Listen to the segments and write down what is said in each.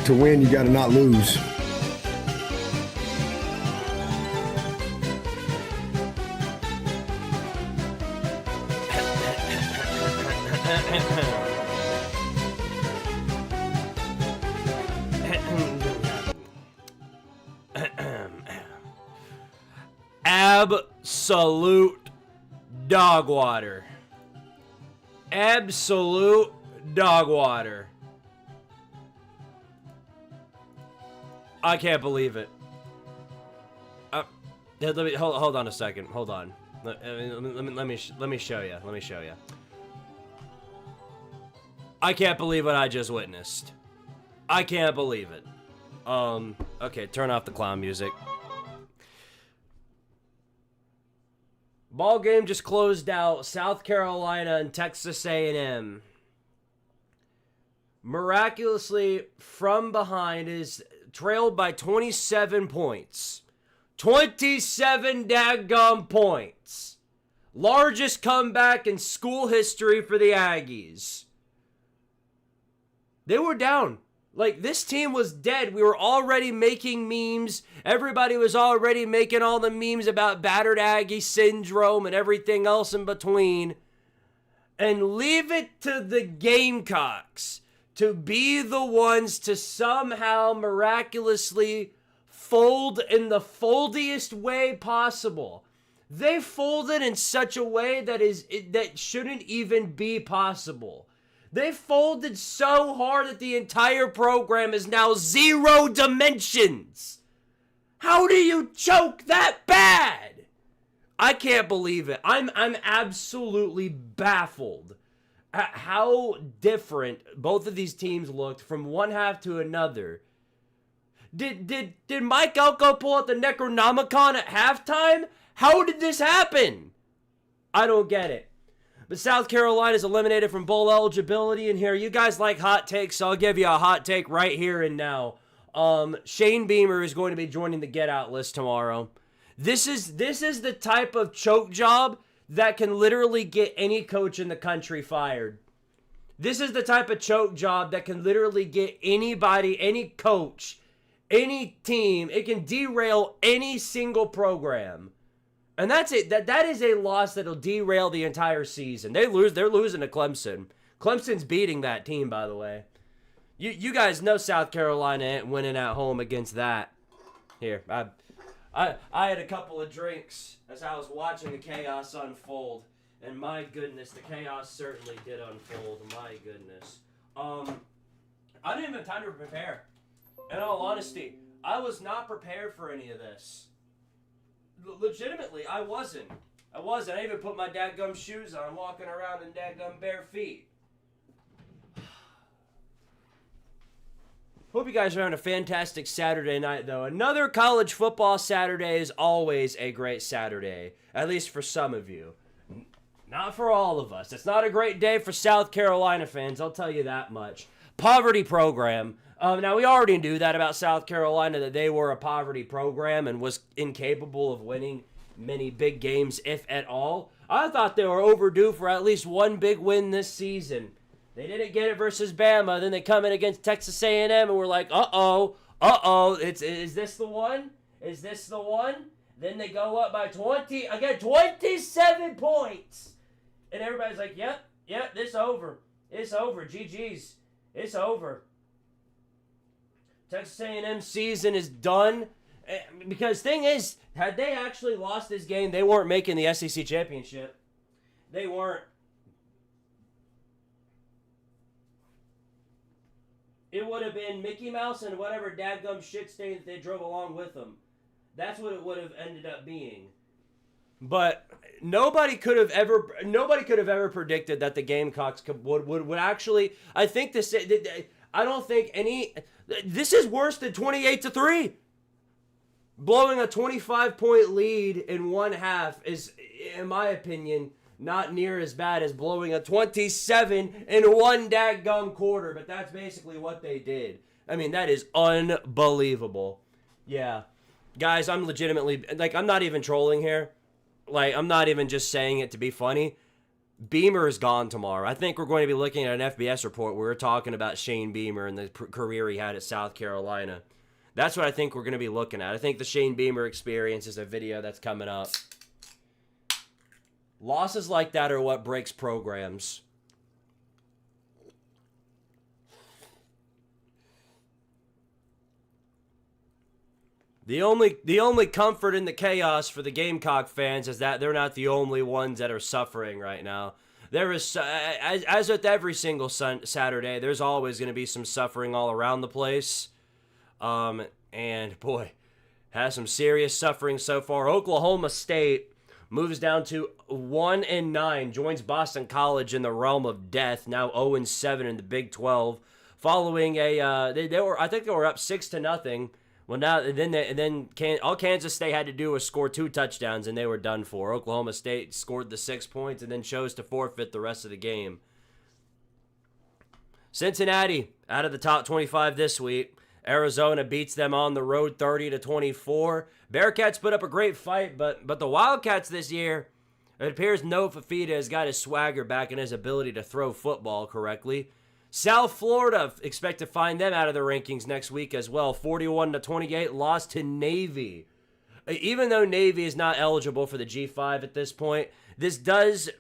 to win, you got to not lose. Absolute dog water. Absolute dog water. I can't believe it. Let me hold on a second. Hold on. Let me show you. Let me show you. I can't believe what I just witnessed. I can't believe it. Okay, turn off the clown music. Ball game just closed out. South Carolina and Texas A&M. Miraculously, from behind, is trailed by 27 points. 27 daggum points. Largest comeback in school history for the Aggies. They were down. Like, this team was dead. We were already making memes. Everybody was already making all the memes about battered Aggie syndrome and everything else in between. And leave it to the Gamecocks to be the ones to somehow miraculously fold in the foldiest way possible. They folded in such a way that shouldn't even be possible. They folded so hard that the entire program is now 0 dimensions. How do you choke that bad? I can't believe it. I'm absolutely baffled at how different both of these teams looked from one half to another. Did Mike Elko pull out the Necronomicon at halftime? How did this happen? I don't get it. But South Carolina is eliminated from bowl eligibility. And here, you guys like hot takes, so I'll give you a hot take right here and now. Shane Beamer is going to be joining the Get Out list tomorrow. This is the type of choke job that can literally get any coach in the country fired. This is the type of choke job that can literally get anybody, any coach, any team. It can derail any single program. And that's it. That is a loss that'll derail the entire season. They're losing to Clemson. Clemson's beating that team, by the way. You guys know South Carolina ain't winning at home against that. Here, I had a couple of drinks as I was watching the chaos unfold, and my goodness, the chaos certainly did unfold. My goodness. I didn't even have time to prepare. In all honesty, I was not prepared for any of this. Legitimately, I wasn't. I even put my dadgum shoes on, walking around in dadgum bare feet. Hope you guys are having a fantastic Saturday night, though. Another college football Saturday is always a great Saturday, at least for some of you. Not for all of us. It's not a great day for South Carolina fans, I'll tell you that much. Poverty program. Now, we already knew that about South Carolina, that they were a poverty program and was incapable of winning many big games, if at all. I thought they were overdue for at least one big win this season. They didn't get it versus Bama. Then they come in against Texas A&M, and we're like, uh-oh. Is this the one? Is this the one? Then they go up by 27 points. And everybody's like, yep, this over. It's over. GG's. It's over. Texas A&M season is done. Because thing is, had they actually lost this game, they weren't making the SEC championship. They weren't. It would have been Mickey Mouse and whatever dadgum shit stain that they drove along with them. That's what it would have ended up being. But nobody could have ever predicted that the Gamecocks would actually. I think this. I don't think any. This is worse than 28-3. Blowing a 25-point lead in one half is, in my opinion, not near as bad as blowing a 27 in one daggum quarter. But that's basically what they did. I mean, that is unbelievable. Yeah. Guys, I'm legitimately, I'm not even trolling here. I'm not even just saying it to be funny. Beamer is gone tomorrow. I think we're going to be looking at an FBS report where we're talking about Shane Beamer and the career he had at South Carolina. That's what I think we're going to be looking at. I think the Shane Beamer experience is a video that's coming up. Losses like that are what breaks programs. The only comfort in the chaos for the Gamecock fans is that they're not the only ones that are suffering right now. There is, as with every single Saturday, there's always going to be some suffering all around the place. And boy, has some serious suffering so far. Oklahoma State moves down to 1-9, joins Boston College in the realm of death. Now 0-7 in the Big 12, following a I think they were up 6-0. Well, now all Kansas State had to do was score 2 touchdowns, and they were done for. Oklahoma State scored the 6 points and then chose to forfeit the rest of the game. Cincinnati out of the top 25 this week. Arizona beats them on the road 30-24. Bearcats put up a great fight, but the Wildcats this year, it appears No Fafita has got his swagger back and his ability to throw football correctly. South Florida, expect to find them out of the rankings next week as well. 41-28, lost to Navy. Even though Navy is not eligible for the G5 at this point, this does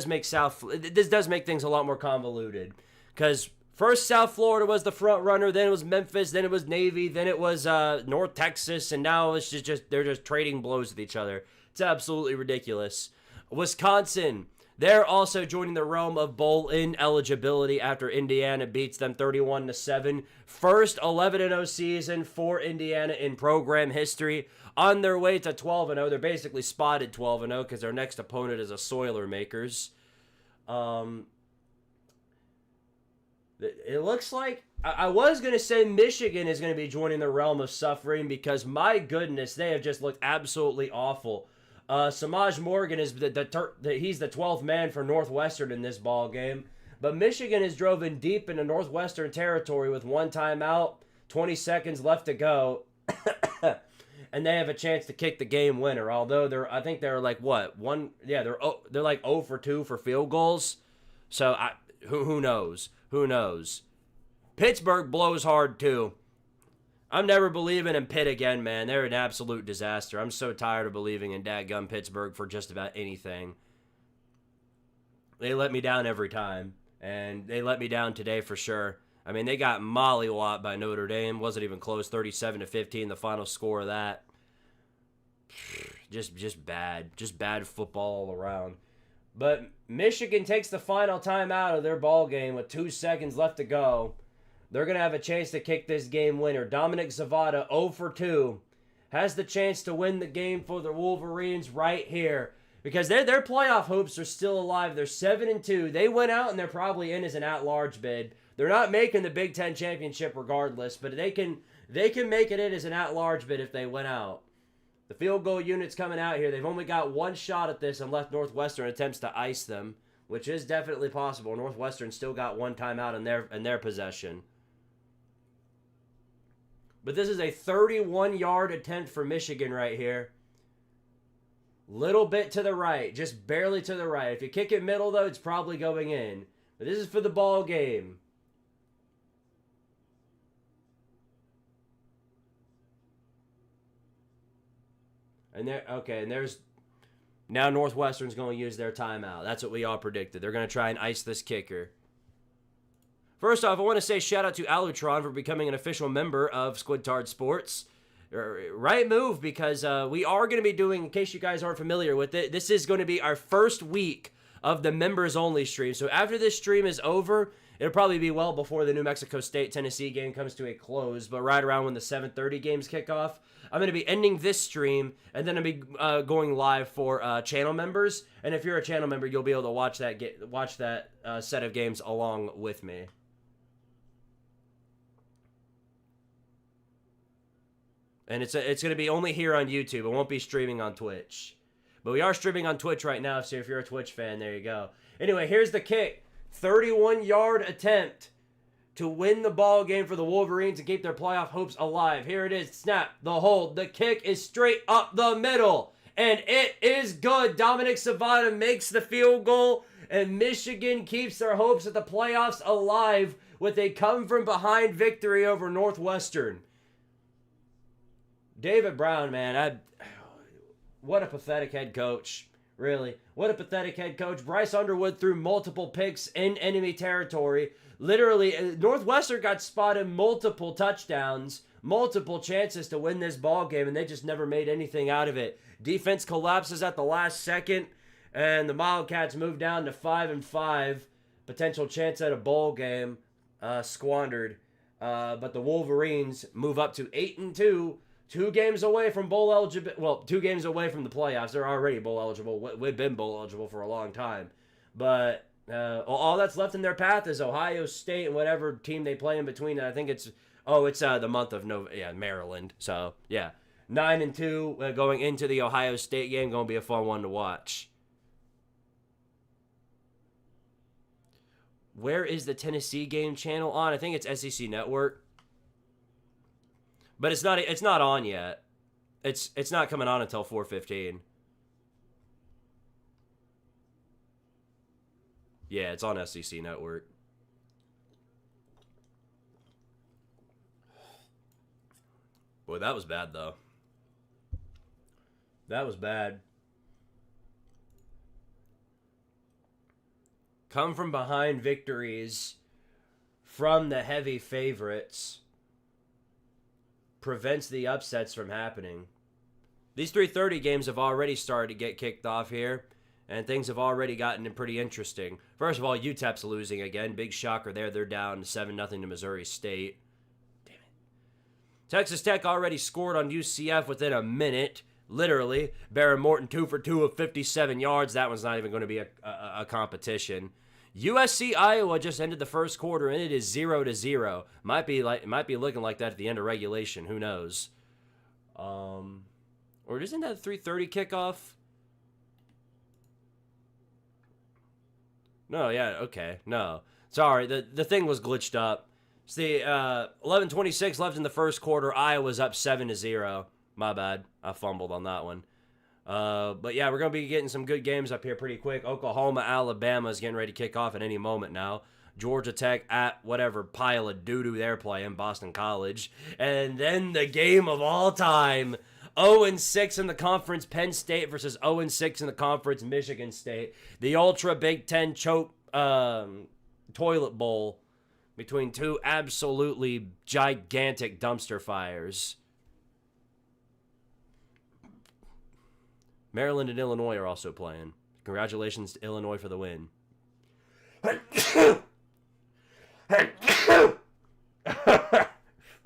make things a lot more convoluted. Because first South Florida was the front runner, then it was Memphis, then it was Navy, then it was North Texas, and now it's just they're just trading blows with each other. It's absolutely ridiculous. Wisconsin, they're also joining the realm of bowl ineligibility after Indiana beats them 31-7. First 11-0 season for Indiana in program history. On their way to 12-0. They're basically spotted 12-0 because their next opponent is a Soilermakers. It looks like, I was going to say Michigan is going to be joining the realm of suffering because, my goodness, they have just looked absolutely awful. Samaj Morgan is he's the 12th man for Northwestern in this ball game. But Michigan is driven deep into Northwestern territory with 1 timeout, 20 seconds left to go. And they have a chance to kick the game winner. Although they're like they're like 0 for 2 for field goals. So who knows? Who knows? Pittsburgh blows hard too. I'm never believing in Pitt again, man. They're an absolute disaster. I'm so tired of believing in dadgum Pittsburgh for just about anything. They let me down every time, and they let me down today for sure. I mean, they got mollywopped by Notre Dame. Wasn't even close, 37-15, the final score of that. Just bad football all around. But Michigan takes the final time out of their ball game with 2 seconds left to go. They're going to have a chance to kick this game winner. Dominic Zavada, 0 for 2, has the chance to win the game for the Wolverines right here. Because their playoff hopes are still alive. They're 7-2. They went out and they're probably in as an at-large bid. They're not making the Big Ten championship regardless, but they can make it in as an at-large bid if they went out. The field goal unit's coming out here. They've only got 1 shot at this unless Northwestern attempts to ice them, which is definitely possible. Northwestern still got 1 timeout in their possession. But this is a 31-yard attempt for Michigan right here. Little bit to the right, just barely to the right. If you kick it middle, though, it's probably going in. But this is for the ball game. And there's now Northwestern's going to use their timeout. That's what we all predicted. They're going to try and ice this kicker. First off, I want to say shout out to Alutron for becoming an official member of Squidtard Sports. Right move, because we are going to be doing, in case you guys aren't familiar with it, this is going to be our first week of the members-only stream. So after this stream is over, it'll probably be well before the New Mexico State-Tennessee game comes to a close, but right around when the 7:30 games kick off, I'm going to be ending this stream, and then I'll be going live for channel members. And if you're a channel member, you'll be able to watch that set of games along with me. And it's going to be only here on YouTube. It won't be streaming on Twitch. But we are streaming on Twitch right now, so if you're a Twitch fan, there you go. Anyway, here's the kick. 31-yard attempt to win the ball game for the Wolverines and keep their playoff hopes alive. Here it is. Snap. The hold. The kick is straight up the middle. and it is good. Dominic Savannah makes the field goal, and Michigan keeps their hopes at the playoffs alive with a come-from-behind victory over Northwestern. David Brown, man, what a pathetic head coach. Really, what a pathetic head coach. Bryce Underwood threw multiple picks in enemy territory. Literally, Northwestern got spotted multiple touchdowns, multiple chances to win this ball game, and they just never made anything out of it. Defense collapses at the last second, and the Wildcats move down to 5-5. Potential chance at a bowl game squandered. But the Wolverines move up to 8-2. 2 games away from bowl eligibility. Well, 2 games away from the playoffs. They're already bowl eligible. We've been bowl eligible for a long time. But all that's left in their path is Ohio State and whatever team they play in between. I think it's the month of November. Yeah, Maryland. So, yeah. 9-2 going into the Ohio State game. Going to be a fun one to watch. Where is the Tennessee game channel on? I think it's SEC Network. But it's not on yet. It's not coming on until 4:15. Yeah, it's on SEC Network. Boy, that was bad though. That was bad. Come from behind victories from the heavy favorites prevents the upsets from happening. These 3:30 games have already started to get kicked off here, and things have already gotten pretty interesting. First of all, UTEP's losing again. Big shocker there. They're down 7-0 to Missouri State. Damn it. Texas Tech already scored on UCF within a minute. Literally. Barron Morton 2 for 2 of 57 yards. That one's not even going to be a competition. USC Iowa just ended the first quarter, and it is 0-0. Might be looking like that at the end of regulation. Who knows? Or isn't that a 3:30 kickoff? No, yeah, okay, no. Sorry, the thing was glitched up. It's the 11:26 left in the first quarter. Iowa's up 7-0. My bad. I fumbled on that one. But yeah, we're going to be getting some good games up here pretty quick. Oklahoma, Alabama is getting ready to kick off at any moment now. Georgia Tech at whatever pile of doo-doo they're playing, Boston College. And then the game of all time, 0-6 in the conference, Penn State versus 0-6 in the conference, Michigan State. The Ultra Big Ten choke toilet bowl between two absolutely gigantic dumpster fires. Maryland and Illinois are also playing. Congratulations to Illinois for the win.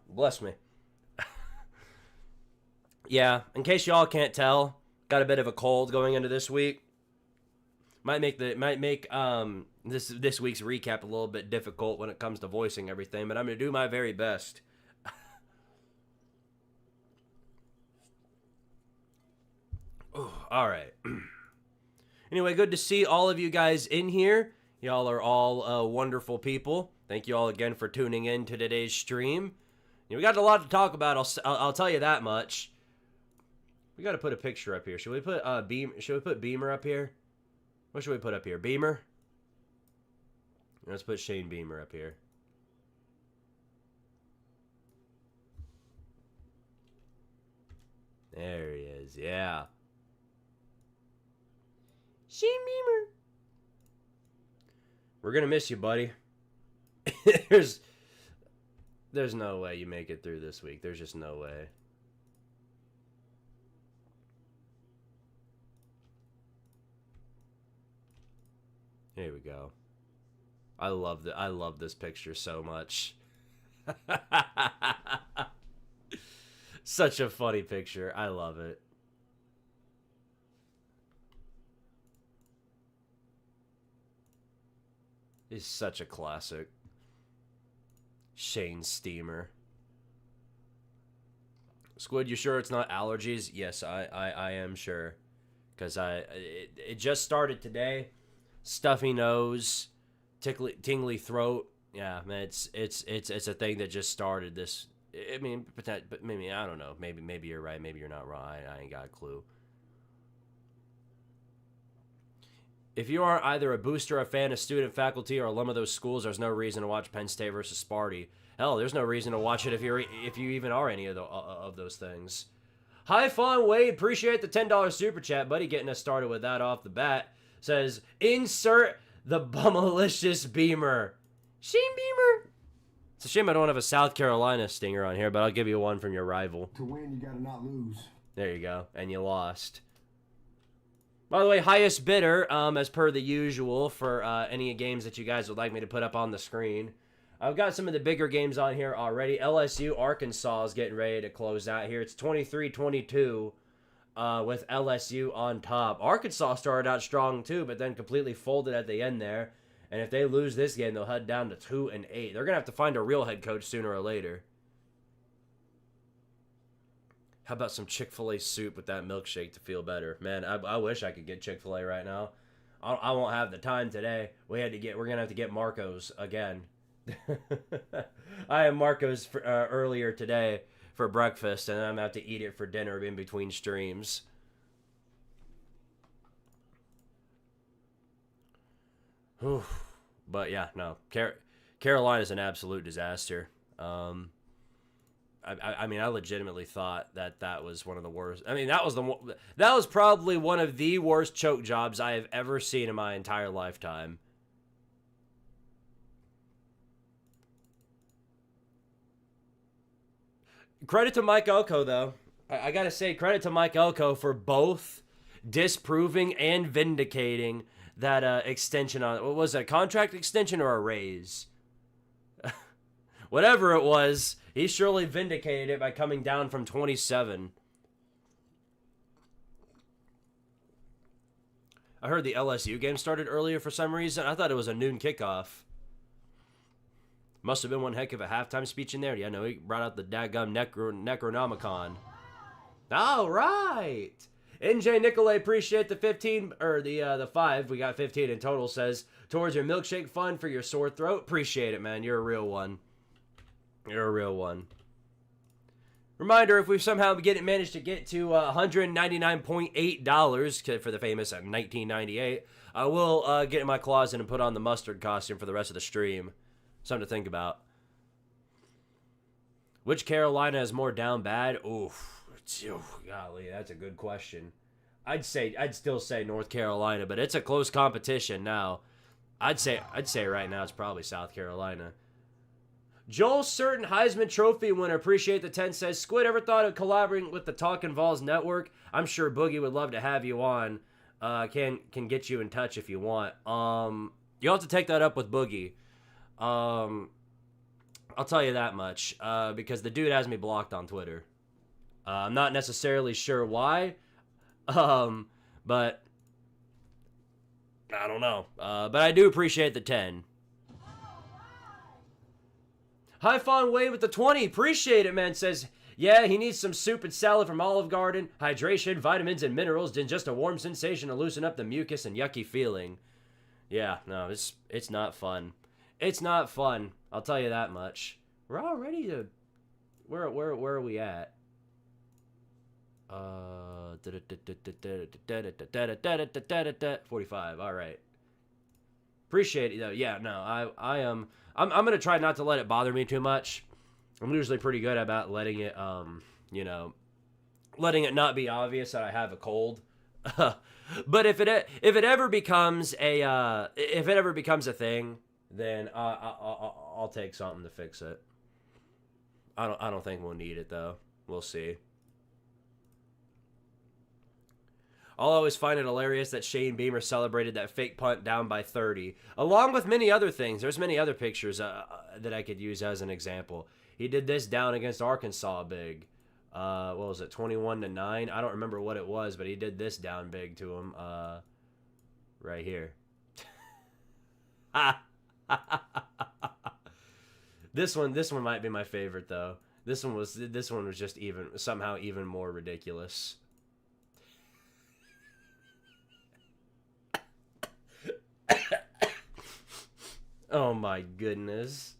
Bless me. Yeah, in case y'all can't tell, got a bit of a cold going into this week. Might make this week's recap a little bit difficult when it comes to voicing everything, but I'm going to do my very best. All right. Anyway, good to see all of you guys in here. Y'all are all wonderful people. Thank you all again for tuning in to today's stream. We got a lot to talk about. I'll tell you that much. We got to put a picture up here. Should we put Beamer up here? What should we put up here? Beamer? Let's put Shane Beamer up here. There he is. Yeah. Shane Beamer. We're going to miss you, buddy. There's no way you make it through this week. There's just no way. Here we go. I love this picture so much. Such a funny picture. I love it. It's such a classic. Shane Steamer. Squid, you sure it's not allergies? Yes, I am sure. Because it just started today. Stuffy nose, tingly throat. Yeah, man, it's a thing that just started this. I mean, but maybe I don't know. Maybe you're right. Maybe you're not wrong. I ain't got a clue. If you aren't either a booster, a fan, a student, faculty, or alum of those schools, there's no reason to watch Penn State versus Sparty. Hell, there's no reason to watch it if you even are any of those things. Hi, Fawn Wade. Appreciate the $10 super chat, buddy. Getting us started with that off the bat. Says, insert the bummalicious Beamer. Shane Beamer. It's a shame I don't have a South Carolina stinger on here, but I'll give you one from your rival. To win, you gotta not lose. There you go. And you lost. By the way, highest bidder, as per the usual, for any games that you guys would like me to put up on the screen. I've got some of the bigger games on here already. LSU-Arkansas is getting ready to close out here. It's 23-22 with LSU on top. Arkansas started out strong too, but then completely folded at the end there. And if they lose this game, they'll head down to 2-8. They're going to have to find a real head coach sooner or later. How about some Chick-fil-A soup with that milkshake to feel better? Man, I wish I could get Chick-fil-A right now. I won't have the time today. We're going to have to get Marco's again. I had Marco's earlier today for breakfast, and I'm going to have to eat it for dinner in between streams. Whew. But yeah, no. Carolina's an absolute disaster. I mean, I legitimately thought that was one of the worst. I mean, that was probably one of the worst choke jobs I have ever seen in my entire lifetime. Credit to Mike Elko, though. I got to say, credit to Mike Elko for both disproving and vindicating that extension on, what was it, a contract extension or a raise? Whatever it was, he surely vindicated it by coming down from 27. I heard the LSU game started earlier for some reason. I thought it was a noon kickoff. Must have been one heck of a halftime speech in there. Yeah, no, he brought out the daggum Necronomicon. All right. NJ Nicolay, appreciate the 15, or the 5. We got 15 in total. Says, towards your milkshake fund for your sore throat. Appreciate it, man. You're a real one. You're a real one. Reminder, if we've somehow managed to get to $199.8 for the famous 1998, I will get in my closet and put on the mustard costume for the rest of the stream. Something to think about. Which Carolina is more down bad? Oof. Golly, that's a good question. I'd still say North Carolina, but it's a close competition now. I'd say right now it's probably South Carolina. Joel Certain, Heisman Trophy winner, appreciate the 10, says, Squid, ever thought of collaborating with the Talkin' Vols Network? I'm sure Boogie would love to have you on. Can get you in touch if you want. You'll have to take that up with Boogie. I'll tell you that much, because the dude has me blocked on Twitter. I'm not necessarily sure why, but I don't know. But I do appreciate the 10. Hi, Fawn Wade with the 20. Appreciate it, man. Says, yeah, he needs some soup and salad from Olive Garden, hydration, vitamins, and minerals, then just a warm sensation to loosen up the mucus and yucky feeling. Yeah, no, it's not fun. It's not fun. I'll tell you that much. We're all ready to... Where are we at? 45. All right. Appreciate it though. Yeah, no, I'm gonna try not to let it bother me too much. I'm usually pretty good about letting it letting it not be obvious that I have a cold. But if it ever becomes a thing, then I'll take something to fix it. I don't think we'll need it though. We'll see. I'll always find it hilarious that Shane Beamer celebrated that fake punt down by 30, along with many other things. There's many other pictures that I could use as an example. He did this down against Arkansas big. What was it, 21-9? I don't remember what it was, but he did this down big to him right here. This one might be my favorite though. This one was just somehow even more ridiculous. Oh my goodness.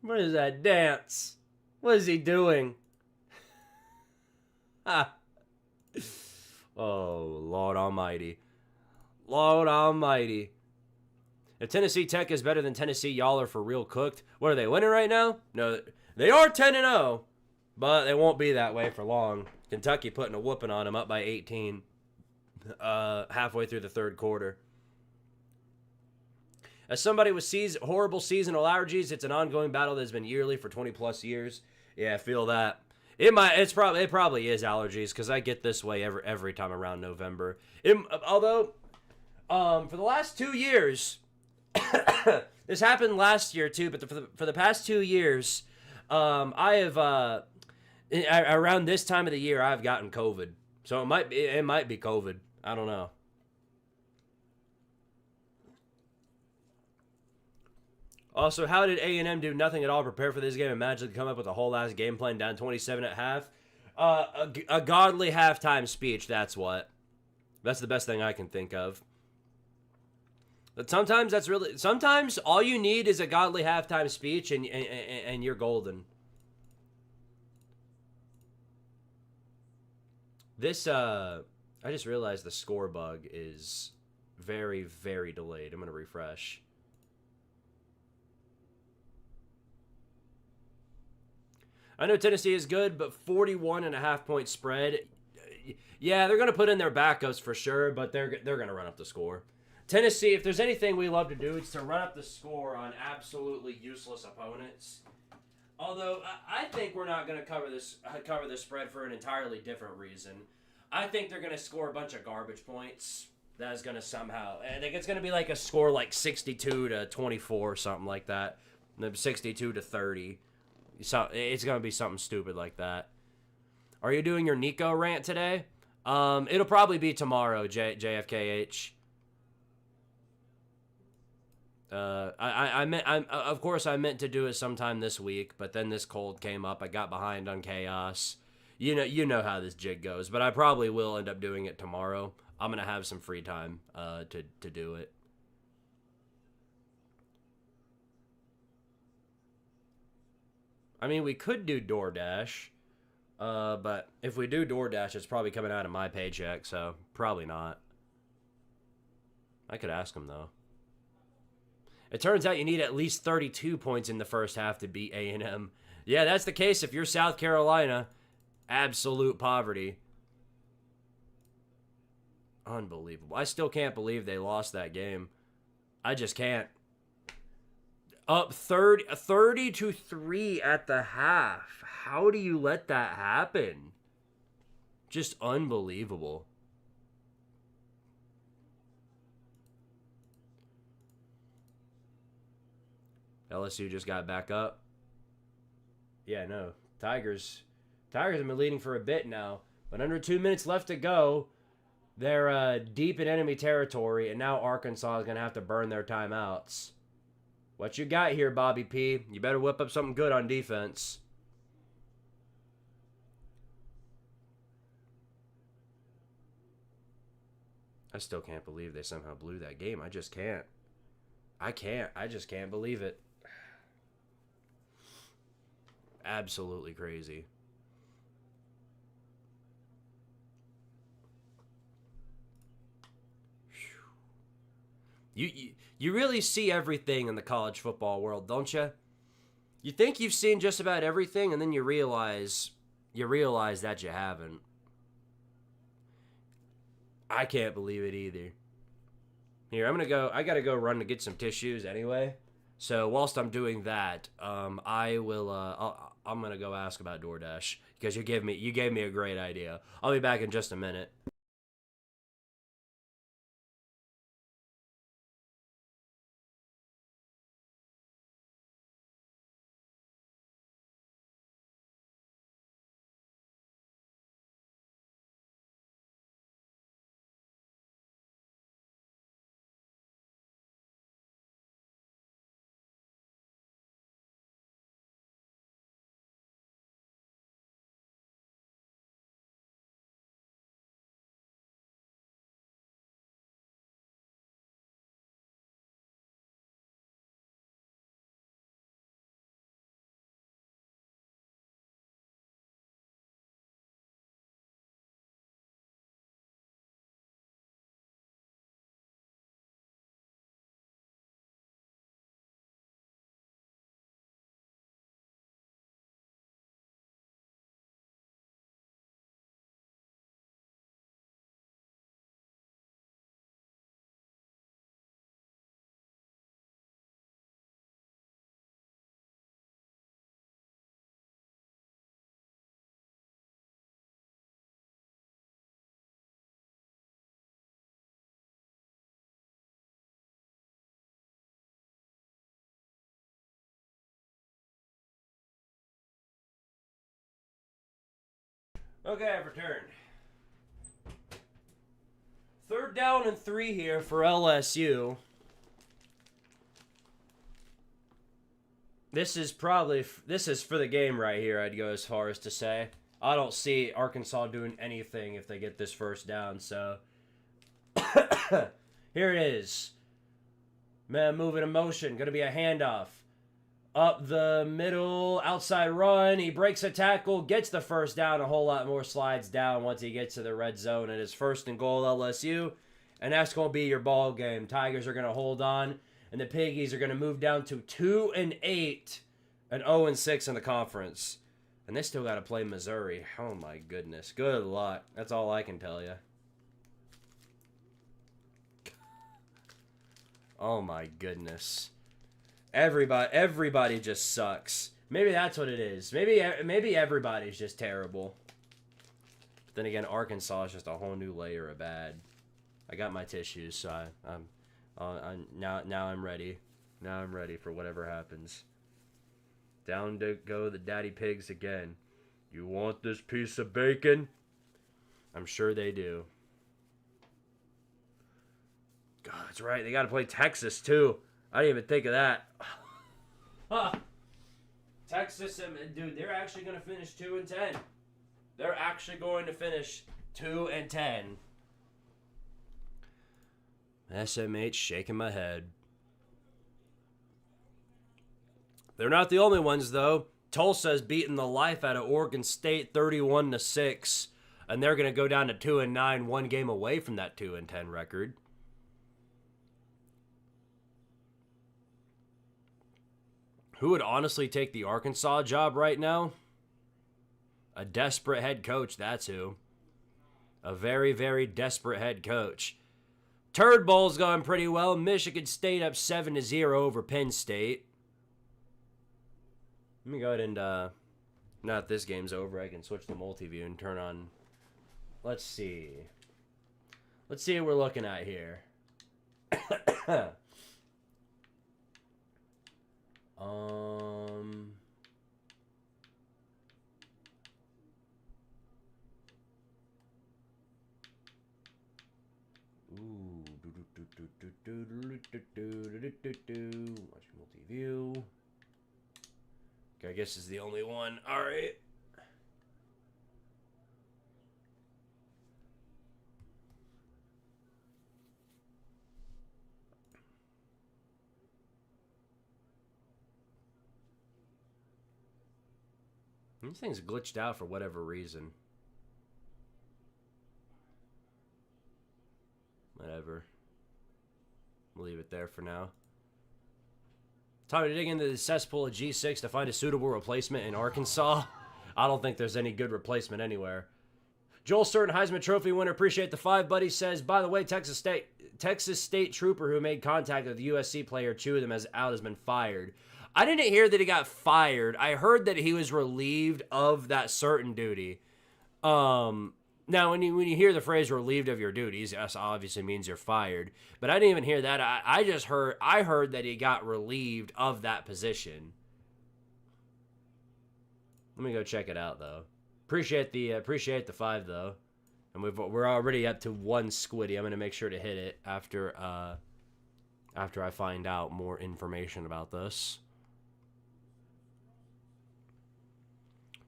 What is that dance? What is he doing? Oh, Lord Almighty. Lord almighty. If Tennessee Tech is better than Tennessee, y'all are for real cooked. What are they winning right now? No, they are 10-0, but they won't be that way for long. Kentucky putting a whooping on them, up by 18 halfway through the third quarter. As somebody with horrible seasonal allergies, it's an ongoing battle that's been yearly for 20-plus years. Yeah, I feel that. It probably is allergies because I get this way every time around November. Although, for the last 2 years, this happened last year too, but for the past 2 years, I have around this time of the year I've gotten COVID. So it might be COVID. I don't know. Also, how did A&M do nothing at all prepare for this game and magically come up with a whole ass game plan down 27 at half? A godly halftime speech, that's what. That's the best thing I can think of. But sometimes all you need is a godly halftime speech and you're golden. This, I just realized the score bug is very, very delayed. I'm going to refresh. I know Tennessee is good, but 41.5-point spread. Yeah, they're going to put in their backups for sure, but they're going to run up the score. Tennessee, if there's anything we love to do, it's to run up the score on absolutely useless opponents. Although I think we're not going to cover the spread for an entirely different reason. I think they're going to score a bunch of garbage points. That's going to somehow, I think it's going to be like a score like 62-24 or something like that, 62-30. So it's going to be something stupid like that. Are you doing your Nico rant today? It'll probably be tomorrow, JFKH. Of course I meant to do it sometime this week, but then this cold came up. I got behind on chaos. You know how this jig goes, but I probably will end up doing it tomorrow. I'm going to have some free time to do it. I mean, we could do DoorDash, but if we do DoorDash, it's probably coming out of my paycheck, so probably not. I could ask him, though. It turns out you need at least 32 points in the first half to beat A&M. Yeah, that's the case if you're South Carolina. Absolute poverty. Unbelievable. I still can't believe they lost that game. I just can't. Up 30-3 at the half. How do you let that happen? Just unbelievable. LSU just got back up. Yeah, no. Tigers have been leading for a bit now. But under 2 minutes left to go, they're deep in enemy territory, and now Arkansas is going to have to burn their timeouts. What you got here, Bobby P? You better whip up something good on defense. I still can't believe they somehow blew that game. I just can't. I just can't believe it. Absolutely crazy. You really see everything in the college football world, don't you? You think you've seen just about everything, and then you realize that you haven't. I can't believe it either. Here, I gotta go run to get some tissues anyway. So whilst I'm doing that, I'm gonna go ask about DoorDash because you gave me a great idea. I'll be back in just a minute. Okay, I've returned. 3rd down and 3 here for LSU. This is for the game right here, I'd go as far as to say. I don't see Arkansas doing anything if they get this 1st down, so. Here it is. Man moving in motion. Going to be a handoff. Up the middle, outside run. He breaks a tackle, gets the 1st down. A whole lot more slides down once he gets to the red zone. It is 1st and goal LSU. And that's going to be your ball game. Tigers are going to hold on. And the Piggies are going to move down to 2-8 and 0-6 in the conference. And they still got to play Missouri. Oh, my goodness. Good luck. That's all I can tell you. Oh, my goodness. Everybody just sucks. Maybe that's what it is. Maybe everybody's just terrible. But then again, Arkansas is just a whole new layer of bad. I got my tissues, so now I'm ready. Now I'm ready for whatever happens. Down to go the daddy pigs again. You want this piece of bacon? I'm sure they do. God, that's right. They got to play Texas, too. I didn't even think of that. Texas, dude, they're actually going to finish 2-10. They're actually going to finish 2-10. SMH shaking my head. They're not the only ones, though. Tulsa's beating the life out of Oregon State 31-6. And they're going to go down to 2-9, one game away from that 2-10 record. Who would honestly take the Arkansas job right now? A desperate head coach, that's who. A very, very desperate head coach. Turd Bowl's going pretty well. Michigan State up 7-0 over Penn State. Let me go ahead and, now that this game's over, I can switch to multi-view and turn on, let's see. Let's see what we're looking at here. Watch multi-view. Okay, I guess it's the only one. All right. These things glitched out for whatever reason. Whatever. We'll leave it there for now. Time to dig into the cesspool of G6 to find a suitable replacement in Arkansas. I don't think there's any good replacement anywhere. Joel Stern, Heisman Trophy winner, appreciate the 5, buddy, says, by the way, Texas State trooper who made contact with the USC player chewed them as out has been fired. I didn't hear that he got fired. I heard that he was relieved of that certain duty. Now, when you hear the phrase "relieved of your duties," that obviously means you're fired. But I didn't even hear that. I heard that he got relieved of that position. Let me go check it out though. Appreciate the 5 though, and we're already up to 1 Squiddy. I'm gonna make sure to hit it after I find out more information about this.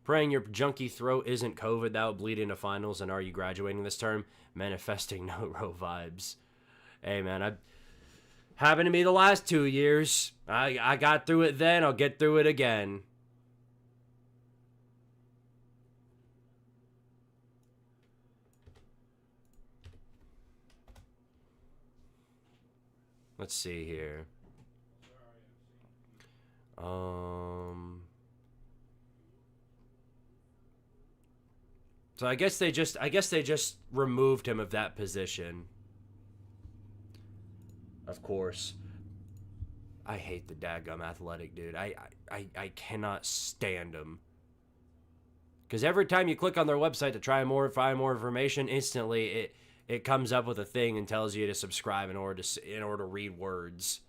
Praying your junky throat isn't COVID. That will bleed into finals. And are you graduating this term? Manifesting no row vibes. Hey, man, happened to me the last 2 years. I got through it then. I'll get through it again. Let's see here. So I guess they just removed him of that position. Of course. I hate the daggum athletic dude. I cannot stand him. Because every time you click on their website to try find more information, instantly it comes up with a thing and tells you to subscribe in order to read words.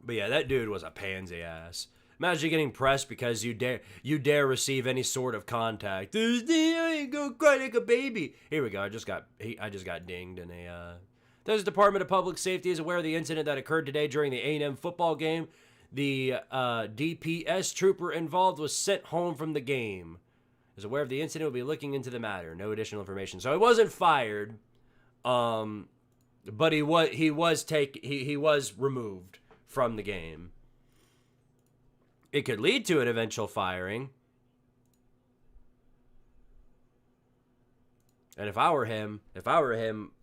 But yeah, that dude was a pansy ass. Imagine getting pressed because you dare receive any sort of contact. I go cry like a baby. Here we go. I just got dinged in a. The Department of Public Safety is aware of the incident that occurred today during the A&M football game. The DPS trooper involved was sent home from the game. Is aware of the incident. Will be looking into the matter. No additional information. So he wasn't fired, but he was removed from the game. It could lead to an eventual firing. And if I were him,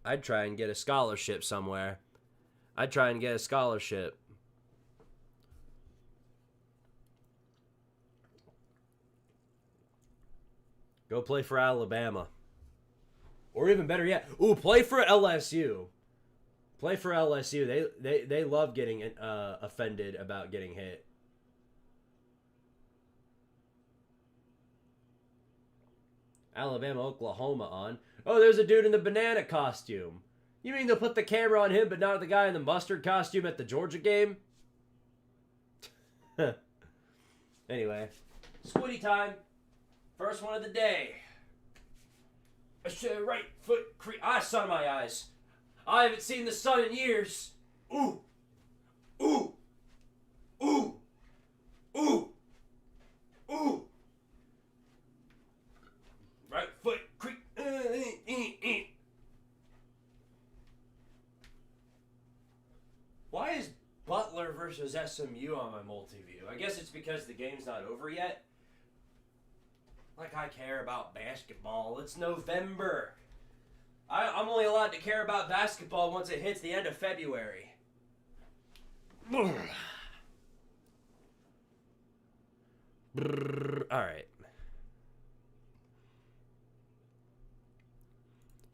I'd try and get a scholarship somewhere. Go play for Alabama. Or even better yet, play for LSU. Play for LSU. They love getting offended about getting hit. Alabama, Oklahoma on. Oh, there's a dude in the banana costume. You mean they'll put the camera on him but not the guy in the mustard costume at the Georgia game? Anyway, Squiddy time. First one of the day. Right foot sun in my eyes. I haven't seen the sun in years. Ooh. Ooh. Ooh. Ooh. Ooh. Right foot creep. Why is Butler versus SMU on my multi-view? I guess it's because the game's not over yet. Like I care about basketball. It's November. I'm only allowed to care about basketball once it hits the end of February. Alright.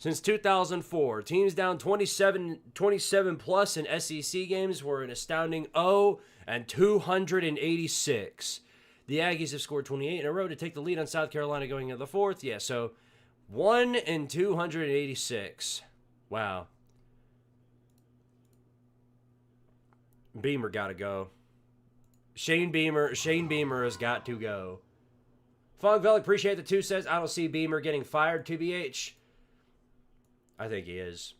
Since 2004, teams down 27 plus in SEC games were an astounding 0-286. The Aggies have scored 28 in a row to take the lead on South Carolina going into the fourth. Yeah, so 1-286. Wow. Beamer got to go. Shane Beamer has got to go. Fogveld, appreciate the 2 cents. I don't see Beamer getting fired, TBH. I think he is.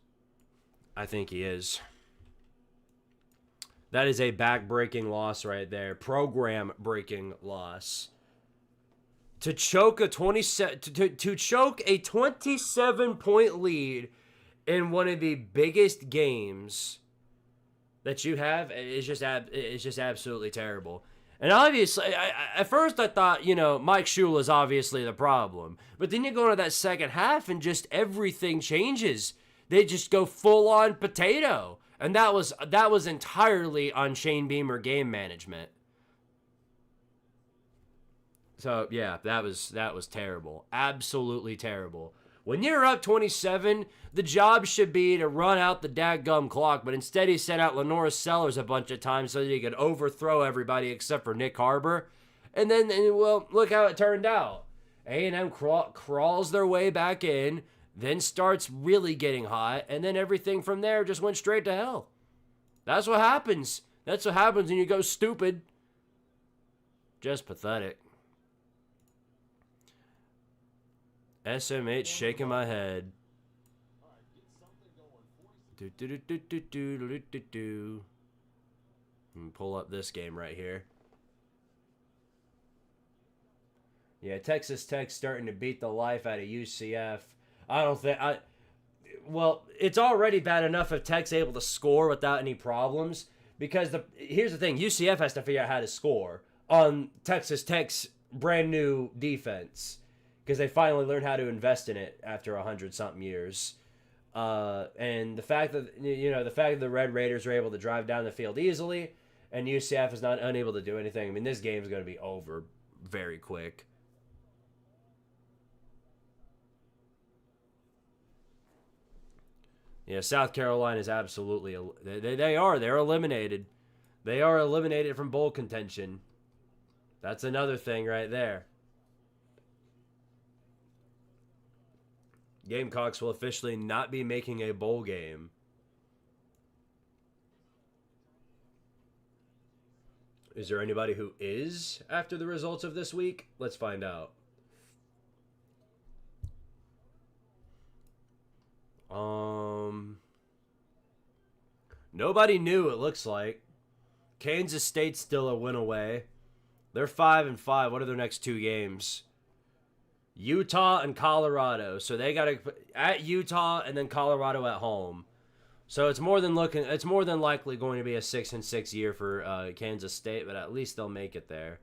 That is a back-breaking loss right there. Program-breaking loss. To choke a 27-point lead in one of the biggest games that you have is just absolutely terrible. And obviously, at first I thought, Mike Shula is obviously the problem. But then you go into that second half and just everything changes. They just go full-on potato. And that was entirely on Shane Beamer game management. So, yeah, that was terrible. Absolutely terrible. When you're up 27, the job should be to run out the dadgum clock, but instead he sent out Lenora Sellers a bunch of times so that he could overthrow everybody except for Nick Harbor. And then, look how it turned out. A&M crawls their way back in, then starts really getting hot, and then everything from there just went straight to hell. That's what happens. That's what happens when you go stupid. Just pathetic. SMH shaking my head. Pull up this game right here. Yeah, Texas Tech starting to beat the life out of UCF. Well, it's already bad enough if Tech's able to score without any problems. Because here's the thing, UCF has to figure out how to score on Texas Tech's brand new defense. Because they finally learned how to invest in it after 100-something years. And the fact that the Red Raiders are able to drive down the field easily, and UCF is not unable to do anything. I mean, this game is going to be over very quick. Yeah, South Carolina is absolutely they're eliminated. They are eliminated from bowl contention. That's another thing right there. Gamecocks will officially not be making a bowl game. Is there anybody who is after the results of this week? Let's find out. Nobody knew, it looks like. Kansas State's still a win away. They're 5-5. What are their next 2 games? Utah and Colorado. So they got to at Utah and then Colorado at home. So it's more than likely going to be a 6-6 year for Kansas State, but at least they'll make it there.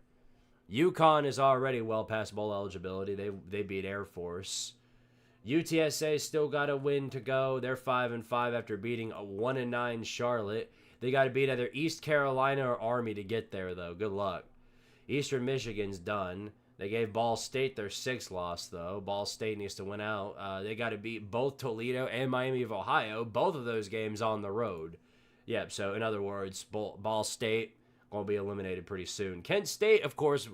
UConn is already well past bowl eligibility. They beat Air Force. UTSA still got a win to go. They're 5-5 after beating a 1-9 Charlotte. They got to beat either East Carolina or Army to get there, though. Good luck. Eastern Michigan's done. They gave Ball State their 6th loss, though. Ball State needs to win out. They got to beat both Toledo and Miami of Ohio. Both of those games on the road. Yep, so in other words, Ball State going to be eliminated pretty soon. Kent State, of course,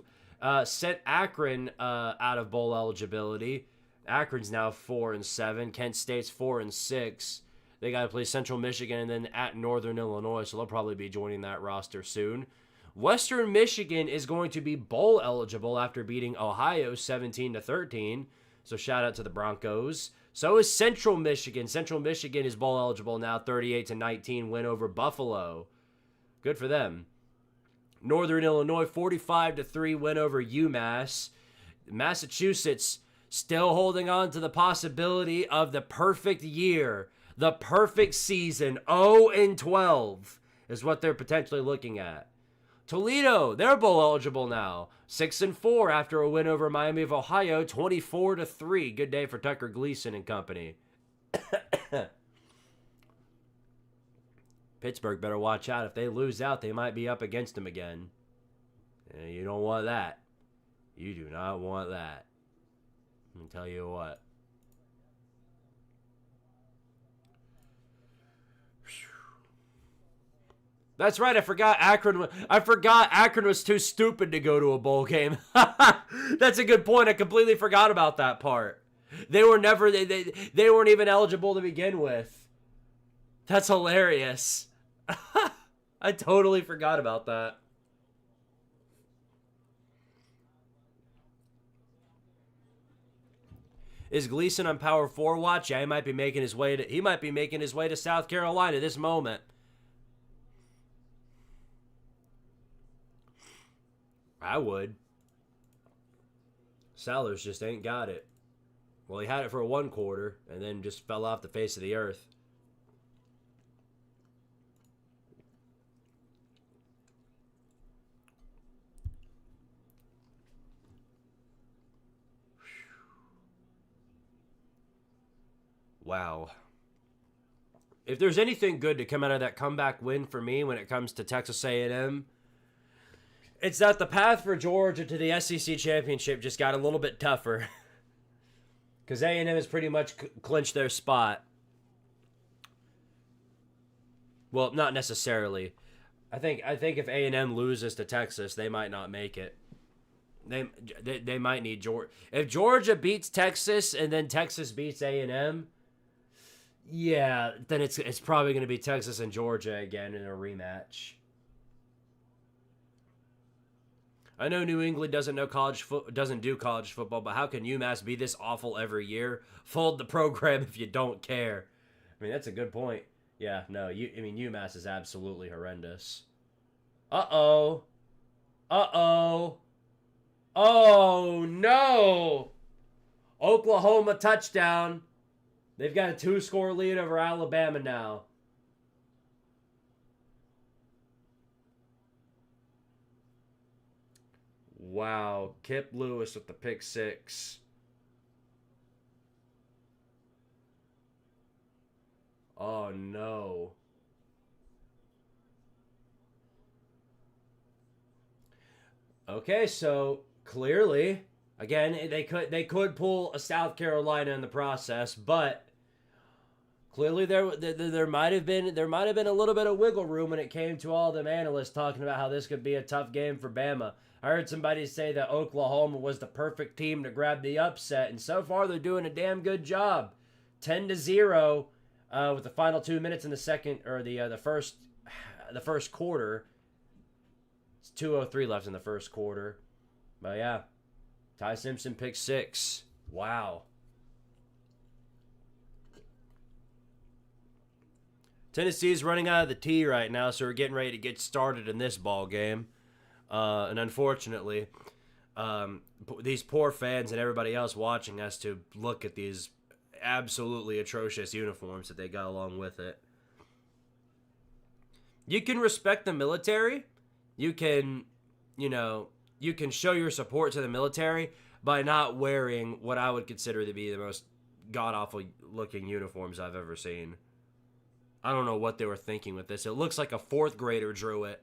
sent Akron out of bowl eligibility. Akron's now 4-7. Kent State's 4-6. They got to play Central Michigan and then at Northern Illinois, so they'll probably be joining that roster soon. Western Michigan is going to be bowl eligible after beating Ohio 17-13. So shout out to the Broncos. So is Central Michigan. Central Michigan is bowl eligible now, 38-19 win over Buffalo. Good for them. Northern Illinois 45-3 win over UMass. Massachusetts still holding on to the possibility of the perfect year, the perfect season. 0-12 is what they're potentially looking at. Toledo, they're bowl eligible now. 6-4 after a win over Miami of Ohio, 24-3. Good day for Tucker Gleason and company. Pittsburgh better watch out. If they lose out, they might be up against them again. And you don't want that. You do not want that. Let me tell you what. That's right. I forgot Akron was too stupid to go to a bowl game. That's a good point. I completely forgot about that part. They were never they weren't even eligible to begin with. That's hilarious. I totally forgot about that. Is Gleason on Power 4 watch? Yeah, he might be making his way to South Carolina this moment. I would. Sellers just ain't got it. Well, he had it for 1 quarter and then just fell off the face of the earth. Wow. If there's anything good to come out of that comeback win for me when it comes to Texas A&M, it's that the path for Georgia to the SEC championship just got a little bit tougher. Because A&M has pretty much clinched their spot. Well, not necessarily. I think if A&M loses to Texas, they might not make it. They might need Georgia. If Georgia beats Texas and then Texas beats A&M, yeah, then it's probably going to be Texas and Georgia again in a rematch. I know New England doesn't do college football, but how can UMass be this awful every year? Fold the program if you don't care. I mean, that's a good point. Yeah, no, UMass is absolutely horrendous. Uh-oh. Uh-oh. Oh, no. Oklahoma touchdown. They've got a 2-score lead over Alabama now. Wow, Kip Lewis with the pick 6. Oh no. Okay, so clearly, again, they could pull a South Carolina in the process, but clearly there might have been a little bit of wiggle room when it came to all them analysts talking about how this could be a tough game for Bama. I heard somebody say that Oklahoma was the perfect team to grab the upset, and so far they're doing a damn good job. 10-0 with the final 2 minutes in the second or the first quarter. It's 2:03 left in the first quarter. But yeah, Ty Simpson picked 6. Wow. Tennessee's running out of the tee right now, so we're getting ready to get started in this ball game. And unfortunately, these poor fans and everybody else watching has to look at these absolutely atrocious uniforms that they got along with it. You can respect the military. You can, you can show your support to the military by not wearing what I would consider to be the most god-awful looking uniforms I've ever seen. I don't know what they were thinking with this. It looks like a 4th grader drew it.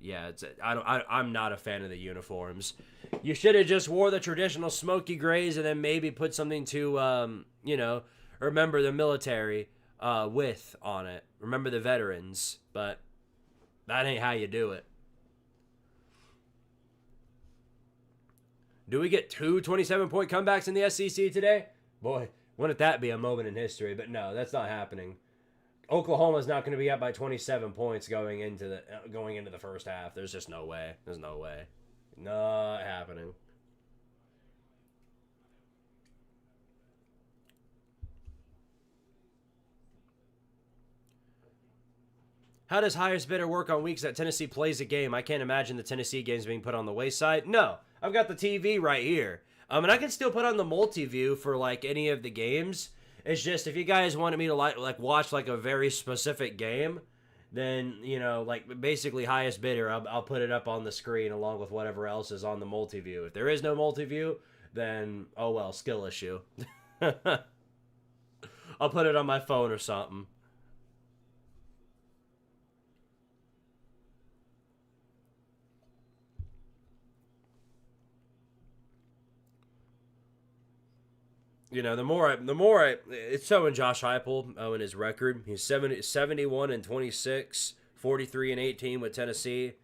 Yeah, I'm not a fan of the uniforms. You should have just wore the traditional smoky grays and then maybe put something to, remember the military with on it. Remember the veterans. But that ain't how you do it. Do we get 2 27-point comebacks in the SEC today? Boy, wouldn't that be a moment in history? But no, that's not happening. Oklahoma's not going to be up by 27 points going into the first half. There's just no way. There's no way. Not happening. How does highest bidder work on weeks that Tennessee plays a game? I can't imagine the Tennessee games being put on the wayside. No, I've got the TV right here. And I can still put on the multi-view for like any of the games. It's just if you guys wanted me to like watch like a very specific game, then like basically highest bidder, I'll put it up on the screen along with whatever else is on the multi-view. If there is no multi-view, then oh well, skill issue. I'll put it on my phone or something. The more I it's showing Josh Heupel in his record. He's 71-26, 43-18 with Tennessee.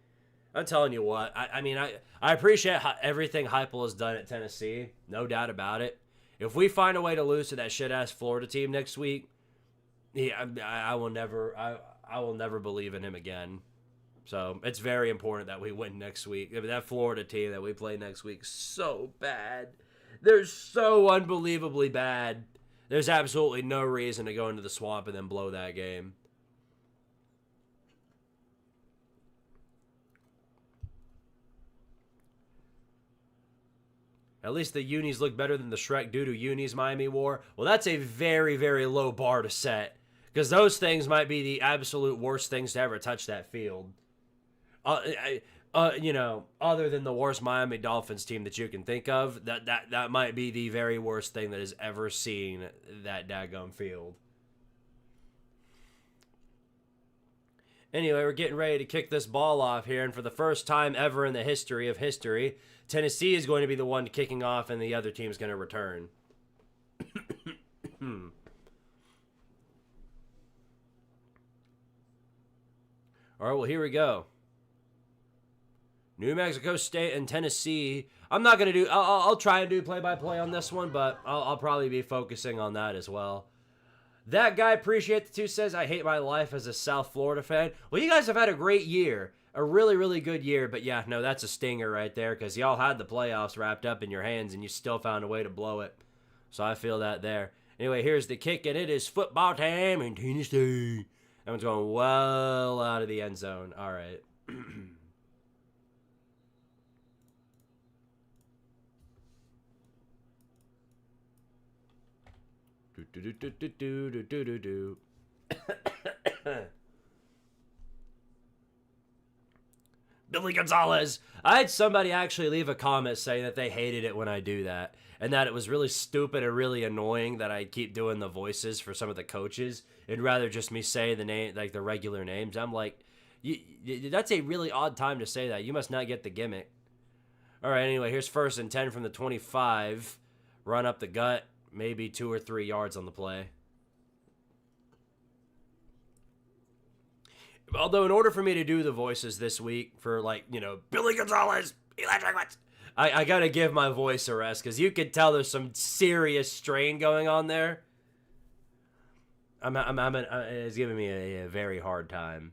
I'm telling you what, I appreciate everything Heupel has done at Tennessee, no doubt about it. If we find a way to lose to that shit ass Florida team next week, I will never believe in him again. So it's very important that we win next week. That Florida team that we play next week, so bad. They're so unbelievably bad. There's absolutely no reason to go into the swamp and then blow that game. At least the unis look better than the Shrek doo-doo unis Miami wore. Well, that's a very, very low bar to set. Because those things might be the absolute worst things to ever touch that field. Other than the worst Miami Dolphins team that you can think of, that might be the very worst thing that has ever seen that daggum field. Anyway, we're getting ready to kick this ball off here, and for the first time ever in the history of history, Tennessee is going to be the one kicking off, and the other team's going to return. All right, well, here we go. New Mexico State and Tennessee. I'm not going to do... I'll try and do play-by-play on this one, but I'll probably be focusing on that as well. That guy, appreciate the two, says, I hate my life as a South Florida fan. Well, you guys have had a great year. A really, really good year. But yeah, no, that's a stinger right there because y'all had the playoffs wrapped up in your hands and you still found a way to blow it. So I feel that there. Anyway, here's the kick, and it is football time in Tennessee. That one's going well out of the end zone. All right. Billy Gonzalez. I had somebody actually leave a comment saying that they hated it when I do that, and that it was really stupid and really annoying that I keep doing the voices for some of the coaches. It'd rather just me say the name, like the regular names. I'm like, that's a really odd time to say that. You must not get the gimmick. All right, anyway, here's 1st and 10 from the 25. Run up the gut, maybe 2 or 3 yards on the play. Although in order for me to do the voices this week for, like, Billy Gonzalez, Electric Woods, I got to give my voice a rest because you could tell there's some serious strain going on there. It's giving me a very hard time.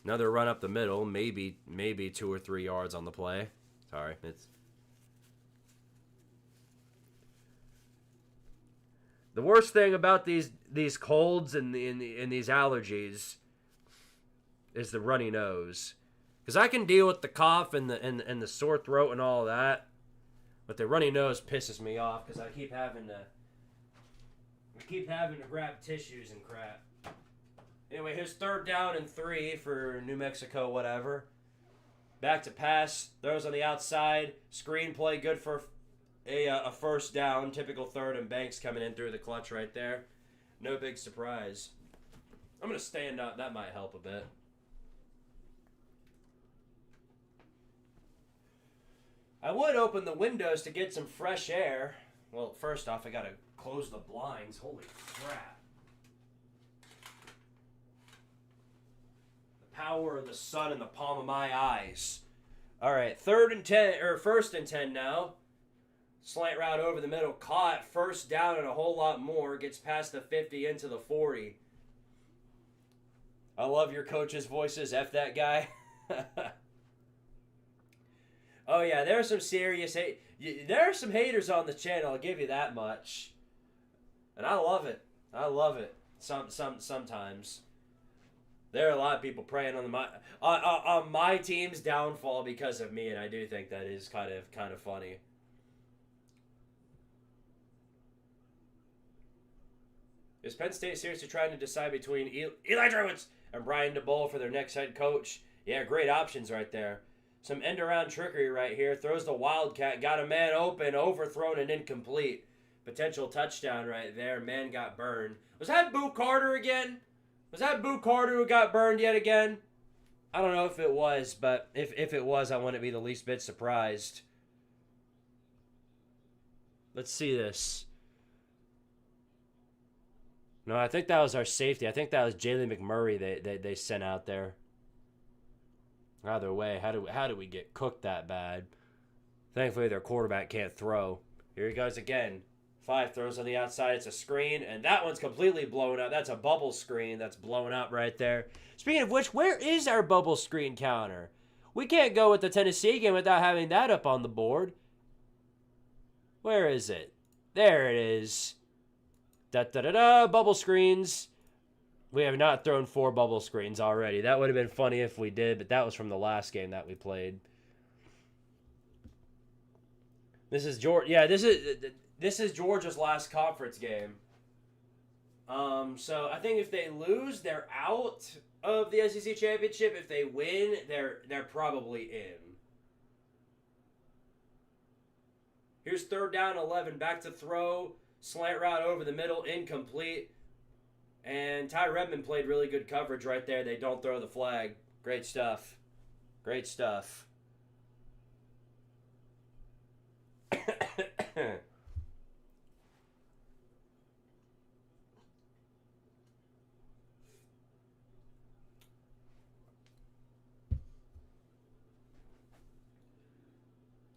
Another run up the middle, maybe 2 or 3 yards on the play. Sorry, it's the worst thing about these colds and these allergies is the runny nose. Because I can deal with the cough and the sore throat and all of that, but the runny nose pisses me off because I keep having to grab tissues and crap. Anyway, here's 3rd down and 3 for New Mexico, whatever. Back to pass, throws on the outside, screen play, good for a first down, typical 3rd and Banks coming in through the clutch right there. No big surprise. I'm going to stand up, that might help a bit. I would open the windows to get some fresh air. Well, first off, I got to close the blinds. Holy crap. Power of the sun in the palm of my eyes. All right, 1st and 10 now. Slant route over the middle, caught, first down and a whole lot more. Gets past the 50 into the 40. I love your coach's voices. F that guy. Oh yeah, there are some serious there are some haters on the channel. I'll give you that much. And I love it. I love it. Sometimes. There are a lot of people preying on my team's downfall because of me, and I do think that is kind of funny. Is Penn State seriously trying to decide between Eli Drewitz and Brian DeBoer for their next head coach? Yeah, great options right there. Some end-around trickery right here. Throws the Wildcat, got a man open, overthrown and incomplete. Potential touchdown right there. Man got burned. Was that Boo Carter again? Was that Boo Carter who got burned yet again? I don't know if it was, but if it was, I wouldn't be the least bit surprised. Let's see this. No, I think that was our safety. I think that was Jalen McMurray they sent out there. Either way, how do we get cooked that bad? Thankfully, their quarterback can't throw. Here he goes again. 5 throws on the outside. It's a screen, and that one's completely blown up. That's a bubble screen that's blown up right there. Speaking of which, where is our bubble screen counter? We can't go with the Tennessee game without having that up on the board. Where is it? There it is. Da-da-da-da, bubble screens. We have not thrown 4 bubble screens already. That would have been funny if we did, but that was from the last game that we played. This is Georgia. Yeah, this is Georgia's last conference game. So I think if they lose, they're out of the SEC championship. If they win, they're probably in. Here's 3rd down, 11. Back to throw. Slant route over the middle, incomplete. And Ty Redmond played really good coverage right there. They don't throw the flag. Great stuff. Great stuff.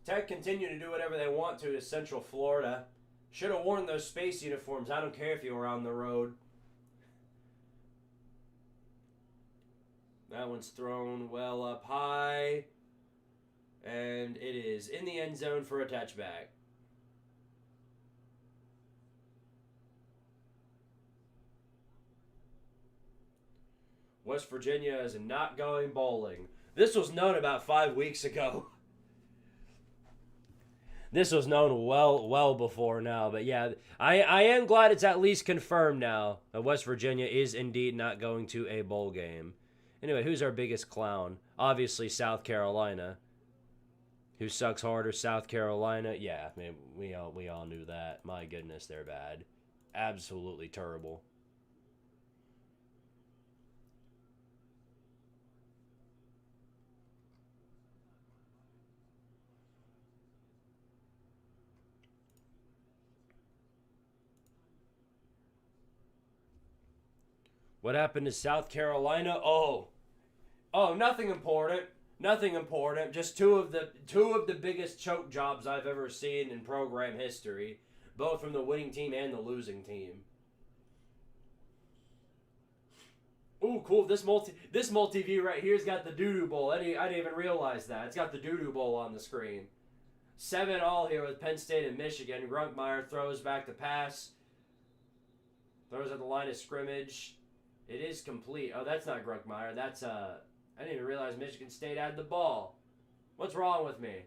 Tech continue to do whatever they want to Central Florida. Should have worn those space uniforms. I don't care if you were on the road. That one's thrown well up high. And it is in the end zone for a touchback. West Virginia is not going bowling. This was known about 5 weeks ago. This was known well before now, but yeah, I am glad it's at least confirmed now that West Virginia is indeed not going to a bowl game. Anyway, who's our biggest clown? Obviously South Carolina. Who sucks harder, South Carolina? Yeah, I mean, we all knew that. My goodness, they're bad. Absolutely terrible. What happened to South Carolina? Oh, nothing important. Nothing important. Just two of the biggest choke jobs I've ever seen in program history, both from the winning team and the losing team. Ooh, cool. This multi view right here's got the doo-doo bowl. I didn't even realize that. It's got the doo-doo bowl on the screen. 7-all here with Penn State and Michigan. Grunkmeyer throws back to pass. Throws at the line of scrimmage. It is complete. Oh, that's not Grunkmeyer. That's I didn't even realize Michigan State had the ball. What's wrong with me?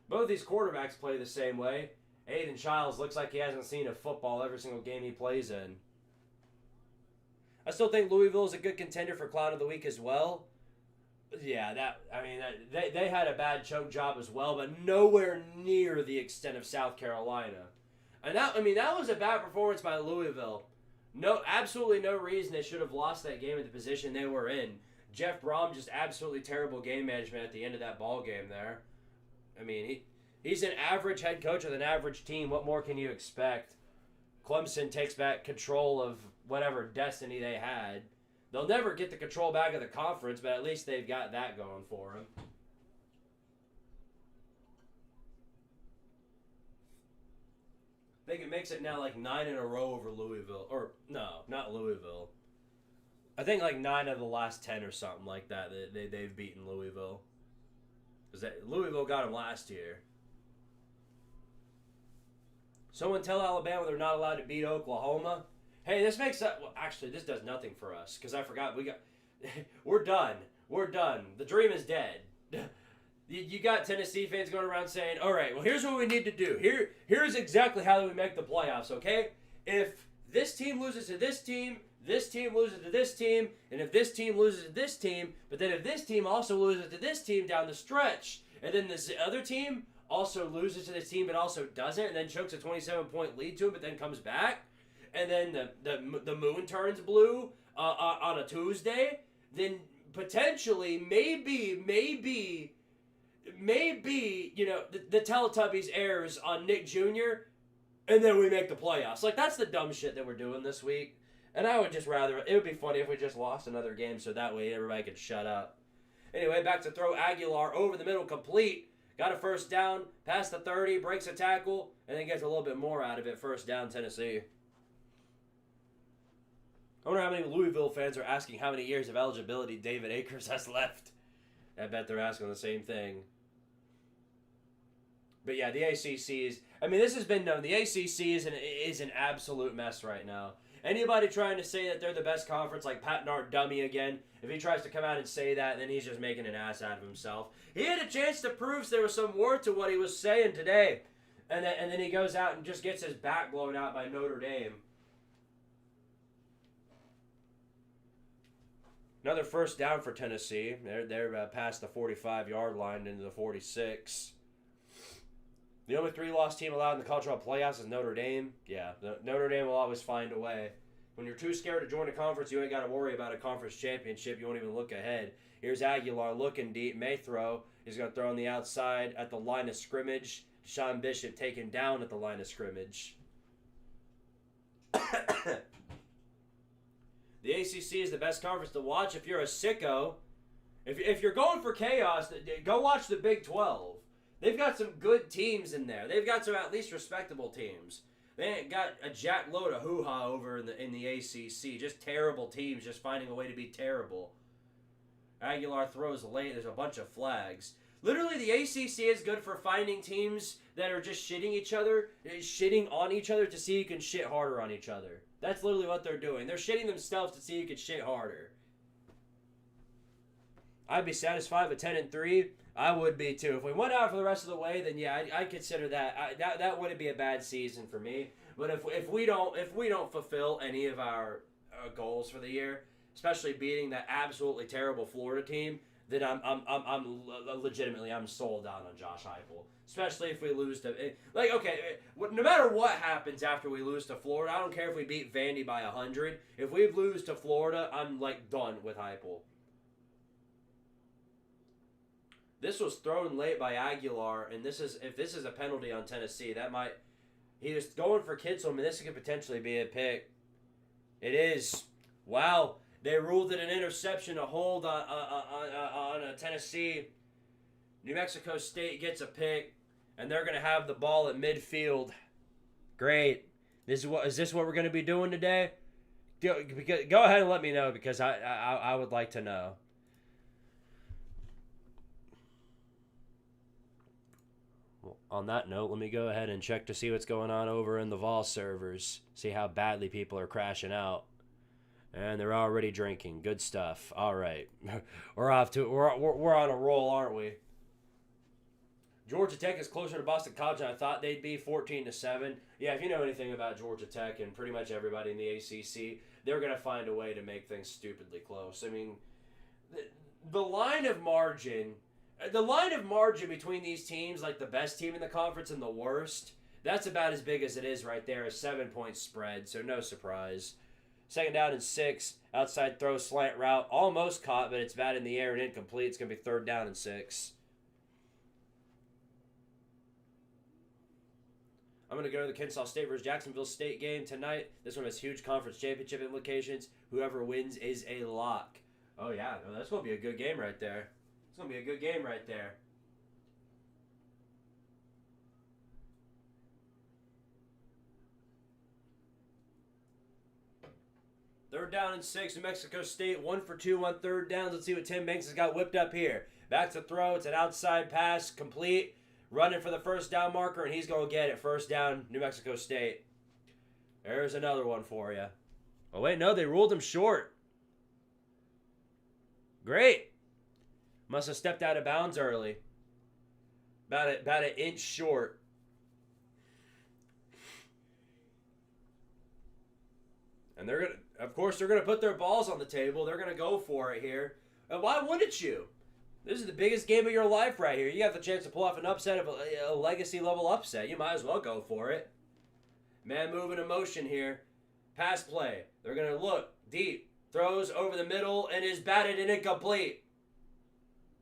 Both these quarterbacks play the same way. Aiden Childs looks like he hasn't seen a football every single game he plays in. I still think Louisville is a good contender for Clown of the Week as well. Yeah, they had a bad choke job as well, but nowhere near the extent of South Carolina. And that was a bad performance by Louisville. No, absolutely no reason they should have lost that game at the position they were in. Jeff Brom just absolutely terrible game management at the end of that ball game there. I mean, he's an average head coach with an average team. What more can you expect? Clemson takes back control of whatever destiny they had. They'll never get the control back of the conference, but at least they've got that going for them. I think it makes it now like 9 in a row over Louisville. Or, no, not Louisville. I think like 9 of the last 10 or something like that they've beaten Louisville. Because Louisville got them last year. Someone tell Alabama they're not allowed to beat Oklahoma. Hey, this makes that. Well, actually, this does nothing for us because I forgot we're done. We're done. The dream is dead. You got Tennessee fans going around saying, "All right, well, here's what we need to do. Here's exactly how we make the playoffs." Okay, if this team loses to this team loses to this team, and if this team loses to this team, but then if this team also loses to this team down the stretch, and then this other team also loses to this team but also doesn't, and then chokes a 27-point lead to him, but then comes back. And then the moon turns blue on a Tuesday, then potentially, maybe, the Teletubbies airs on Nick Jr., and then we make the playoffs. Like, that's the dumb shit that we're doing this week. And I would just rather, it would be funny if we just lost another game so that way everybody could shut up. Anyway, back to throw. Aguilar over the middle, complete. Got a first down, past the 30, breaks a tackle, and then gets a little bit more out of it. First down, Tennessee. I wonder how many Louisville fans are asking how many years of eligibility David Akers has left. I bet they're asking the same thing. But yeah, the ACC is... I mean, this has been known. The ACC is an absolute mess right now. Anybody trying to say that they're the best conference, like Pat Nart dummy again, if he tries to come out and say that, then he's just making an ass out of himself. He had a chance to prove there was some worth to what he was saying today. And then he goes out and just gets his back blown out by Notre Dame. Another first down for Tennessee. They're past the 45-yard line into the 46. The only 3-loss team allowed in the college football playoffs is Notre Dame. Yeah, Notre Dame will always find a way. When you're too scared to join a conference, you ain't got to worry about a conference championship. You won't even look ahead. Here's Aguilar looking deep. May throw. He's going to throw on the outside at the line of scrimmage. Sean Bishop taken down at the line of scrimmage. The ACC is the best conference to watch if you're a sicko. If you're going for chaos, go watch the Big 12. They've got some good teams in there. They've got some at least respectable teams. They ain't got a jack load of hoo-ha over in the ACC. Just terrible teams just finding a way to be terrible. Aguilar throws late. There's a bunch of flags. Literally, the ACC is good for finding teams that are just shitting on each other to see who can shit harder on each other. That's literally what they're doing. They're shitting themselves to see who can shit harder. I'd be satisfied with 10-3. I would be too. If we went out for the rest of the way, then yeah, I'd consider that. That wouldn't be a bad season for me. But if we don't fulfill any of our goals for the year, especially beating that absolutely terrible Florida team, then I'm legitimately sold out on Josh Heupel. Especially if we lose to no matter what happens after we lose to Florida, I don't care if we beat Vandy by 100. If we lose to Florida, I'm done with Heupel. This was thrown late by Aguilar, and if this is a penalty on Tennessee, he was going for Kitselman. This could potentially be a pick. It is. Wow. They ruled it an interception, a hold on Tennessee. New Mexico State gets a pick, and they're going to have the ball at midfield. Great. Is this what we're going to be doing today? Go ahead and let me know, because I would like to know. Well, on that note, let me go ahead and check to see what's going on over in the Vol servers. See how badly people are crashing out. And they're already drinking. Good stuff. All right. We're on a roll, aren't we? Georgia Tech is closer to Boston College than I thought they'd be, 14-7. Yeah, if you know anything about Georgia Tech and pretty much everybody in the ACC, they're going to find a way to make things stupidly close. I mean, the line of margin between these teams, like the best team in the conference and the worst, that's about as big as it is right there, a 7-point spread, so no surprise. 2nd down and 6, outside throw, slant route, almost caught, but it's bad in the air and incomplete. It's going to be 3rd down and 6. I'm going to go to the Kennesaw State versus Jacksonville State game tonight. This one has huge conference championship implications. Whoever wins is a lock. Oh, yeah. No, that's going to be a good game right there. It's going to be a good game right there. Third down and 6, New Mexico State. 1 for 2 on 3rd downs. Let's see what Tim Banks has got whipped up here. Back to throw. It's an outside pass. Complete. Running for the 1st down marker, and he's going to get it. 1st down, New Mexico State. There's another one for you. Oh, wait, no, they ruled him short. Great. Must have stepped out of bounds early. About an inch short. And they're going to, of course, they're going to put their balls on the table. They're going to go for it here. And why wouldn't you? This is the biggest game of your life right here. You got the chance to pull off an upset of a legacy-level upset. You might as well go for it. Man moving in motion here. Pass play. They're going to look deep. Throws over the middle and is batted and incomplete.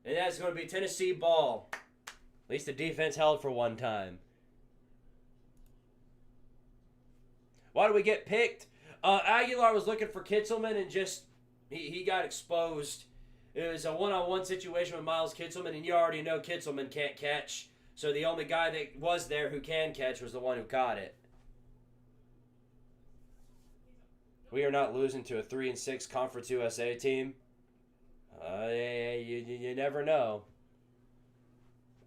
And that's going to be Tennessee ball. At least the defense held for one time. Why do we get picked? Aguilar was looking for Kitzelman and just he got exposed. It was a one-on-one situation with Miles Kitzelman, and you already know Kitzelman can't catch. So the only guy that was there who can catch was the one who caught it. We are not losing to a 3-6 Conference USA team. You never know.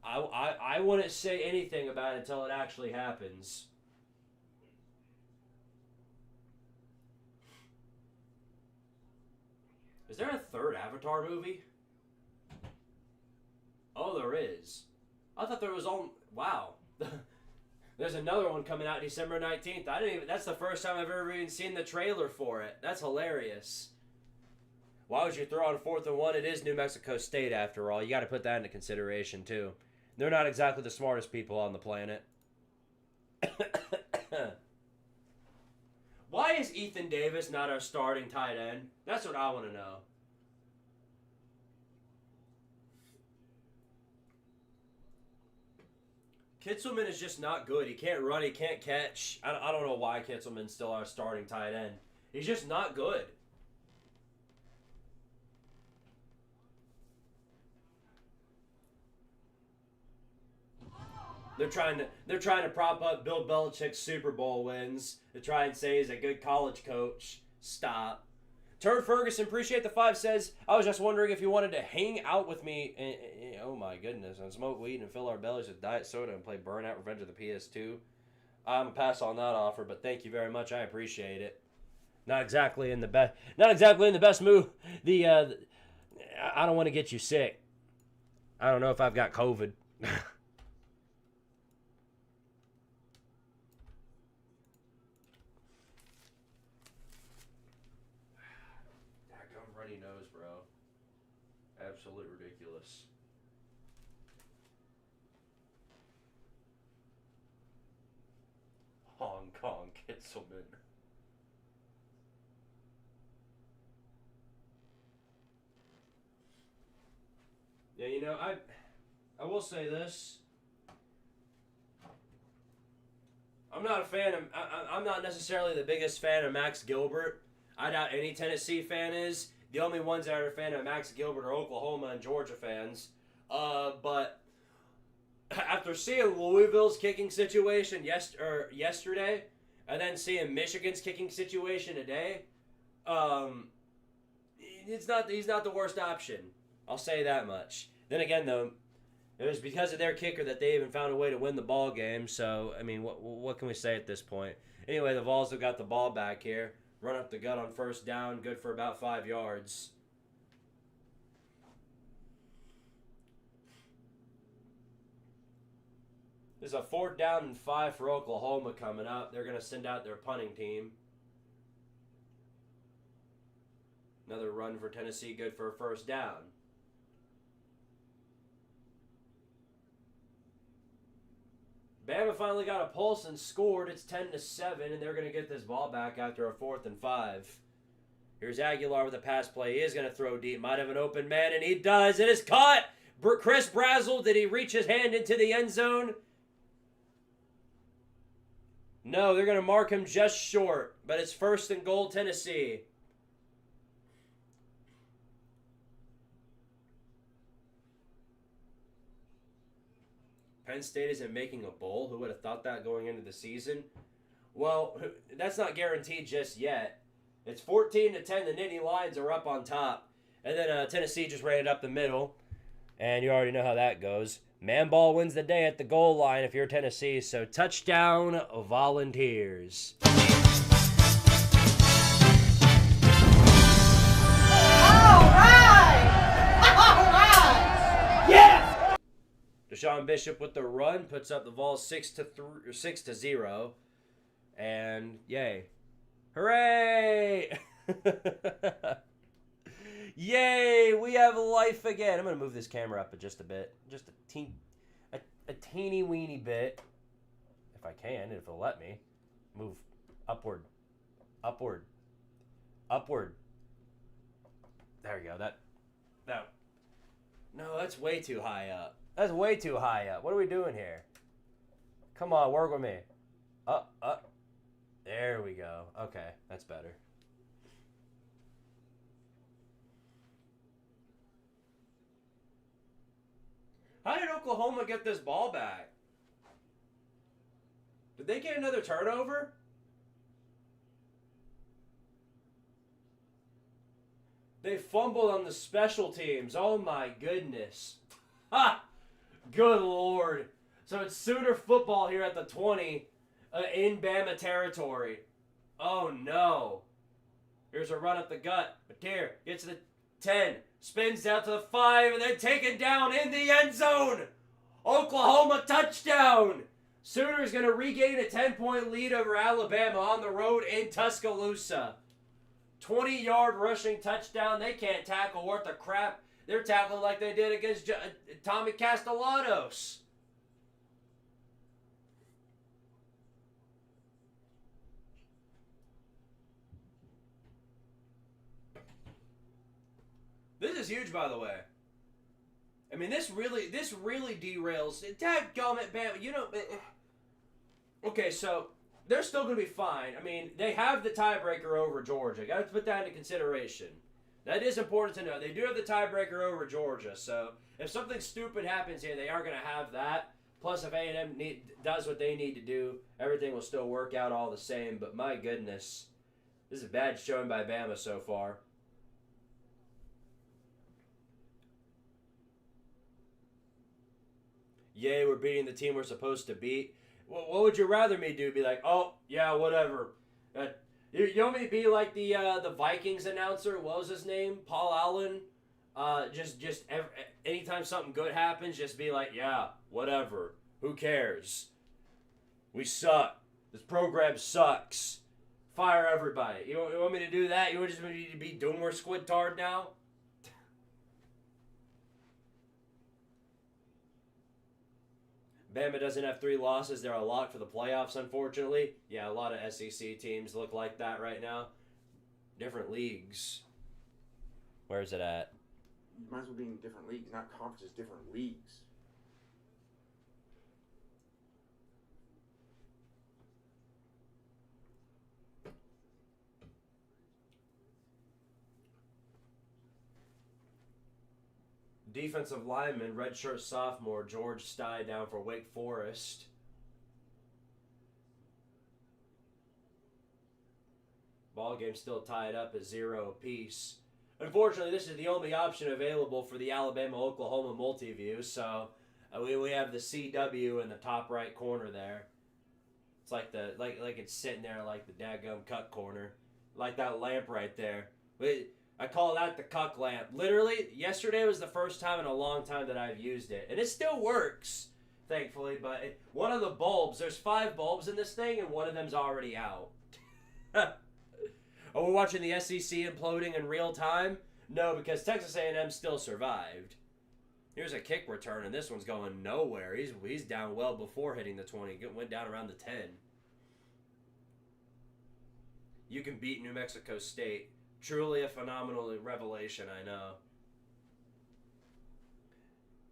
I wouldn't say anything about it until it actually happens. Is there a 3rd Avatar movie? Oh, there is. I thought there was all... Wow. There's another one coming out December 19th. That's the first time I've ever even seen the trailer for it. That's hilarious. Why would you throw on 4th and 1? It is New Mexico State, after all. You got to put that into consideration, too. They're not exactly the smartest people on the planet. Why is Ethan Davis not our starting tight end? That's what I want to know. Kitzelman is just not good. He can't run. He can't catch. I don't know why Kitzelman's still our starting tight end. He's just not good. They're trying to prop up Bill Belichick's Super Bowl wins to try and say he's a good college coach. Stop. Turd Ferguson, appreciate the 5, says, I was just wondering if you wanted to hang out with me and oh my goodness, and smoke weed and fill our bellies with diet soda and play Burnout Revenge of the PS2. I'm gonna pass on that offer, but thank you very much. I appreciate it. Not exactly in the best mood. I don't want to get you sick. I don't know if I've got COVID. Runny nose, bro. Absolutely ridiculous. Hong Kong Kitzelman. Yeah, you know, I will say this. I'm not a fan of. I'm not necessarily the biggest fan of Max Gilbert. I doubt any Tennessee fan is. The only ones that are a fan of Max Gilbert are Oklahoma and Georgia fans. But after seeing Louisville's kicking situation yesterday, and then seeing Michigan's kicking situation today, he's not the worst option. I'll say that much. Then again, though, it was because of their kicker that they even found a way to win the ball game. So, I mean, what can we say at this point? Anyway, the Vols have got the ball back here. Run up the gut on first down. Good for about 5 yards. There's a 4th down and 5 for Oklahoma coming up. They're going to send out their punting team. Another run for Tennessee. Good for a first down. Bama finally got a pulse and scored. It's 10-7, and they're going to get this ball back after a 4th and 5. Here's Aguilar with a pass play. He is going to throw deep. Might have an open man, and he does. It is caught. Chris Brazzell, did he reach his hand into the end zone? No, they're going to mark him just short, but it's 1st and goal, Tennessee. Penn State isn't making a bowl. Who would have thought that going into the season? Well, that's not guaranteed just yet. It's 14-10. The Nittany Lions are up on top. And then Tennessee just ran it up the middle. And you already know how that goes. Man ball wins the day at the goal line if you're Tennessee. So touchdown, Volunteers. All right! Yeah! Deshaun Bishop with the run puts up the Vols 6-0. And yay. Hooray! Yay! We have life again. I'm going to move this camera up just a bit. Just a teeny weeny bit. If I can, if it'll let me. Move upward. Upward. Upward. There we go. That. No, that's way too high up. That's way too high up. What are we doing here? Come on, work with me. Up. There we go. Okay, that's better. How did Oklahoma get this ball back? Did they get another turnover? They fumbled on the special teams. Oh my goodness. Ha! Good Lord. So it's Sooner football here at the 20 in Bama territory. Oh no. Here's a run up the gut. Mateer gets to the 10. Spins out to the 5 and then taken down in the end zone. Oklahoma touchdown. Sooners going to regain a 10-point lead over Alabama on the road in Tuscaloosa. 20-yard rushing touchdown. They can't tackle worth a crap. They're tackling like they did against Tommy Castellanos. This is huge, by the way. I mean, this really derails. Dadgummit, Bama. You know, okay, so they're still going to be fine. I mean, they have the tiebreaker over Georgia. Got to put that into consideration. That is important to know. They do have the tiebreaker over Georgia. So if something stupid happens here, they are going to have that. Plus, if A&M does what they need to do, everything will still work out all the same. But my goodness, this is a bad showing by Bama so far. Yay, we're beating the team we're supposed to beat. What would you rather me do? Be like, oh, yeah, whatever. You want me to be like the Vikings announcer? What was his name? Paul Allen? Anytime something good happens, just be like, yeah, whatever. Who cares? We suck. This program sucks. Fire everybody. You want me to do that? You want me to be Doomer Squidtard now? Bama doesn't have 3 losses. They're a lock for the playoffs, unfortunately. Yeah, a lot of SEC teams look like that right now. Different leagues. Where is it at? You might as well be in different leagues, not conferences, different leagues. Defensive lineman, redshirt sophomore, George Stye down for Wake Forest. Ball game still tied up at 0 apiece. Unfortunately, this is the only option available for the Alabama-Oklahoma multi-view, so we have the CW in the top right corner there. It's like it's sitting there like the daggum cuck corner, like that lamp right there. I call that the cuck lamp. Literally, yesterday was the first time in a long time that I've used it, and it still works, thankfully. But one of the bulbs, there's 5 bulbs in this thing, and one of them's already out. Oh, we're watching the SEC imploding in real time? No, because Texas A&M still survived. Here's a kick return, and this one's going nowhere. He's down well before hitting the 20. It went down around the 10. You can beat New Mexico State. Truly a phenomenal revelation, I know.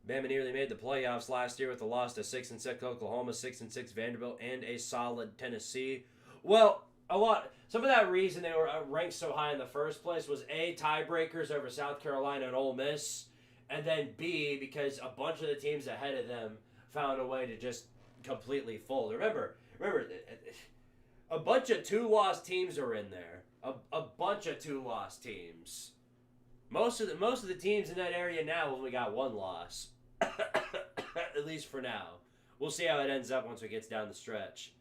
Bama nearly made the playoffs last year with a loss to 6-6 Oklahoma, 6-6 Vanderbilt, and a solid Tennessee. Well, some of that reason they were ranked so high in the first place was A, tiebreakers over South Carolina and Ole Miss, and then B, because a bunch of the teams ahead of them found a way to just completely fold. Remember, a bunch of 2-loss teams are in there. A bunch of 2-loss teams. Most of the teams in that area now only got 1 loss. At least for now. We'll see how it ends up once it gets down the stretch.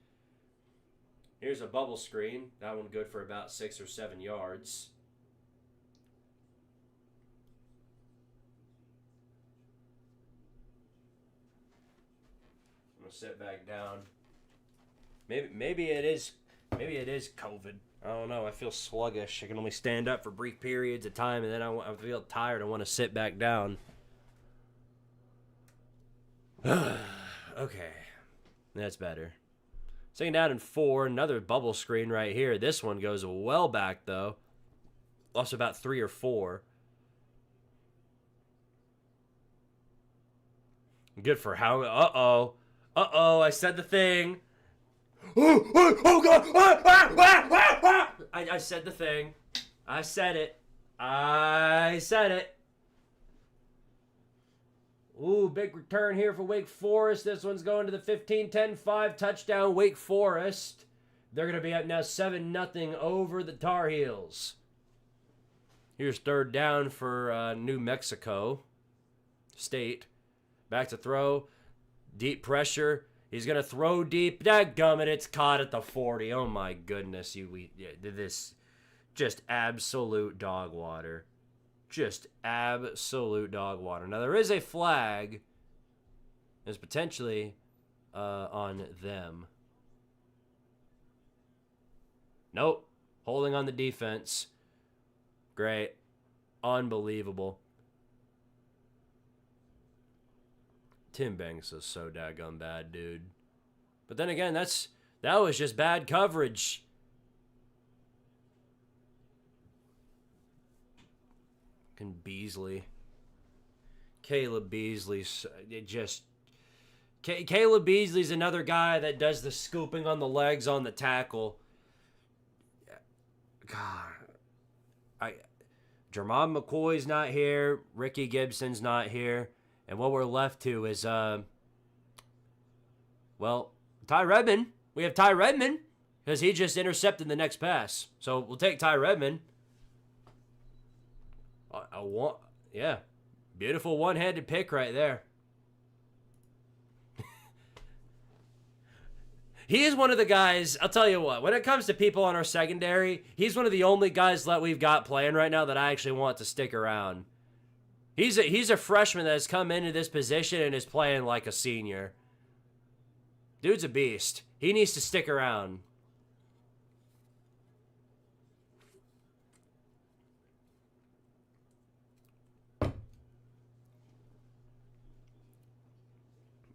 Here's a bubble screen. That one good for about 6 or 7 yards. I'm gonna sit back down. Maybe it is COVID. I don't know. I feel sluggish. I can only stand up for brief periods of time, and then I feel tired. I want to sit back down. Okay, that's better. 2nd down and 4, another bubble screen right here. This one goes well back, though. Lost about 3 or 4. Good for how... Uh-oh, I said the thing. Oh, God! I said the thing. I said it. Ooh, big return here for Wake Forest. This one's going to the 15-10-5 touchdown Wake Forest. They're going to be up now 7-0 over the Tar Heels. Here's 3rd down for New Mexico State. Back to throw. Deep pressure. He's going to throw deep. Dadgummit, it's caught at the 40. Oh, my goodness. This just absolute dog water. Just absolute dog water. Now, there is a flag. It's potentially on them. Nope. Holding on the defense. Great. Unbelievable. Tim Banks is so daggone bad, dude. But then again, that was just bad coverage. Beasley. Caleb Beasley. Caleb Beasley's another guy that does the scooping on the legs on the tackle. God. Jermon McCoy's not here. Ricky Gibson's not here. And what we're left to is, Ty Redmond. We have Ty Redmond because he just intercepted the next pass. So we'll take Ty Redmond. Yeah. Beautiful one-handed pick right there. He is one of the guys, I'll tell you what, when it comes to people on our secondary, he's one of the only guys that we've got playing right now that I actually want to stick around. He's a freshman that has come into this position and is playing like a senior. Dude's a beast. He needs to stick around.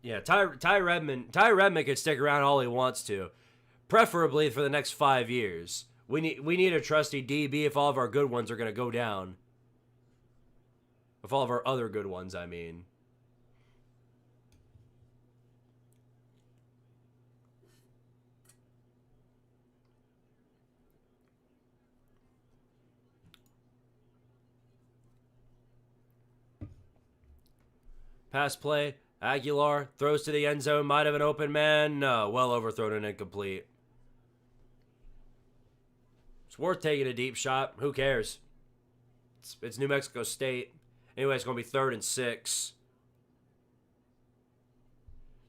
Yeah, Ty Redmond could stick around all he wants to, preferably for the next 5 years. We need a trusty DB if all of our good ones are going to go down. If all of our other good ones, I mean. Pass play. Aguilar throws to the end zone. Might have an open man. No, well overthrown and incomplete. It's worth taking a deep shot. Who cares? It's New Mexico State. Anyway, it's going to be 3rd and 6.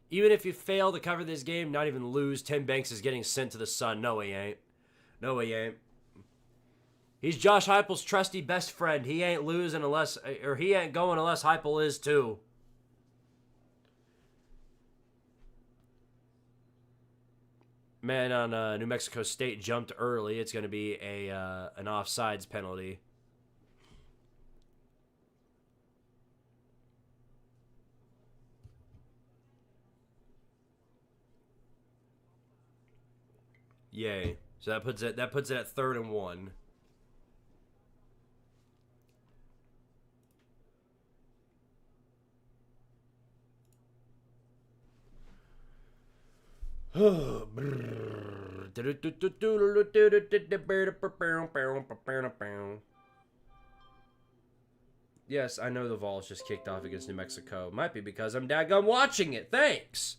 Even if you fail to cover this game, not even lose, Tim Banks is getting sent to the sun. No, he ain't. No, he ain't. He's Josh Heupel's trusty best friend. He ain't losing unless, or he ain't going unless Heupel is too. Man on New Mexico State jumped early. It's going to be an offsides penalty. Yay. So that puts it at 3rd and 1. Yes, I know the Vols just kicked off against New Mexico. Might be because I'm daggum watching it. Thanks.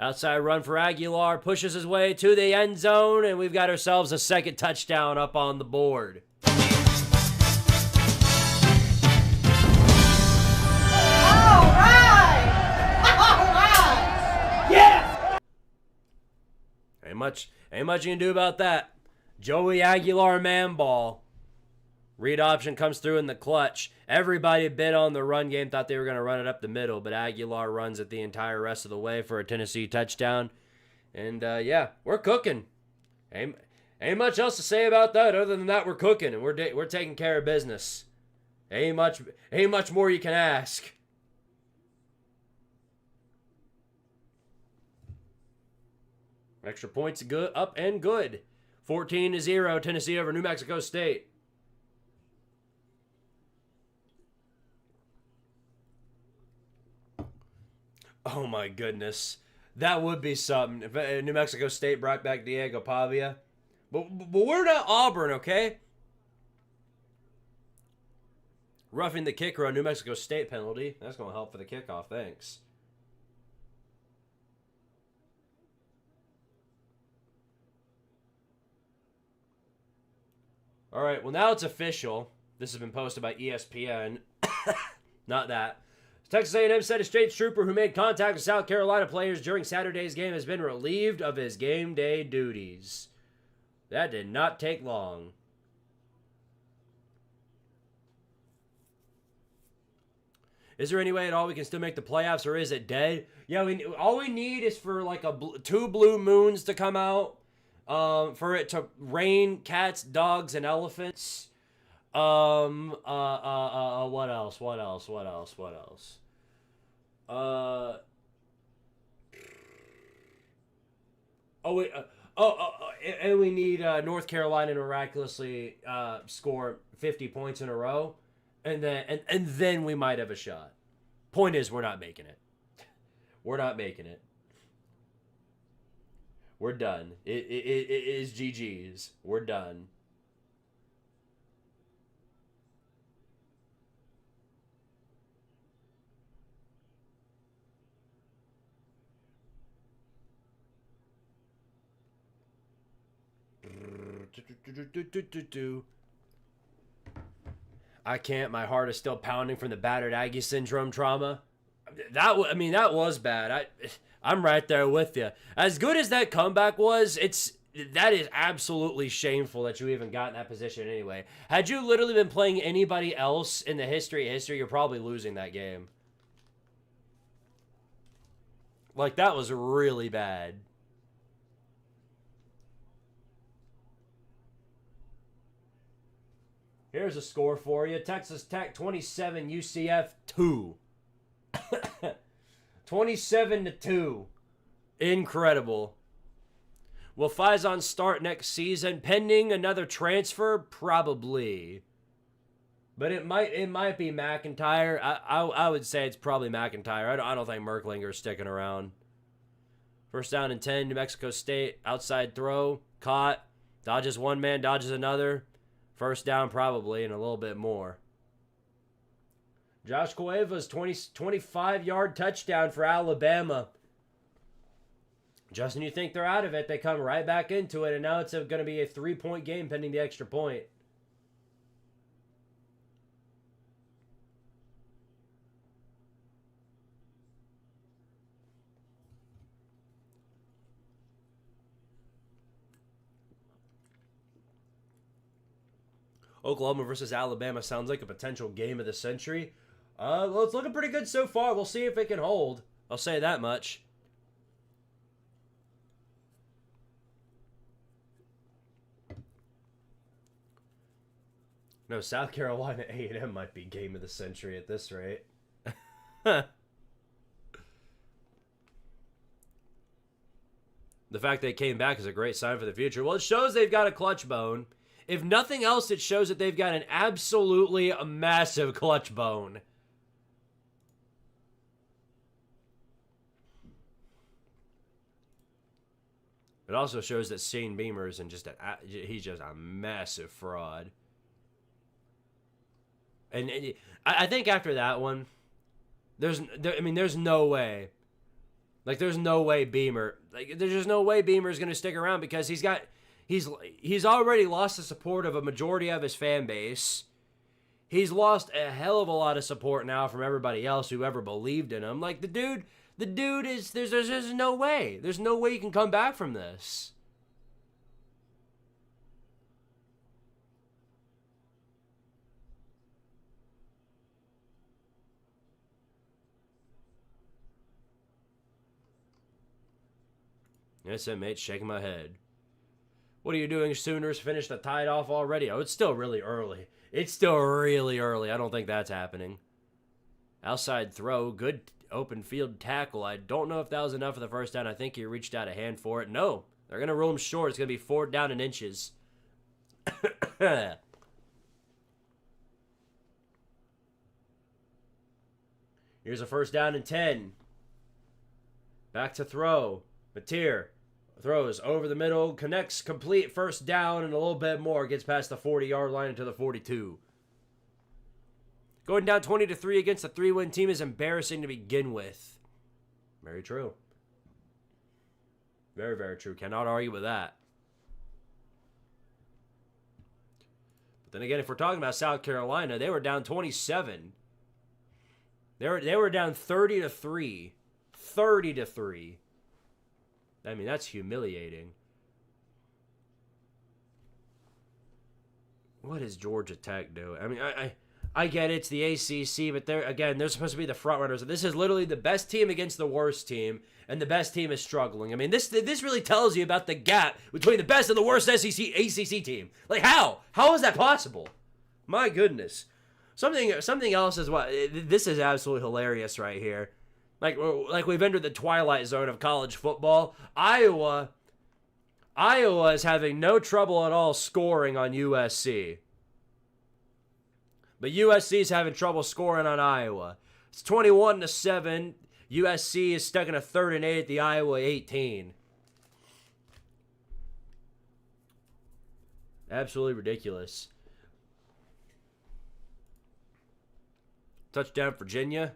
Outside run for Aguilar. Pushes his way to the end zone. And we've got ourselves a 2nd touchdown up on the board. All right! Yeah! Ain't much you can do about that. Joey Aguilar man ball. Read option comes through in the clutch. Everybody bid on the run game, thought they were going to run it up the middle, but Aguilar runs it the entire rest of the way for a Tennessee touchdown. And, yeah, we're cooking. Ain't much else to say about that other than that we're cooking and we're taking care of business. Ain't much more you can ask. Extra points good, up and good. 14-0, Tennessee over New Mexico State. Oh my goodness. That would be something if New Mexico State brought back Diego Pavia. But we're not Auburn, okay? Roughing the kicker on New Mexico State penalty. That's going to help for the kickoff. Thanks. All right, well, now it's official. This has been posted by ESPN. Not that. Texas A&M said a state trooper who made contact with South Carolina players during Saturday's game has been relieved of his game day duties. That did not take long. Is there any way at all we can still make the playoffs, or is it dead? Yeah, all we need is for like 2 blue moons to come out, for it to rain cats, dogs, and elephants. What else? And we need North Carolina to miraculously score 50 points in a row, and then we might have a shot. Point is, we're not making it. We're not making it. We're done. It is GG's. We're done. I can't. My heart is still pounding from the battered Aggie syndrome trauma. That was bad. I'm right there with you. As good as that comeback was, that is absolutely shameful that you even got in that position anyway. Had you literally been playing anybody else in the history, you're probably losing that game. Like, that was really bad. Here's a score for you. Texas Tech 27, UCF 2. 27-2. Incredible. Will Faison start next season? Pending another transfer? Probably. But it might be McIntyre. I would say it's probably McIntyre. I don't think Merklinger's sticking around. First down and 10, New Mexico State. Outside throw. Caught. Dodges one man, dodges another. First down probably, and a little bit more. Josh Cueva's 25-yard touchdown for Alabama. Justin, you think they're out of it. They come right back into it, and now it's going to be a 3-point game pending the extra point. Oklahoma versus Alabama sounds like a potential game of the century. Well, it's looking pretty good so far. We'll see if it can hold. I'll say that much. No, South Carolina A&M might be game of the century at this rate. The fact they came back is a great sign for the future. Well, it shows they've got a clutch bone. If nothing else, it shows that they've got an absolutely massive clutch bone. It also shows that Shane Beamer is he's just a massive fraud. And I think after that one, there's no way. Like, there's no way Beamer. There's just no way Beamer is going to stick around because he's already lost the support of a majority of his fan base. He's lost a hell of a lot of support now from everybody else who ever believed in him. Like, the dude is there's no way. There's no way you can come back from this. Yes, mate, shaking my head. What are you doing, Sooners? Finished the tied off already? Oh, it's still really early. It's still really early. I don't think that's happening. Outside throw, good open field tackle. I don't know if that was enough for the first down. I think he reached out a hand for it. No, they're going to rule him short. It's going to be 4th down and inches. Here's a 1st down and 10. Back to throw. Mateer throws over the middle, connects, complete, 1st down, and a little bit more. Gets past the 40-yard line into the 42. Going down 20-3 against a 3-win team is embarrassing to begin with. Very true. Very, very true. Cannot argue with that. But then again, if we're talking about South Carolina, they were down 27. They were down 30-3. 30-3. I mean, that's humiliating. What is Georgia Tech doing? I mean, I get it's the ACC, but they're supposed to be the front runners. This is literally the best team against the worst team, and the best team is struggling. I mean, this really tells you about the gap between the best and the worst ACC team. Like, how? How is that possible? My goodness. Something else is what this is absolutely hilarious right here. Like we've entered the twilight zone of college football. Iowa is having no trouble at all scoring on USC. But USC is having trouble scoring on Iowa. It's 21-7. USC is stuck in a 3rd and 8 at the Iowa 18. Absolutely ridiculous. Touchdown, Virginia.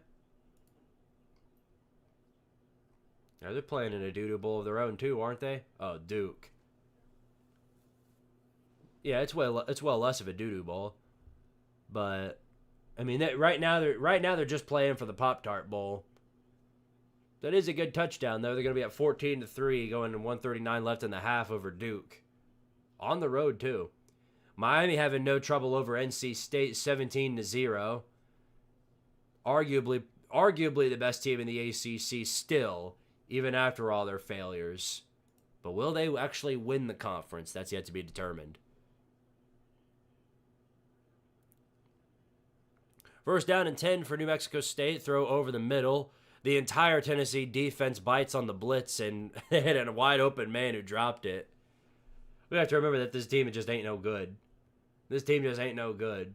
Now they're playing in a doo-doo bowl of their own too, aren't they? Oh, Duke. Yeah, it's well less of a doo-doo bowl, but I mean right now they're just playing for the Pop-Tart Bowl. That is a good touchdown though. They're going to be at 14-3, going to 1:39 left in the half over Duke, on the road too. Miami having no trouble over NC State, 17-0. Arguably the best team in the ACC still, even after all their failures. But will they actually win the conference? That's yet to be determined. 1st down and 10 for New Mexico State. Throw over the middle. The entire Tennessee defense bites on the blitz and hit a wide open man who dropped it. We have to remember that this team just ain't no good. This team just ain't no good.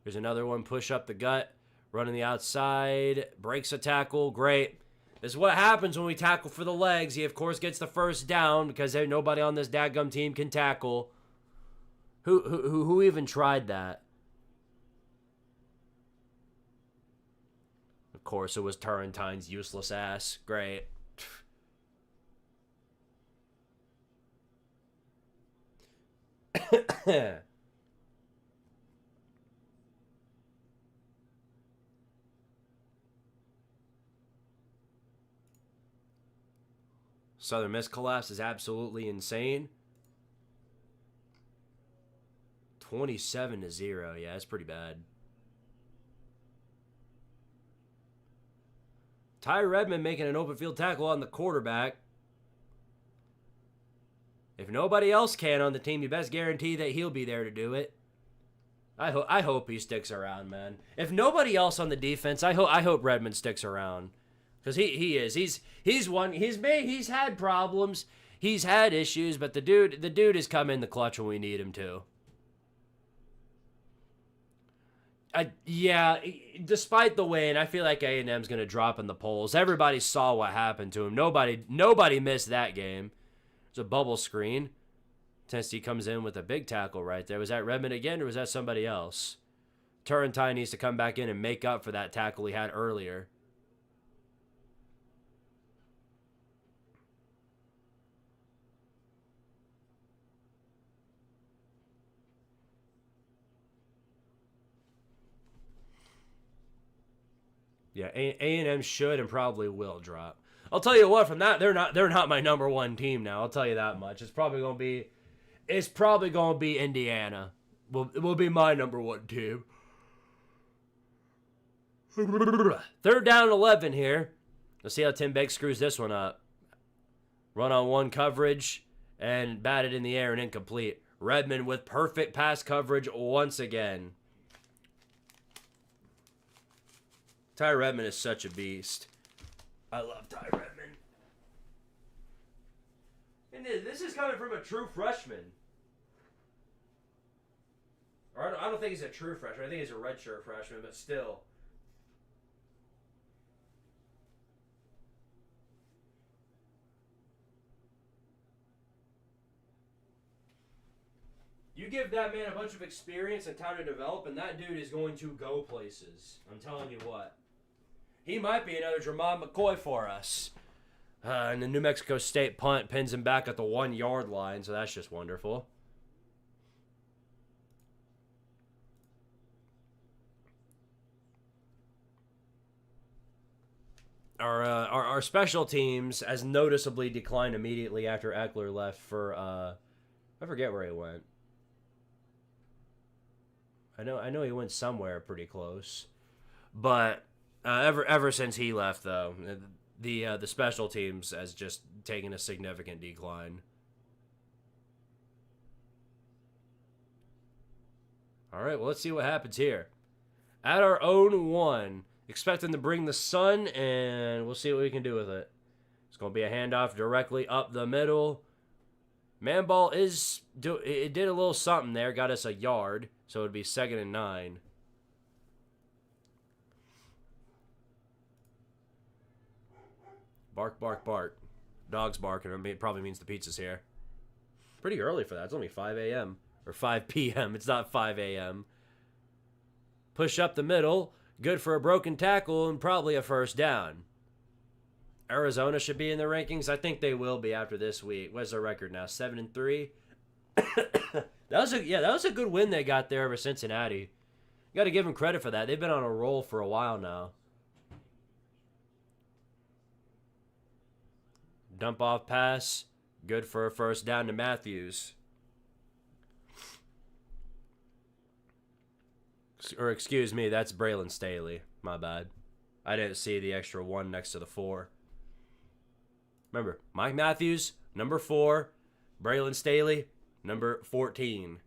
Here's another one. Push up the gut. Running the outside. Breaks a tackle. Great. This is what happens when we tackle for the legs. He, of course, gets the first down because nobody on this dadgum team can tackle. Who even tried that? Of course, it was Turrentine's useless ass. Great. Southern Miss collapse is absolutely insane. 27-0. Yeah, that's pretty bad. Ty Redmond making an open field tackle on the quarterback. If nobody else can on the team, you best guarantee that he'll be there to do it. I hope he sticks around, man. If nobody else on the defense, I hope Redmond sticks around. Because he is. He's had problems. He's had issues, but the dude has come in the clutch when we need him to. Yeah, despite the win, I feel like A&M's going to drop in the polls. Everybody saw what happened to him. Nobody missed that game. It's a bubble screen. Tennessee comes in with a big tackle right there. Was that Redmond again, or was that somebody else? Turrentine needs to come back in and make up for that tackle he had earlier. Yeah, A&M should and probably will drop. I'll tell you what, from that, they're not my number one team now. I'll tell you that much. It's probably gonna be Indiana. Will be my number one team. 3rd down 11 here. Let's see how Tim Begg screws this one up. Run on one coverage and batted in the air and incomplete. Redmond with perfect pass coverage once again. Ty Redmond is such a beast. I love Ty Redmond. And this is coming from a true freshman. Or I don't think he's a true freshman. I think he's a redshirt freshman, but still. You give that man a bunch of experience and time to develop, and that dude is going to go places. I'm telling you what. He might be another Dramon McCoy for us. And the New Mexico State punt pins him back at the 1 yard line, so that's just wonderful. Our special teams has noticeably declined immediately after Eckler left for I forget where he went. I know he went somewhere pretty close, but ever since he left though, the special teams has just taken a significant decline. All right, well, let's see what happens here. At our own 1, expecting to bring the sun, and we'll see what we can do with it. It's going to be a handoff directly up the middle. Man ball it did a little something there, got us a yard, so it would be 2nd and 9. Bark, bark, bark. Dog's barking. It probably means the pizza's here. Pretty early for that. It's only 5 a.m. Or 5 p.m. It's not 5 a.m. Push up the middle. Good for a broken tackle and probably a first down. Arizona should be in the rankings. I think they will be after this week. What's their record now? 7-3. That was a good win they got there over Cincinnati. You got to give them credit for that. They've been on a roll for a while now. Dump off pass. Good for a first down to Matthews. Or excuse me, that's Braylon Staley. My bad. I didn't see the extra 1 next to the 4. Remember, Mike Matthews, number 4. Braylon Staley, number 14.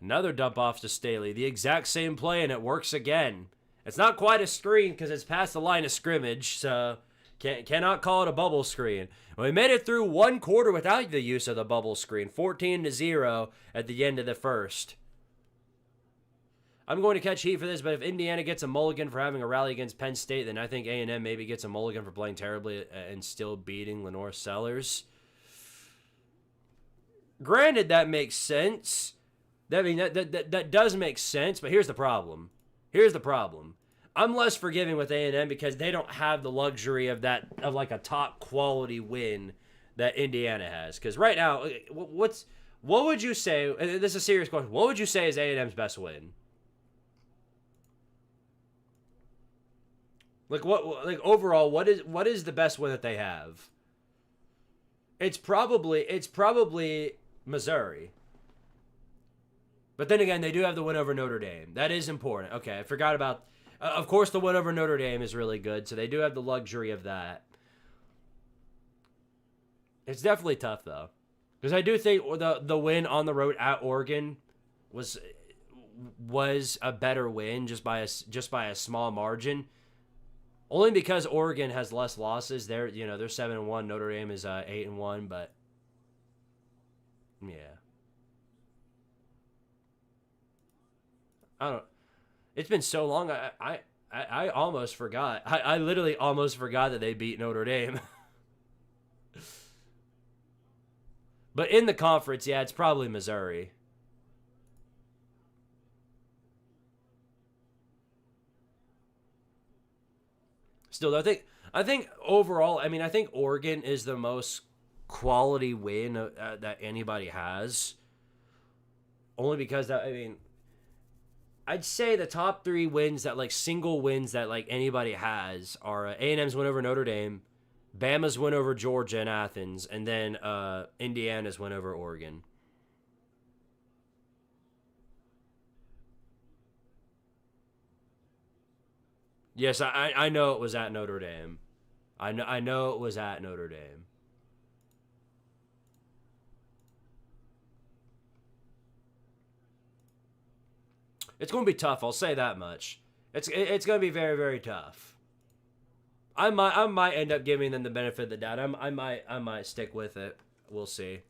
Another dump off to Staley. The exact same play, and it works again. It's not quite a screen because it's past the line of scrimmage, so Cannot call it a bubble screen. We made it through one quarter without the use of the bubble screen. 14-0 at the end of the first. I'm going to catch heat for this, but if Indiana gets a mulligan for having a rally against Penn State, then I think A&M maybe gets a mulligan for playing terribly and still beating Lenore Sellers. Granted, that makes sense. That does make sense, but here's the problem. I'm less forgiving with A&M because they don't have the luxury of like a top quality win that Indiana has. Because right now, what would you say? This is a serious question. What would you say is A&M's best win? Like overall, what is the best win that they have? It's probably Missouri. But then again, they do have the win over Notre Dame. That is important. Okay, I forgot about. Of course, the win over Notre Dame is really good, so they do have the luxury of that. It's definitely tough though, because I do think the win on the road at Oregon was a better win just by a small margin. Only because Oregon has less losses. They're 7-1. Notre Dame is 8-1. But yeah, I don't. It's been so long. I almost forgot. I literally almost forgot that they beat Notre Dame. But in the conference, yeah, it's probably Missouri. Still, I think overall, I think Oregon is the most quality win that anybody has. Only because I'd say the top 3 wins that single wins that anybody has are A&M's win over Notre Dame, Bama's win over Georgia and Athens, and then Indiana's win over Oregon. Yes, I know it was at Notre Dame. I know it was at Notre Dame. It's going to be tough. I'll say that much. It's going to be very, very tough. I might end up giving them the benefit of the doubt. I might stick with it. We'll see.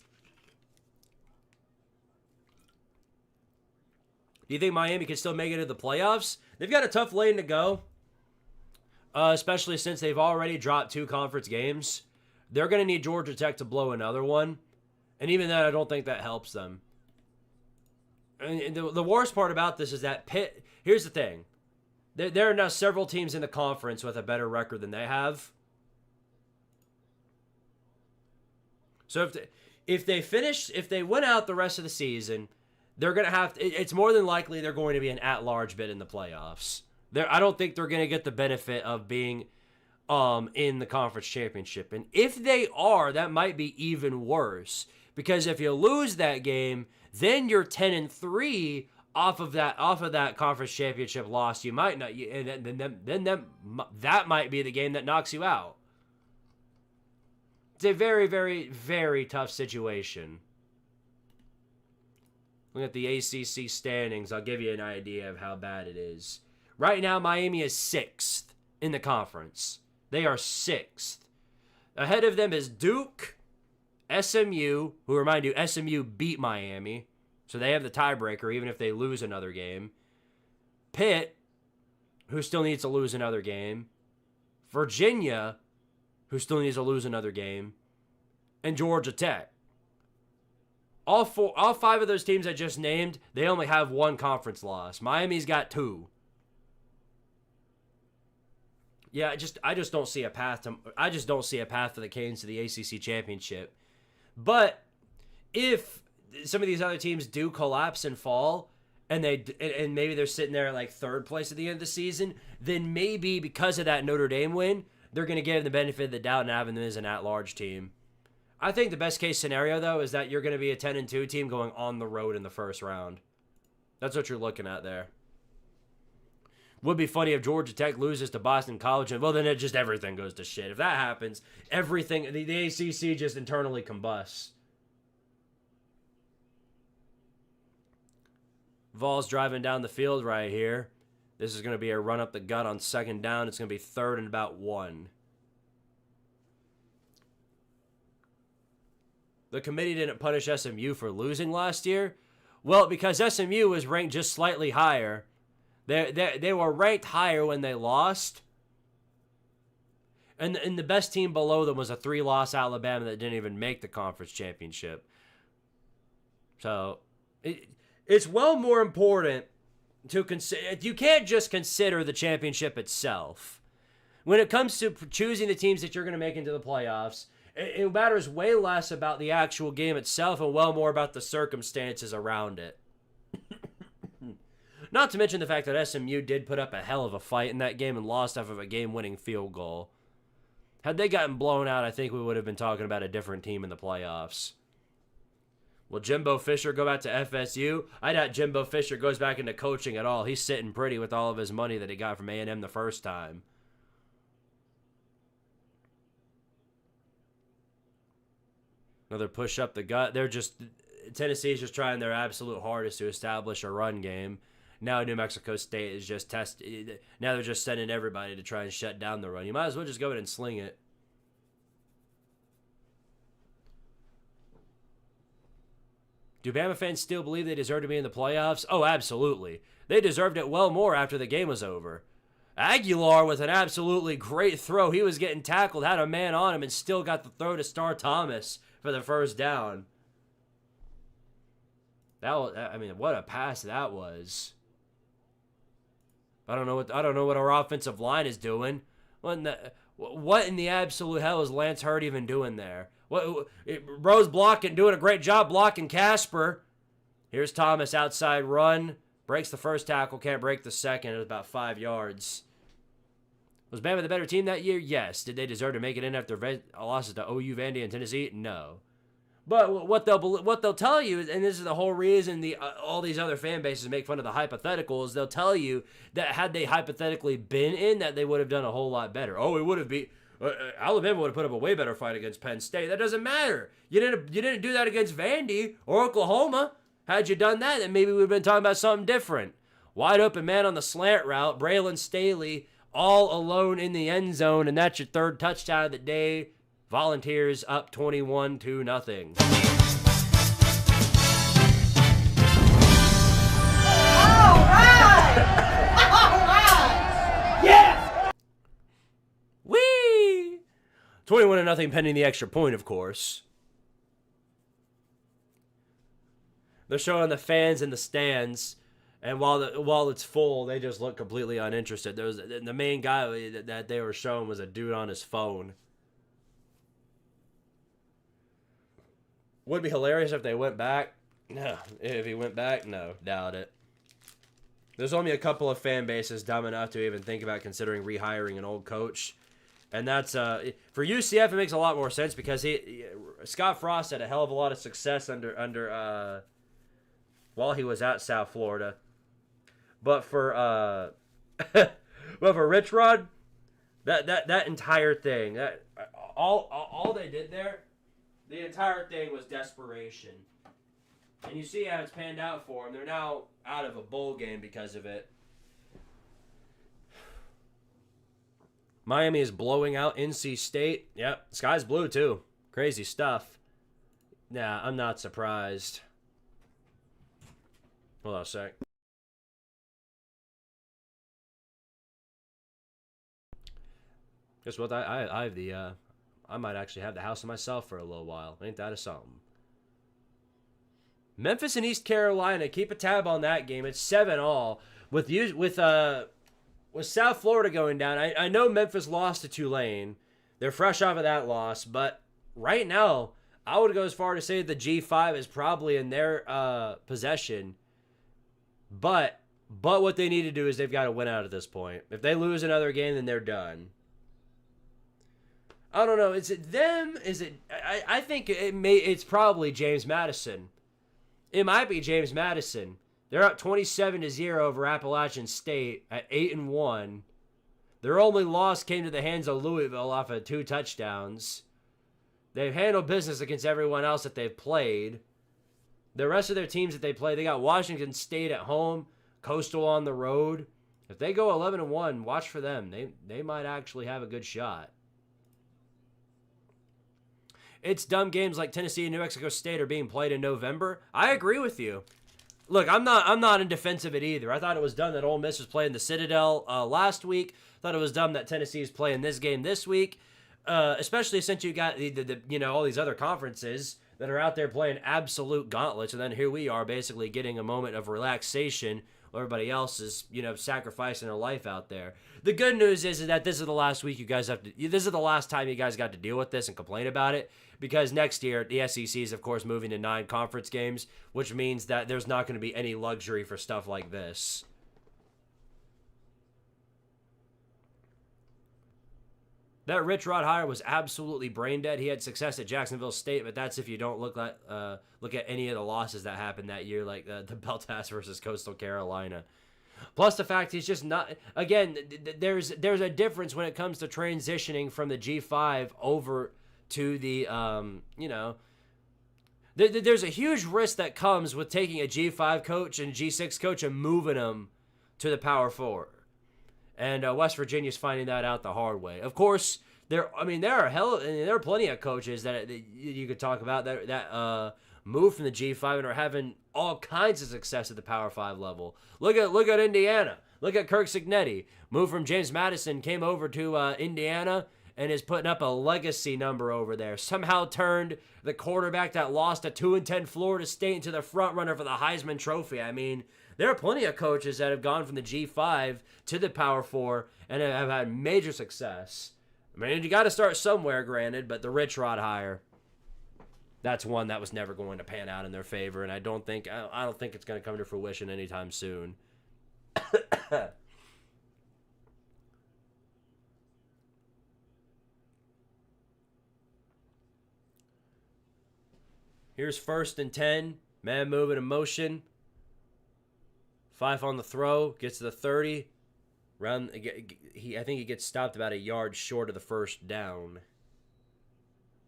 Do you think Miami can still make it to the playoffs? They've got a tough lane to go. Especially since they've already dropped 2 conference games. They're going to need Georgia Tech to blow another one. And even then, I don't think that helps them. And the worst part about this is that Pitt... Here's the thing. There are now several teams in the conference with a better record than they have. So if they win out the rest of the season, they're going to have... It's more than likely they're going to be an at-large bid in the playoffs. I don't think they're going to get the benefit of being in the conference championship. And if they are, that might be even worse. Because if you lose that game, then you're 10-3 off of that conference championship loss. You might not, and then that might be the game that knocks you out. It's a very, very, very tough situation. Look at the ACC standings. I'll give you an idea of how bad it is. Right now, Miami is 6th in the conference. They are 6th. Ahead of them is Duke, SMU, who, remind you, SMU beat Miami, so they have the tiebreaker even if they lose another game. Pitt, who still needs to lose another game. Virginia, who still needs to lose another game. And Georgia Tech. All 5 of those teams I just named, they only have 1 conference loss. Miami's got 2. Yeah, I just don't see a path to the Canes to the ACC championship. But if some of these other teams do collapse and fall, and maybe they're sitting there at 3rd place at the end of the season, then maybe because of that Notre Dame win, they're going to give them the benefit of the doubt and having them as an at-large team. I think the best case scenario though is that you're going to be a 10-2 team going on the road in the first round. That's what you're looking at there. Would be funny if Georgia Tech loses to Boston College, and well, then everything goes to shit. If that happens, everything, the ACC just internally combusts. Vols driving down the field right here. This is going to be a run up the gut on 2nd down. It's going to be 3rd and about 1. the committee didn't punish SMU for losing last year? Well, because SMU was ranked just slightly higher. They were ranked higher when they lost. And the best team below them was a 3-loss Alabama that didn't even make the conference championship. So, it's well more important to consider. You can't just consider the championship itself. When it comes to choosing the teams that you're going to make into the playoffs, it matters way less about the actual game itself and well more about the circumstances around it. Not to mention the fact that SMU did put up a hell of a fight in that game and lost off of a game-winning field goal. Had they gotten blown out, I think we would have been talking about a different team in the playoffs. Will Jimbo Fisher go back to FSU? I doubt Jimbo Fisher goes back into coaching at all. He's sitting pretty with all of his money that he got from A&M the first time. Another push up the gut. Tennessee's just trying their absolute hardest to establish a run game. Now New Mexico State is just now they're just sending everybody to try and shut down the run. You might as well just go ahead and sling it. Do Bama fans still believe they deserve to be in the playoffs? Oh, absolutely. They deserved it well more after the game was over. Aguilar with an absolutely great throw. He was getting tackled, had a man on him, and still got the throw to Star Thomas for the first down. What a pass that was. I don't know what our offensive line is doing. What in the absolute hell is Lance Hurd even doing there? Rose doing a great job blocking Casper. Here's Thomas outside run. Breaks the first tackle, can't break the second. It was about 5 yards. Was Bama the better team that year? Yes. Did they deserve to make it in after losses to OU, Vandy, and Tennessee? No. But what they'll tell you, and this is the whole reason all these other fan bases make fun of the hypotheticals, they'll tell you that had they hypothetically been in, that they would have done a whole lot better. Oh, it would have been Alabama would have put up a way better fight against Penn State. That doesn't matter. You didn't do that against Vandy or Oklahoma. Had you done that, then maybe we'd have been talking about something different. Wide open man on the slant route, Braylon Staley all alone in the end zone, and that's your third touchdown of the day. Volunteers up 21-0. All right! Yes! Whee! 21-0 pending the extra point, of course. They're showing the fans in the stands, and while it's full, they just look completely uninterested. The main guy that they were showing was a dude on his phone. Would be hilarious if they went back. No. If he went back, no. Doubt it. There's only a couple of fan bases dumb enough to even think about considering rehiring an old coach. And that's, for UCF, it makes a lot more sense because Scott Frost had a hell of a lot of success while he was at South Florida. But for, Rich Rod, that entire thing, all they did there, the entire thing was desperation. And you see how it's panned out for them. They're now out of a bowl game because of it. Miami is blowing out NC State. Yep, sky's blue too. Crazy stuff. Nah, I'm not surprised. Hold on a sec. Guess what? I have the I might actually have the house to myself for a little while. Ain't that a something? Memphis and East Carolina. Keep a tab on that game. It's 7-all. With South Florida going down, I know Memphis lost to Tulane. They're fresh off of that loss, but right now, I would go as far to say the G5 is probably in their possession. But what they need to do is they've got to win out at this point. If they lose another game, then they're done. I don't know. Is it them? Is it? I think it's probably James Madison. It might be James Madison. They're up 27-0 over Appalachian State at 8-1. Their only loss came to the hands of Louisville off of 2 touchdowns. They've handled business against everyone else that they've played. The rest of their teams that they play, they got Washington State at home, Coastal on the road. If they go 11-1, watch for them. They might actually have a good shot. it's dumb games like Tennessee and New Mexico State are being played in November. I agree with you. Look, I'm not in defense of it either. I thought it was dumb that Ole Miss was playing the Citadel last week. Thought it was dumb that Tennessee is playing this game this week, especially since you got the all these other conferences that are out there playing absolute gauntlets, and then here we are basically getting a moment of relaxation while everybody else is sacrificing their life out there. The good news is that this is the last week this is the last time you guys got to deal with this and complain about it, because next year the SEC is of course moving to 9 conference games, which means that there's not going to be any luxury for stuff like this. That Rich Rod hire was absolutely brain dead. He had success at Jacksonville State, but that's if you don't look at any of the losses that happened that year, like the Beltas versus Coastal Carolina. Plus the fact he's just not. Again, there's a difference when it comes to transitioning from the G5 over to the There's a huge risk that comes with taking a G5 coach and G6 coach and moving them to the Power 4. And West Virginia's finding that out the hard way. Of course, there are plenty of coaches that you could talk about that moved from the G5 and are having all kinds of success at the Power 5 level. Look at Indiana. Look at Kirk Cignetti. Moved from James Madison, came over to Indiana, and is putting up a legacy number over there. Somehow turned the quarterback that lost a 2-10 Florida State into the front runner for the Heisman Trophy. I mean, there are plenty of coaches that have gone from the G5 to the Power 4 and have had major success. I mean, you got to start somewhere, granted, but the Rich Rod hire, that's one that was never going to pan out in their favor, and I don't think it's going to come to fruition anytime soon. Here's 1st and 10. Man moving in motion. 5 on the throw. Gets to the 30. I think he gets stopped about a yard short of the first down.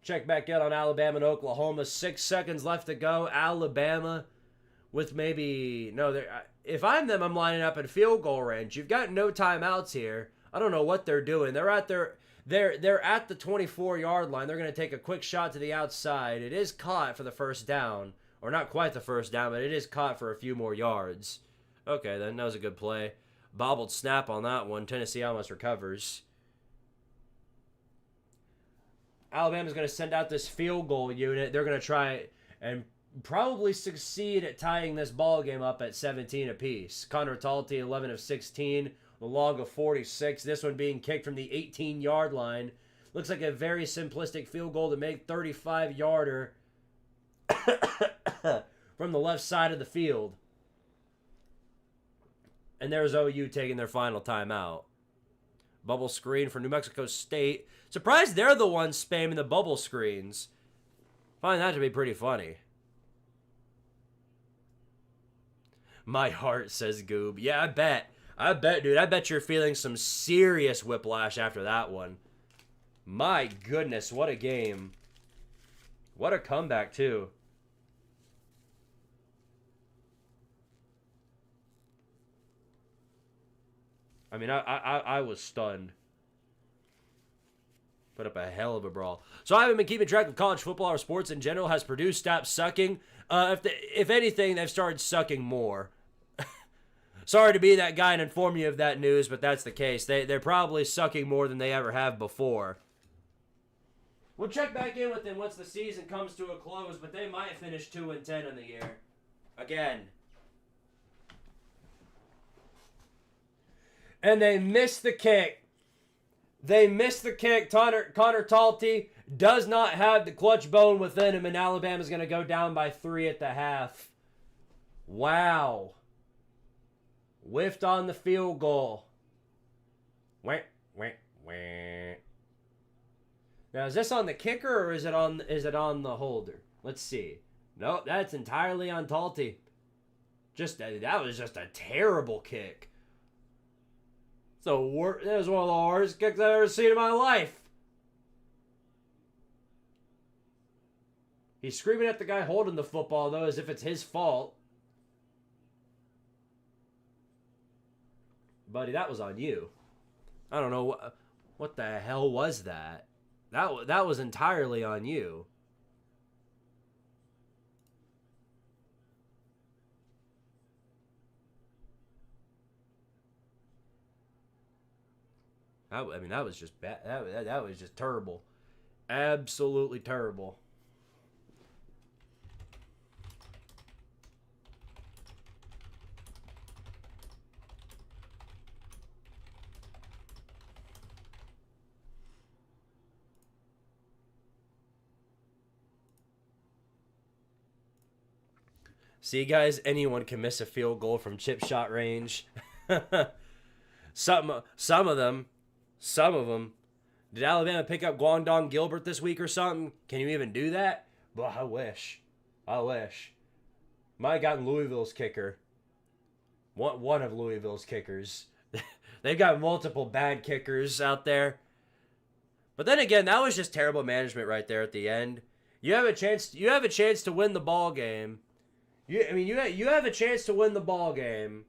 Check back in on Alabama and Oklahoma. 6 seconds left to go. Alabama with if I'm them, I'm lining up in field goal range. You've got no timeouts here. I don't know what they're doing. They're at the 24-yard line. They're going to take a quick shot to the outside. It is caught for the first down. Or not quite the first down, but it is caught for a few more yards. Okay, then that was a good play. Bobbled snap on that one. Tennessee almost recovers. Alabama's going to send out this field goal unit. They're going to try and probably succeed at tying this ball game up at 17 apiece. Connor Talty, 11 of 16. The log of 46. This one being kicked from the 18-yard line. Looks like a very simplistic field goal to make, 35-yarder from the left side of the field. And there's OU taking their final timeout. Bubble screen for New Mexico State. Surprised they're the ones spamming the bubble screens. Find that to be pretty funny. My heart, says Goob. Yeah, I bet, dude. I bet you're feeling some serious whiplash after that one. My goodness, what a game. What a comeback, too. I mean, I was stunned. Put up a hell of a brawl. So I haven't been keeping track of college football or sports in general. Has Purdue stopped sucking? If anything, they've started sucking more. Sorry to be that guy and inform you of that news, but that's the case. They're probably sucking more than they ever have before. We'll check back in with them once the season comes to a close, but they might finish 2-10 in the year. Again. And they missed the kick. They missed the kick. Connor Talty does not have the clutch bone within him, and Alabama's going to go down by 3 at the half. Wow. Whiffed on the field goal. Wah, wah, wah. Now, is this on the kicker or is it on the holder? Let's see. Nope, that's entirely on Talty. That was just a terrible kick. That was one of the worst kicks I've ever seen in my life. He's screaming at the guy holding the football, though, as if it's his fault. Buddy, that was on you. I don't know what the hell was that. That was entirely on you. I mean, that was just bad. That was just terrible. Absolutely terrible. See, guys, anyone can miss a field goal from chip shot range. Some of them. Did Alabama pick up Guangdong Gilbert this week or something? Can you even do that? Well, I wish. Might have gotten Louisville's kicker. One of Louisville's kickers. They've got multiple bad kickers out there. But then again, that was just terrible management right there at the end. You have a chance to win the ball game. You have a chance to win the ball game.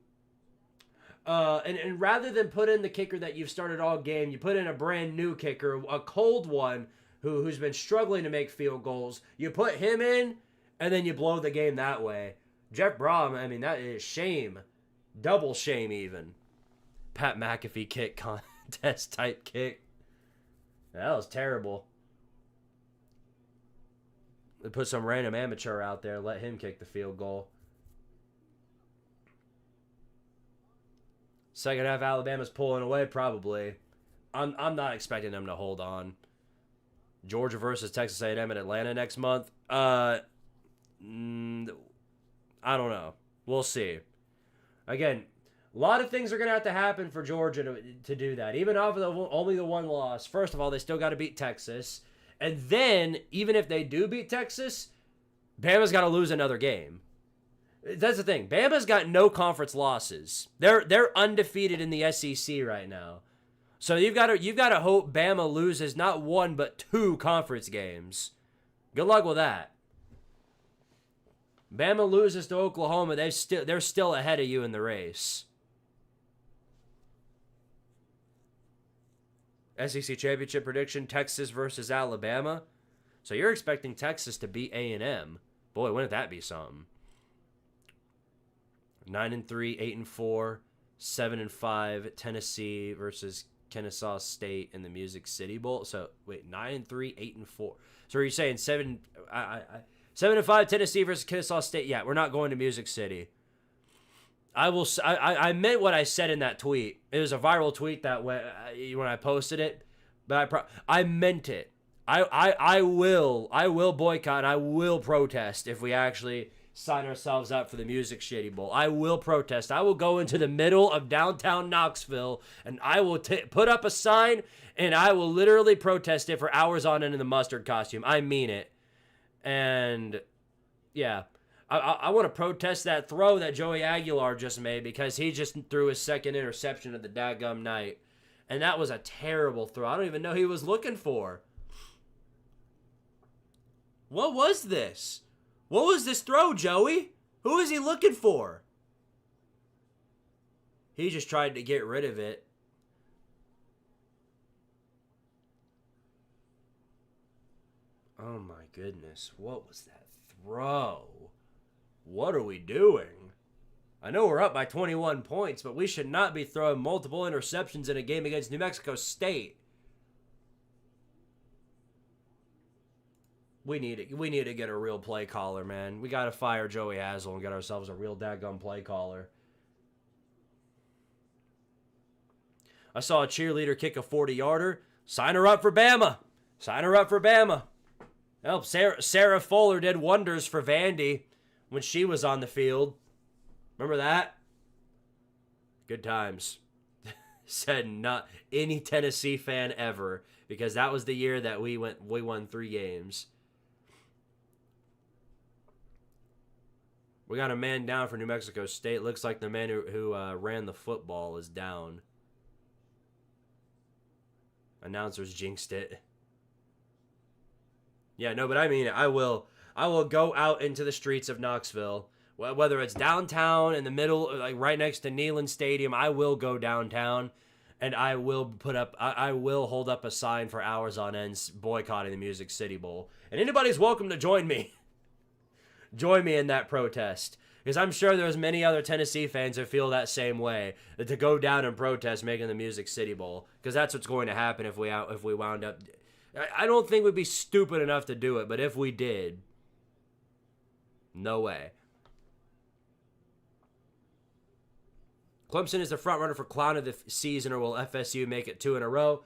And rather than put in the kicker that you've started all game, you put in a brand new kicker, a cold one who's been struggling to make field goals. You put him in, and then you blow the game that way. Jeff Brom, I mean, that is shame. Double shame even. Pat McAfee kick contest type kick. That was terrible. They put some random amateur out there, let him kick the field goal. Second half, Alabama's pulling away, probably. I'm not expecting them to hold on. Georgia versus Texas A&M in Atlanta next month. I don't know. We'll see. Again, a lot of things are going to have to happen for Georgia to do that. Even off of only the one loss. First of all, they still got to beat Texas. And then, even if they do beat Texas, Bama's got to lose another game. That's the thing. Bama's got no conference losses. They're undefeated in the SEC right now. So you've got to hope Bama loses not one but two conference games. Good luck with that. Bama loses to Oklahoma, they're still ahead of you in the race. SEC championship prediction: Texas versus Alabama. So you're expecting Texas to beat A&M. Boy, wouldn't that be something? 9-3, 8-4, 7-5. Tennessee versus Kennesaw State in the Music City Bowl. So wait, 9-3, 8-4. So are you saying 7-5 Tennessee versus Kennesaw State? Yeah, we're not going to Music City. I meant what I said in that tweet. It was a viral tweet that when I posted it, but I meant it. I will boycott. I will protest if we actually sign ourselves up for the Music Shitty Bowl. I will protest. I will go into the middle of downtown Knoxville and I will put up a sign and I will literally protest it for hours on end in the mustard costume. I mean it. And yeah. I want to protest that throw that Joey Aguilar just made because he just threw his second interception of the daggum night. And that was a terrible throw. I don't even know who he was looking for. What was this? What was this throw, Joey? Who is he looking for? He just tried to get rid of it. Oh my goodness. What was that throw? What are we doing? I know we're up by 21 points, but we should not be throwing multiple interceptions in a game against New Mexico State. We need to get a real play caller, man. We got to fire Joey Hazel and get ourselves a real dadgum play caller. I saw a cheerleader kick a 40-yarder. Sign her up for Bama. Sign her up for Bama. Help. Sarah Fuller did wonders for Vandy when she was on the field. Remember that? Good times. Said not any Tennessee fan ever, because that was the year that we won 3 games. We got a man down for New Mexico State. Looks like the man who ran the football is down. Announcers jinxed it. Yeah, no, but I mean it. I will go out into the streets of Knoxville, whether it's downtown, in the middle, like right next to Neyland Stadium. I will go downtown, and I will hold up a sign for hours on end boycotting the Music City Bowl. And anybody's welcome to join me. Join me in that protest. Because I'm sure there's many other Tennessee fans that feel that same way, that to go down and protest making the Music City Bowl, because that's what's going to happen if we wound up. I don't think we'd be stupid enough to do it, but if we did, no way. Clemson is the front runner for Clown of the Season, or will FSU make it 2 in a row?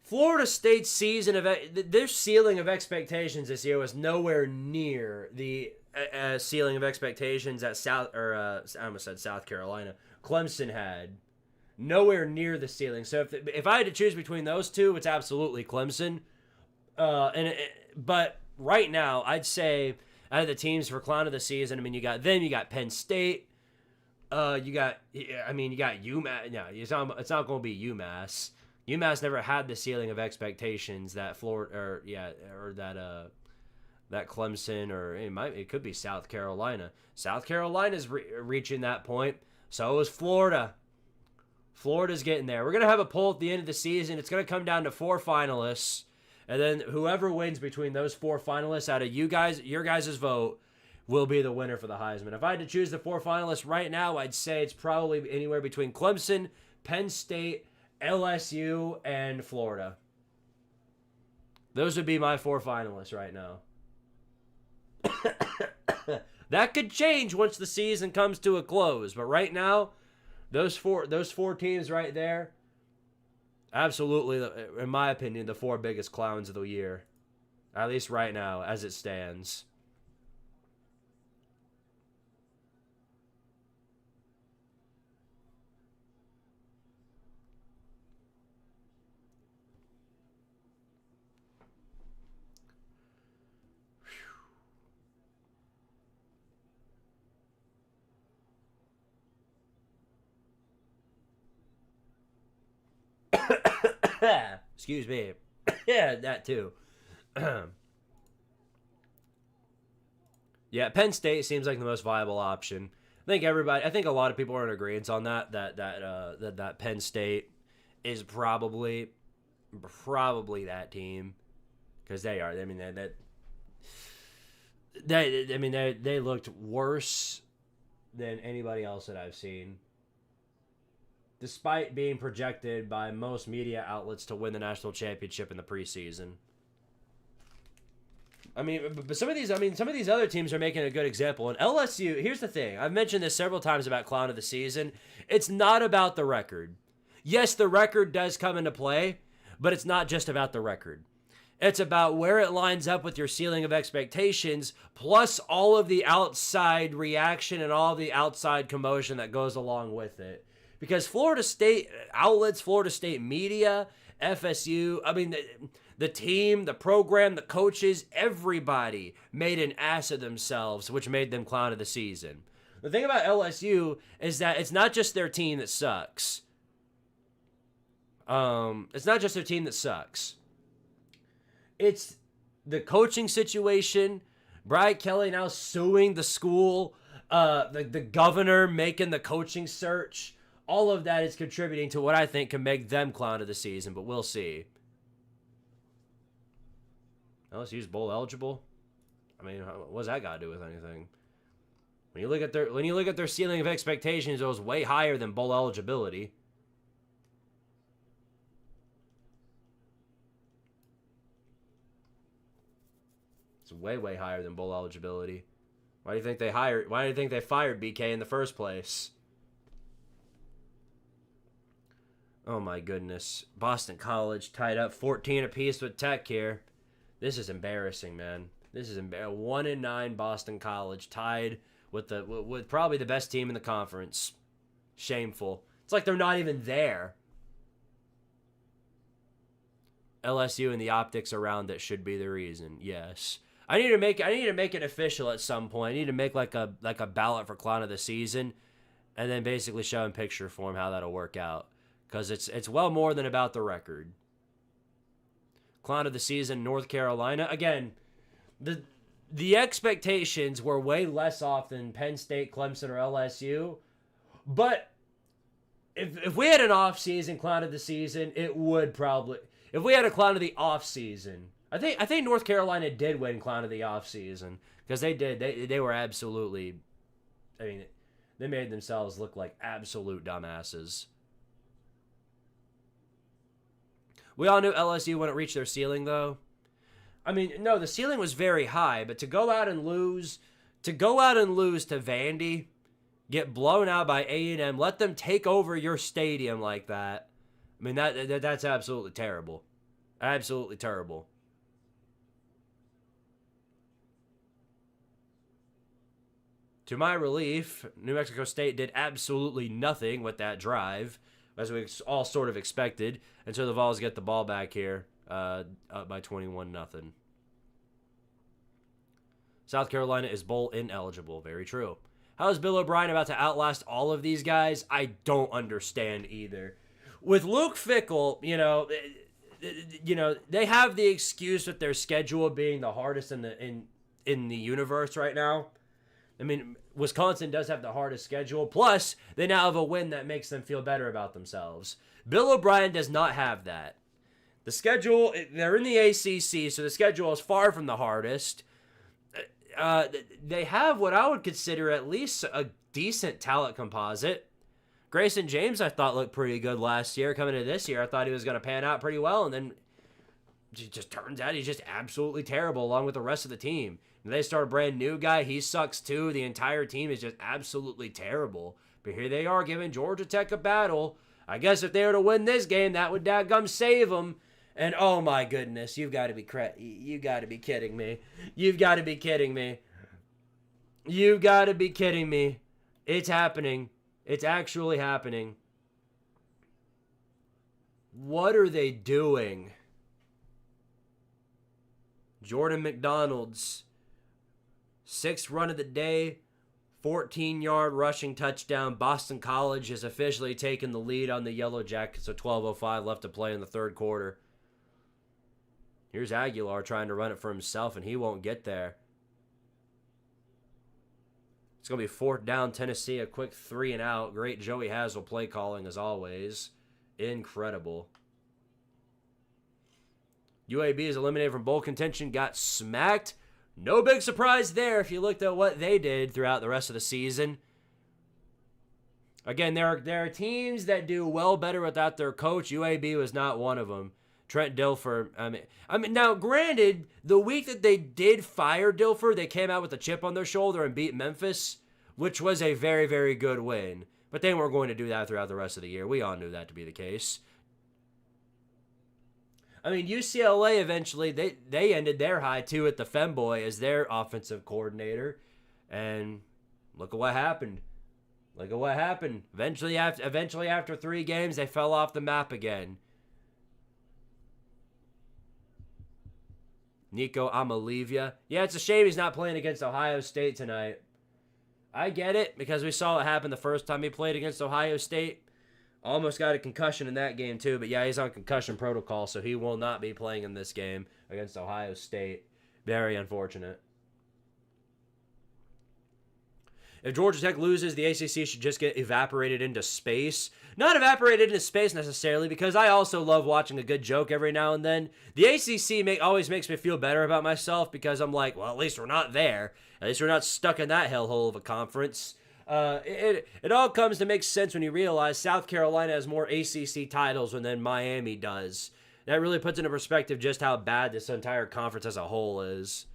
Florida State's their ceiling of expectations this year was nowhere near the ceiling of expectations that I almost said South Carolina. Clemson had nowhere near the ceiling. So if I had to choose between those two, it's absolutely Clemson. But right now, I'd say out of the teams for Clown of the Season, I mean, you got Penn State. You got UMass. No, it's not going to be UMass. UMass never had the ceiling of expectations that Florida, that Clemson, or it could be South Carolina. South Carolina's reaching that point. So is Florida. Florida's getting there. We're gonna have a poll at the end of the season. It's gonna come down to 4 finalists, and then whoever wins between those 4 finalists out of your guys' vote will be the winner for the Heisman. If I had to choose the 4 finalists right now, I'd say it's probably anywhere between Clemson, Penn State, LSU, and Florida. Those would be my 4 finalists right now. That could change once the season comes to a close, but right now, those four teams right there, absolutely, in my opinion, the 4 biggest clowns of the year, at least right now as it stands. Excuse me. Yeah, that too. Yeah, Penn State seems like the most viable option. I think a lot of people are in agreement on that Penn State is probably that team, because they are. I mean they looked worse than anybody else that I've seen, despite being projected by most media outlets to win the national championship in the preseason. But some of these other teams are making a good example. And LSU, here's the thing. I've mentioned this several times about Clown of the Season. It's not about the record. Yes, the record does come into play, but it's not just about the record. It's about where it lines up with your ceiling of expectations, plus all of the outside reaction and all of the outside commotion that goes along with it. Because Florida State outlets, Florida State media, FSU, the team, the program, the coaches, everybody made an ass of themselves, which made them Clown of the Season. The thing about LSU is that it's not just their team that sucks. It's not just their team that sucks. It's the coaching situation, Brian Kelly now suing the school, the governor making the coaching search. All of that is contributing to what I think can make them Clown of the Season, but we'll see. LSU's bowl eligible? What's that got to do with anything? When you look at their ceiling of expectations, it was way higher than bowl eligibility. It's way higher than bowl eligibility. Why do you think they fired BK in the first place? Oh my goodness. Boston College tied up 14 apiece with Tech here. This is embarrassing, man. This is 1-9 Boston College tied with probably the best team in the conference. Shameful. It's like they're not even there. LSU and the optics around it should be the reason. Yes. I need to make it official at some point. I need to make like a ballot for Clown of the Season, and then basically show in picture form how that'll work out. Because it's well more than about the record. Clown of the Season, North Carolina. Again, the expectations were way less off than Penn State, Clemson, or LSU. But if we had an off-season Clown of the Season, it would probably... If we had a Clown of the off-season... I think North Carolina did win Clown of the off-season. Because they did. They were absolutely I mean, they made themselves look like absolute dumbasses. We all knew LSU wouldn't reach their ceiling, though. I mean, no, the ceiling was very high, but to go out and lose to Vandy, get blown out by A&M, let them take over your stadium like that. I mean, that's absolutely terrible. Absolutely terrible. To my relief, New Mexico State did absolutely nothing with that drive, as we all sort of expected, and so the Vols get the ball back here, up by 21-0. South Carolina is bowl ineligible. Very true. How is Bill O'Brien about to outlast all of these guys? I don't understand either. With Luke Fickell, they have the excuse with their schedule being the hardest in the universe right now. I mean, Wisconsin does have the hardest schedule. Plus, they now have a win that makes them feel better about themselves. Bill O'Brien does not have that. The schedule, they're in the ACC, so the schedule is far from the hardest. They have what I would consider at least a decent talent composite. Grayson James, I thought, looked pretty good last year. Coming into this year, I thought he was going to pan out pretty well, and then it just turns out he's just absolutely terrible along with the rest of the team. And they start a brand new guy. He sucks too. The entire team is just absolutely terrible. But here they are giving Georgia Tech a battle. I guess if they were to win this game, that would dadgum save them. And oh my goodness, you've got to be kidding me. You've got to be kidding me. You've got to be kidding me. It's happening. It's actually happening. What are they doing? Jordan McDonald's 6th run of the day, 14-yard rushing touchdown. Boston College has officially taken the lead on the Yellow Jackets. So 12:05 left to play in the third quarter. Here's Aguilar trying to run it for himself, and he won't get there. It's going to be 4th down, Tennessee, a quick 3 and out. Great Joey Hazel play calling as always. Incredible. UAB is eliminated from bowl contention, got smacked. No big surprise there if you looked at what they did throughout the rest of the season. Again, there are teams that do well better without their coach. UAB was not one of them. Trent Dilfer. I mean, now granted, the week that they did fire Dilfer, they came out with a chip on their shoulder and beat Memphis, which was a very, very good win. But they weren't going to do that throughout the rest of the year. We all knew that to be the case. I mean, UCLA eventually, they ended their high, too, at the Femboy as their offensive coordinator. And look at what happened. Look at what happened. Eventually, after 3 games, they fell off the map again. Nico Amalivia. Yeah, it's a shame he's not playing against Ohio State tonight. I get it, because we saw it happen the first time he played against Ohio State. Almost got a concussion in that game, too. But, yeah, he's on concussion protocol, so he will not be playing in this game against Ohio State. Very unfortunate. If Georgia Tech loses, the ACC should just get evaporated into space. Not evaporated into space necessarily, because I also love watching a good joke every now and then. The ACC always makes me feel better about myself, because I'm like, well, at least we're not there. At least we're not stuck in that hellhole of a conference. It all comes to make sense when you realize South Carolina has more ACC titles than Miami does. That really puts into perspective just how bad this entire conference as a whole is.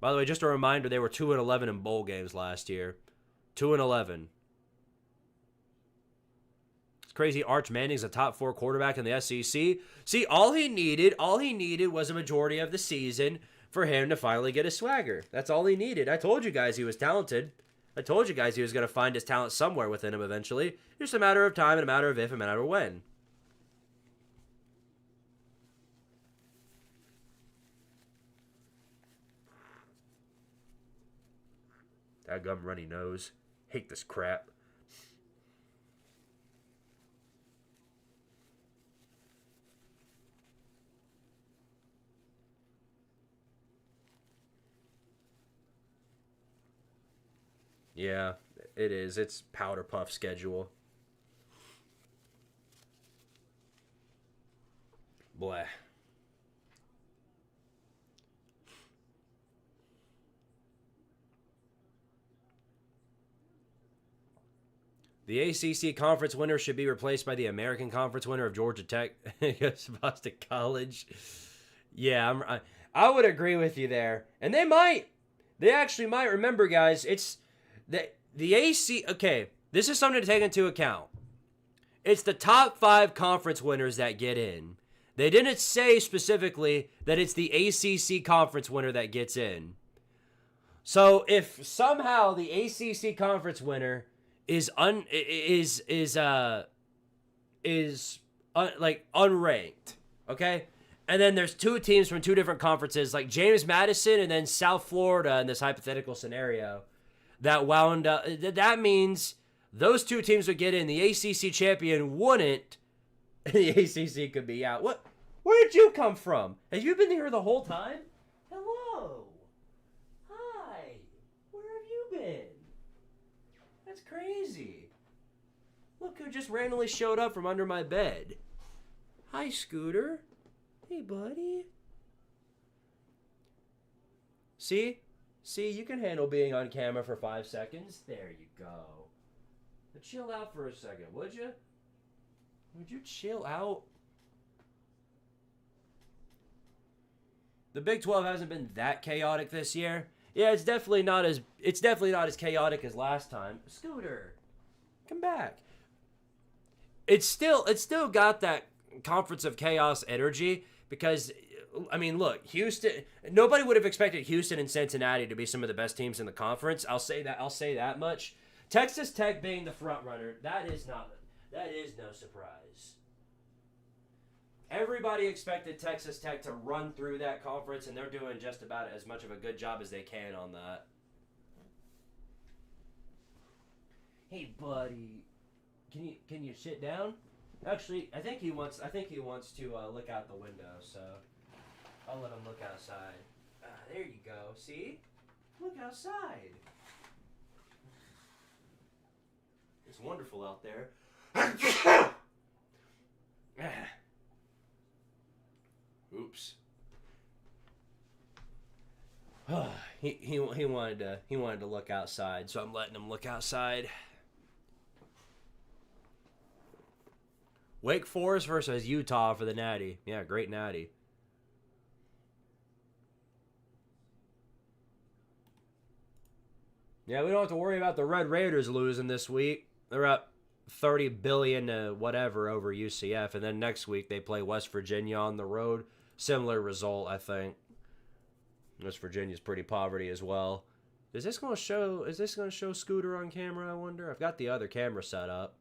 By the way, just a reminder, they were 2-11 in bowl games last year. 2-11. It's crazy. Arch Manning's a top 4 quarterback in the SEC. See, all he needed was a majority of the season for him to finally get his swagger. That's all he needed. I told you guys he was talented. I told you guys he was going to find his talent somewhere within him eventually. It's just a matter of time and a matter of if and a matter of when. That gum runny nose. Hate this crap. Yeah, it is. It's powder puff schedule. Bleh. The ACC conference winner should be replaced by the American conference winner of Georgia Tech against Boston College. Yeah, I would agree with you there. And they actually might. Remember, guys, it's the AC. Okay, this is something to take into account. It's the top 5 conference winners that get in. They didn't say specifically that it's the ACC conference winner that gets in. So if somehow the ACC conference winner is unranked, okay? And then there's 2 teams from 2 different conferences, like James Madison and then South Florida in this hypothetical scenario that wound up. That means those 2 teams would get in. The ACC champion wouldn't. The ACC could be out. What? Where did you come from? Have you been here the whole time? Hello. Hi. Where have you been? That's crazy. Look who just randomly showed up from under my bed. Hi, Scooter. Hey, buddy. See? See, you can handle being on camera for 5 seconds. There you go. But chill out for a second, would you? Would you chill out? The Big 12 hasn't been that chaotic this year. Yeah, it's definitely not as chaotic as last time. Scooter, come back. It's still got that conference of chaos energy because, I mean, look, Houston. Nobody would have expected Houston and Cincinnati to be some of the best teams in the conference. I'll say that much. Texas Tech being the front runner, that is no surprise. Everybody expected Texas Tech to run through that conference, and they're doing just about as much of a good job as they can on that. Hey, buddy, can you sit down? Actually, I think he wants to look out the window, so I'll let him look outside. There you go. See? Look outside. It's wonderful out there. Oops. he wanted to look outside, so I'm letting him look outside. Wake Forest versus Utah for the Natty. Yeah, great Natty. Yeah, we don't have to worry about the Red Raiders losing this week. They're up $30 billion to whatever over UCF, and then next week they play West Virginia on the road. Similar result, I think. West Virginia's pretty poverty as well. Is this going to show Scooter on camera, I wonder? I've got the other camera set up.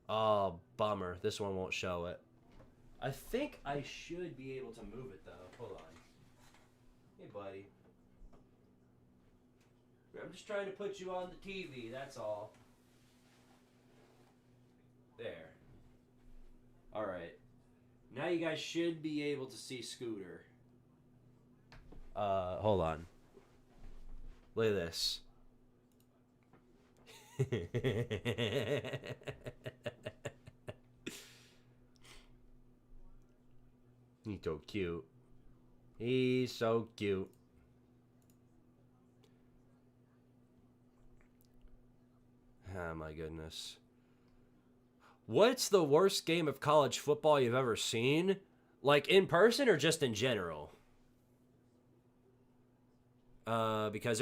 Oh, bummer. This one won't show it. I think I should be able to move it, though. Hold on. Hey, buddy. I'm just trying to put you on the TV, that's all. There. Alright. Now you guys should be able to see Scooter. Hold on. Look at this. He's so cute. He's so cute. Oh my goodness. What's the worst game of college football you've ever seen? Like in person or just in general? Because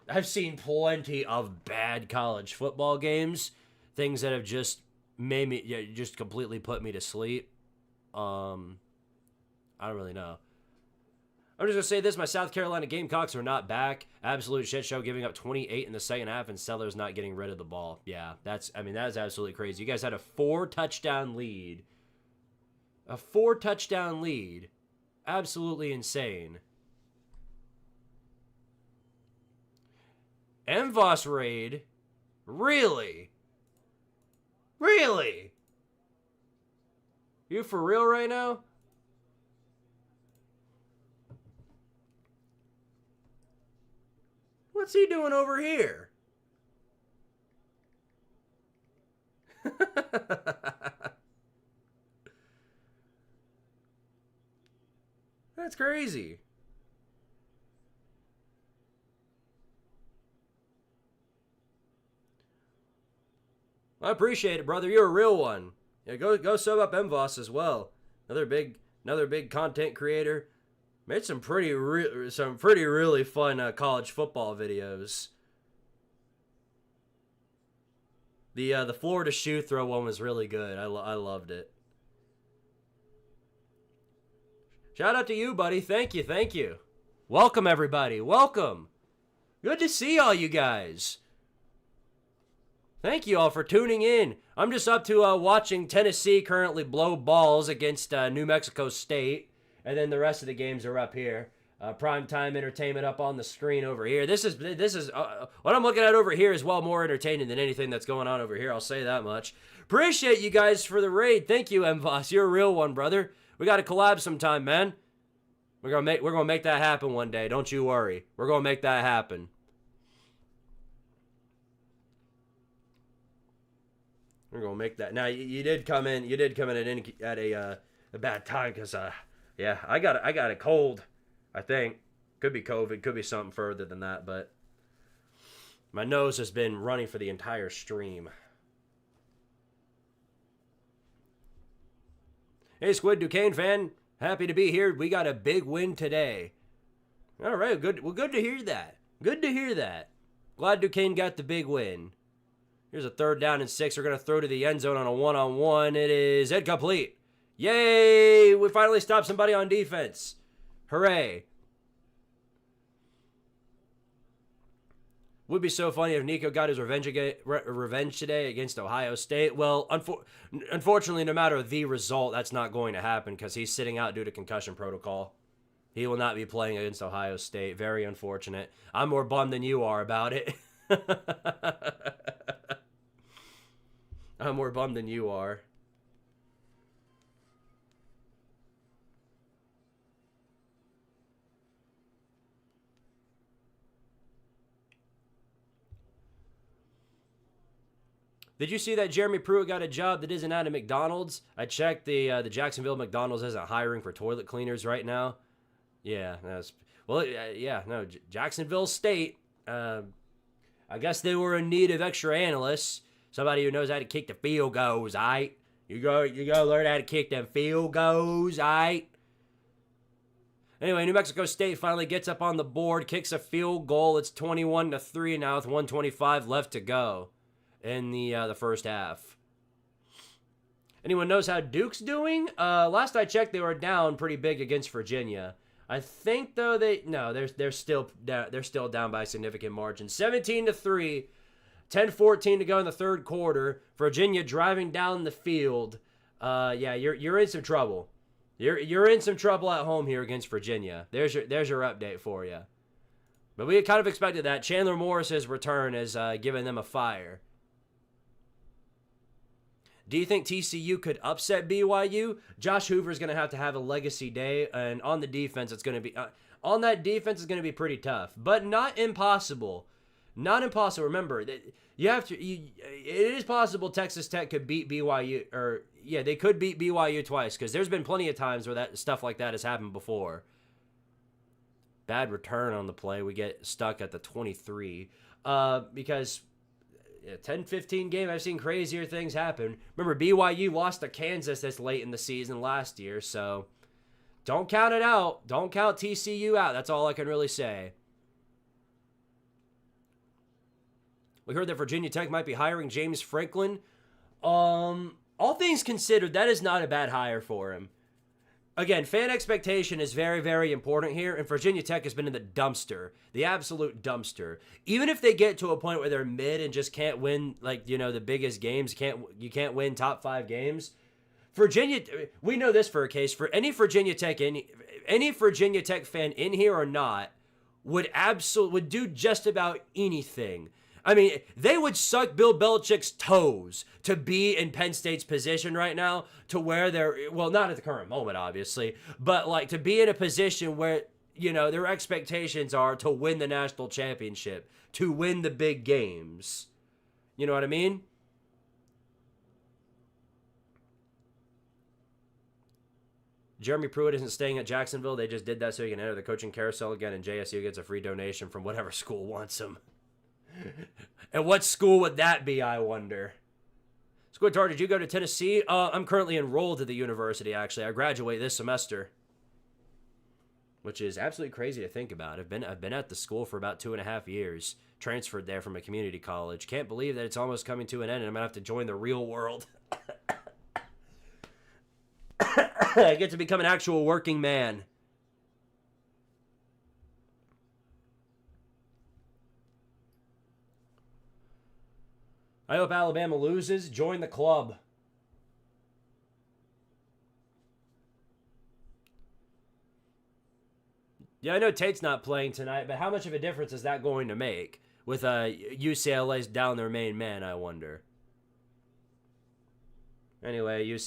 I've seen plenty of bad college football games. Things that have just made me, just completely put me to sleep. I don't really know. I'm just going to say this. My South Carolina Gamecocks are not back. Absolute shit show, giving up 28 in the second half, and Sellers not getting rid of the ball. Yeah, that is absolutely crazy. You guys had a 4-touchdown lead. A 4-touchdown lead. Absolutely insane. MVOS raid? Really? Really? You for real right now? What's he doing over here? That's crazy. I appreciate it, brother. You're a real one. Yeah, go sub up MVOS as well. Another big content creator. Made some pretty really fun college football videos. The Florida shoe throw one was really good. I loved it. Shout out to you, buddy. Thank you. Welcome, everybody. Welcome. Good to see all you guys. Thank you all for tuning in. I'm just up to watching Tennessee currently blow balls against New Mexico State. And then the rest of the games are up here. Primetime entertainment up on the screen over here. This is what I'm looking at over here is well more entertaining than anything that's going on over here. I'll say that much. Appreciate you guys for the raid. Thank you, MVOS. You're a real one, brother. We got to collab sometime, man. We're gonna make that happen one day. Don't you worry. We're gonna make that happen. We're gonna make that. Now you did come in. You did come in at a bad time because yeah, I got a cold. I think could be COVID, could be something further than that, but my nose has been running for the entire stream. Hey, Squid Duquesne fan, happy to be here. We got a big win today. All right, good. Well, good to hear that. Good to hear that. Glad Duquesne got the big win. Here's a 3rd down and 6. We're going to throw to the end zone on a one-on-one. It is incomplete. Yay! We finally stopped somebody on defense. Hooray. Would be so funny if Nico got his revenge today against Ohio State. Well, unfortunately, no matter the result, that's not going to happen because he's sitting out due to concussion protocol. He will not be playing against Ohio State. Very unfortunate. I'm more bummed than you are about it. I'm more bummed than you are. Did you see that Jeremy Pruitt got a job that isn't out of McDonald's? I checked the Jacksonville McDonald's isn't hiring for toilet cleaners right now. Yeah, Jacksonville State. I guess they were in need of extra analysts. Somebody who knows how to kick the field goals, aight? You go learn how to kick them field goals, aight? Anyway, New Mexico State finally gets up on the board, kicks a field goal. It's 21-3 now with 1:25 left to go in the first half. Anyone knows how Duke's doing? Last I checked, they were down pretty big against Virginia. I think though they're still down by a significant margin. 17-3, 10-14 to go in the third quarter. Virginia driving down the field. Yeah, you're in some trouble. You're in some trouble at home here against Virginia. There's your update for you. But we had kind of expected that. Chandler Morris's return has given them a fire. Do you think TCU could upset BYU? Josh Hoover's going to have a legacy day, and on the defense, it's going to be on that defense is going to be pretty tough, but not impossible. Not impossible. Remember that it is possible Texas Tech could beat BYU, or yeah, they could beat BYU twice because there's been plenty of times where that stuff like that has happened before. Bad return on the play. We get stuck at the 23 because. 10-15 game, I've seen crazier things happen. Remember, BYU lost to Kansas this late in the season last year, so don't count it out. Don't count TCU out. That's all I can really say. We heard that Virginia Tech might be hiring James Franklin. All things considered, that is not a bad hire for him. Again, fan expectation is very, very important here, and Virginia Tech has been in the dumpster, the absolute dumpster. Even if they get to a point where they're mid and just can't win, the biggest games, you can't win top 5 games. We know this for a case. For any Virginia Tech fan in here or not, would do just about anything. I mean, they would suck Bill Belichick's toes to be in Penn State's position right now to where they're, well, not at the current moment, obviously, but to be in a position where, their expectations are to win the national championship, to win the big games. You know what I mean? Jeremy Pruitt isn't staying at Jacksonville. They just did that so he can enter the coaching carousel again, and JSU gets a free donation from whatever school wants him. And what school would that be, I wonder? Squidtard, did you go to Tennessee? I'm currently enrolled at the university, actually. I graduate this semester, which is absolutely crazy to think about. I've been at the school for about 2.5 years, transferred there from a community college. Can't believe that it's almost coming to an end, and I'm going to have to join the real world. I get to become an actual working man. I hope Alabama loses. Join the club. Yeah, I know Tate's not playing tonight, but how much of a difference is that going to make with UCLA's down their main man, I wonder? Anyway, not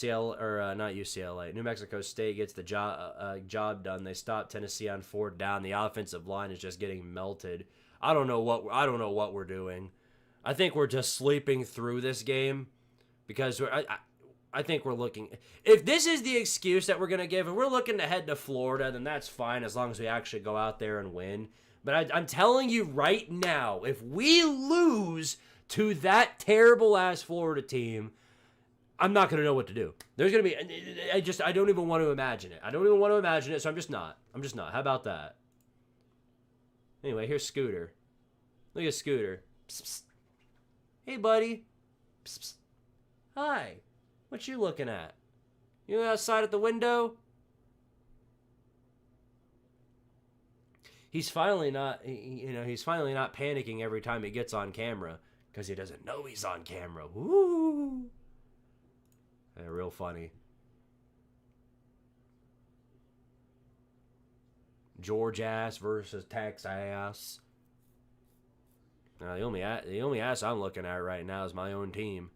UCLA. New Mexico State gets the job done. They stop Tennessee on 4th down. The offensive line is just getting melted. I don't know what we're doing. I think we're just sleeping through this game because I think we're looking. If this is the excuse that we're gonna give, and we're looking to head to Florida, then that's fine as long as we actually go out there and win. But I'm telling you right now, if we lose to that terrible ass Florida team, I'm not going to know what to do. There's going to be, I don't even want to imagine it. So I'm just not. How about that? Anyway, here's Scooter. Look at Scooter. Psst, psst. Hey, buddy. Psst, psst. Hi. What you looking at? You outside at the window? He's finally not panicking every time he gets on camera because he doesn't know he's on camera. Woo! They're real funny. George ass versus Tex ass. Now the only ass I'm looking at right now is my own team.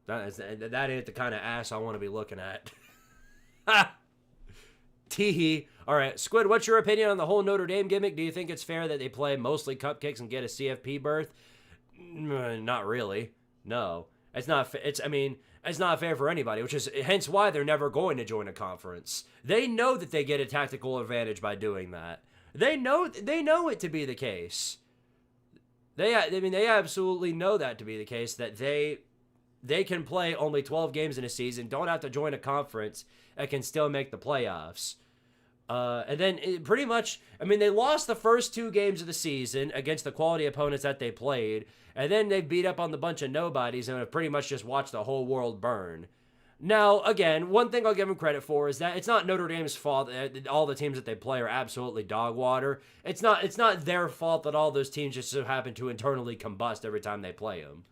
That ain't the kind of ass I want to be looking at. Ha! Teehee. All right, Squid, what's your opinion on the whole Notre Dame gimmick? Do you think it's fair that they play mostly cupcakes and get a CFP berth? Not really. No. It's not fair for anybody, which is hence why they're never going to join a conference. They know that they get a tactical advantage by doing that. They know it to be the case. They absolutely know that to be the case, that they can play only 12 games in a season, don't have to join a conference, and can still make the playoffs. And then pretty much, they lost the first 2 games of the season against the quality opponents that they played, and then they beat up on the bunch of nobodies and have pretty much just watched the whole world burn. Now, again, one thing I'll give them credit for is that it's not Notre Dame's fault that all the teams that they play are absolutely dog water. It's not their fault that all those teams just so happen to internally combust every time they play them.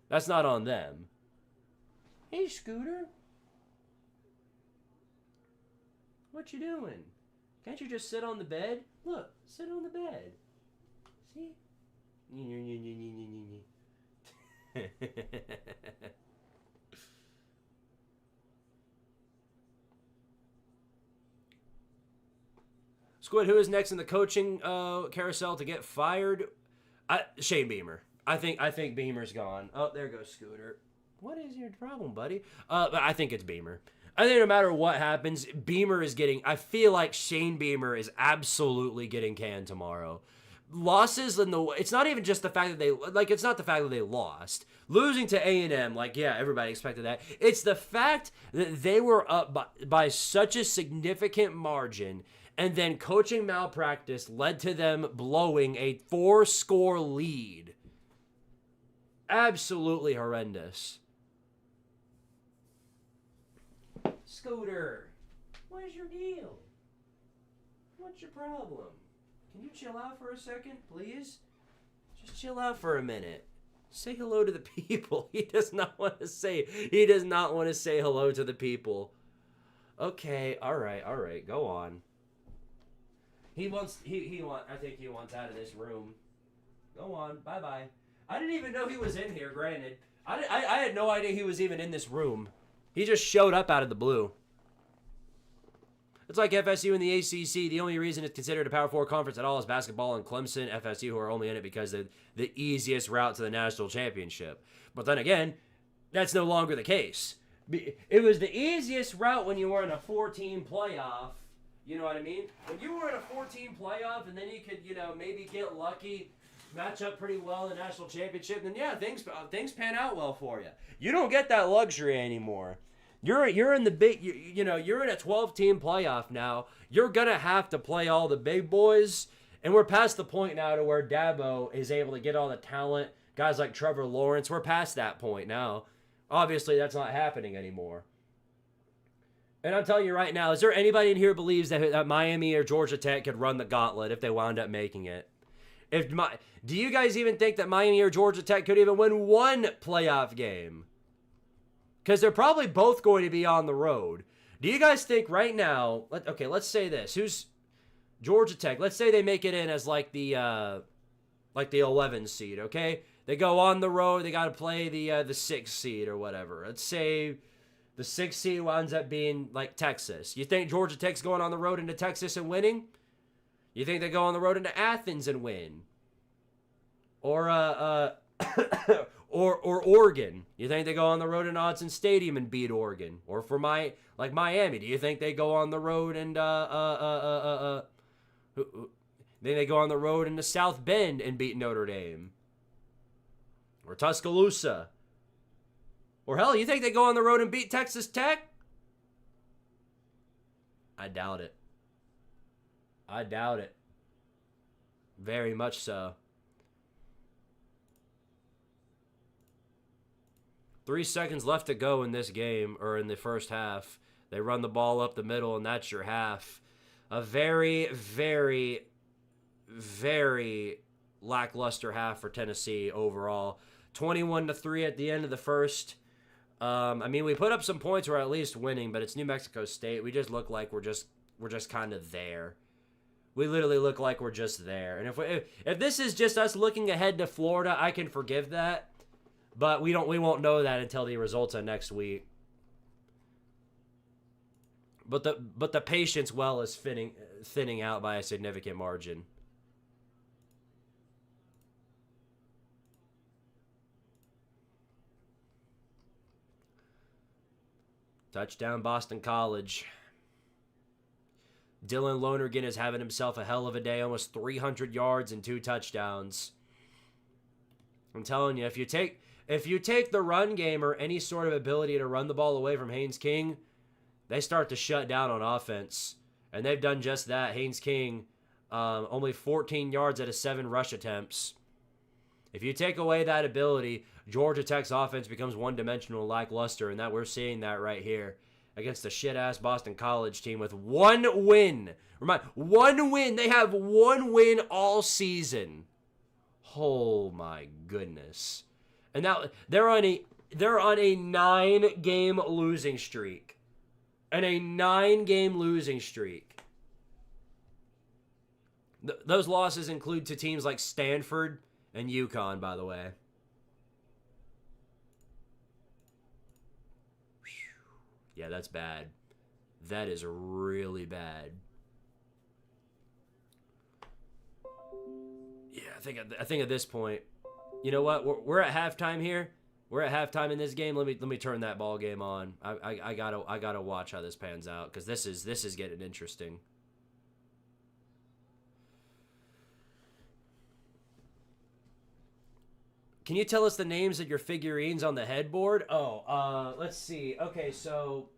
That's not on them. Hey, Scooter. What you doing? Can't you just sit on the bed? Look, sit on the bed. See? Squid, who is next in the coaching carousel to get fired? Shane Beamer. I think Beamer's gone. Oh, there goes Scooter. What is your problem, buddy? I think it's Beamer. I think no matter what happens, Beamer is getting... I feel like Shane Beamer is absolutely getting canned tomorrow. Losses in the... It's not even just the fact that they... it's not the fact that they lost. Losing to A&M, everybody expected that. It's the fact that they were up by such a significant margin, and then coaching malpractice led to them blowing a 4-score lead. Absolutely horrendous. Scooter, what is your deal? What's your problem? Can you chill out for a second, please? Just chill out for a minute. Say hello to the people. He does not want to say hello to the people. Okay, all right, go on. I think he wants out of this room. Go on, bye-bye. I didn't even know he was in here, granted. I had no idea he was even in this room. He just showed up out of the blue. It's like FSU and the ACC. The only reason it's considered a Power 4 conference at all is basketball and Clemson. FSU, who are only in it because of the easiest route to the national championship. But then again, that's no longer the case. It was the easiest route when you were in a 14 playoff. You know what I mean? When you were in a 14 playoff, and then you could, maybe get lucky, match up pretty well in the national championship, then yeah, things pan out well for you. You don't get that luxury anymore. You're in the big, you're in a 12-team playoff now. You're gonna have to play all the big boys, and we're past the point now to where Dabo is able to get all the talent. Guys like Trevor Lawrence, we're past that point now. Obviously, that's not happening anymore. And I'm telling you right now, is there anybody in here who believes that Miami or Georgia Tech could run the gauntlet if they wound up making it? Do you guys even think that Miami or Georgia Tech could even win one playoff game? Because they're probably both going to be on the road. Do you guys think right now, let's say this. Who's Georgia Tech? Let's say they make it in as like the 11 seed, okay? They go on the road. They got to play the 6th seed or whatever. Let's say the 6th seed winds up being like Texas. You think Georgia Tech's going on the road into Texas and winning? You think they go on the road into Athens and win? Or or Oregon? You think they go on the road in Autzen Stadium and beat Oregon? Or for Miami, do you think they go on the road and then they go on the road into South Bend and beat Notre Dame? Or Tuscaloosa? Or hell, you think they go on the road and beat Texas Tech? I doubt it. I doubt it. Very much so. 3 seconds left to go in this game, or in the first half. They run the ball up the middle, and that's your half. A very, very, very lackluster half for Tennessee overall. 21-3 at the end of the first. We put up some points. We're at least winning, but it's New Mexico State. We just look like we're just kind of there. We literally look like we're just there. And if this is just us looking ahead to Florida, I can forgive that. But we won't know that until the results are next week. But the patience well is thinning out by a significant margin. Touchdown Boston College. Dylan Lonergan is having himself a hell of a day. Almost 300 yards and 2 touchdowns. I'm telling you, if you take the run game or any sort of ability to run the ball away from Haynes King, they start to shut down on offense. And they've done just that. Haynes King, only 14 yards out of 7 rush attempts. If you take away that ability, Georgia Tech's offense becomes one-dimensional, lackluster, and that we're seeing that right here against the shit-ass Boston College team with 1 win. One win. They have 1 win all season. Oh my goodness. And now they're on a 9-game losing streak. And a 9-game losing streak. Those losses include to teams like Stanford and UConn, by the way. Yeah, that's bad. That is really bad. Yeah, I think at this point, you know what? We're at halftime here. We're at halftime in this game. Let me turn that ball game on. I gotta watch how this pans out, because this is getting interesting. Can you tell us the names of your figurines on the headboard? Oh, let's see. Okay, so,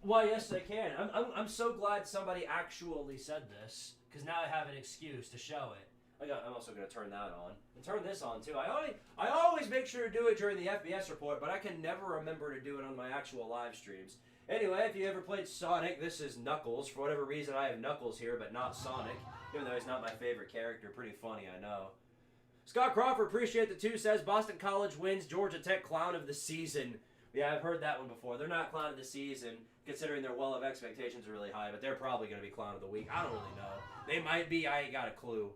well, yes, I can. I'm so glad somebody actually said this, because now I have an excuse to show it. I'm also going to turn that on. And turn this on, too. I always make sure to do it during the FBS report, but I can never remember to do it on my actual live streams. Anyway, if you ever played Sonic, this is Knuckles. For whatever reason, I have Knuckles here, but not Sonic, even though he's not my favorite character. Pretty funny, I know. Scott Crawford, appreciate the 2, says Boston College wins, Georgia Tech clown of the season. Yeah, I've heard that one before. They're not clown of the season, considering their well of expectations are really high, but they're probably going to be clown of the week. I don't really know. They might be. I ain't got a clue.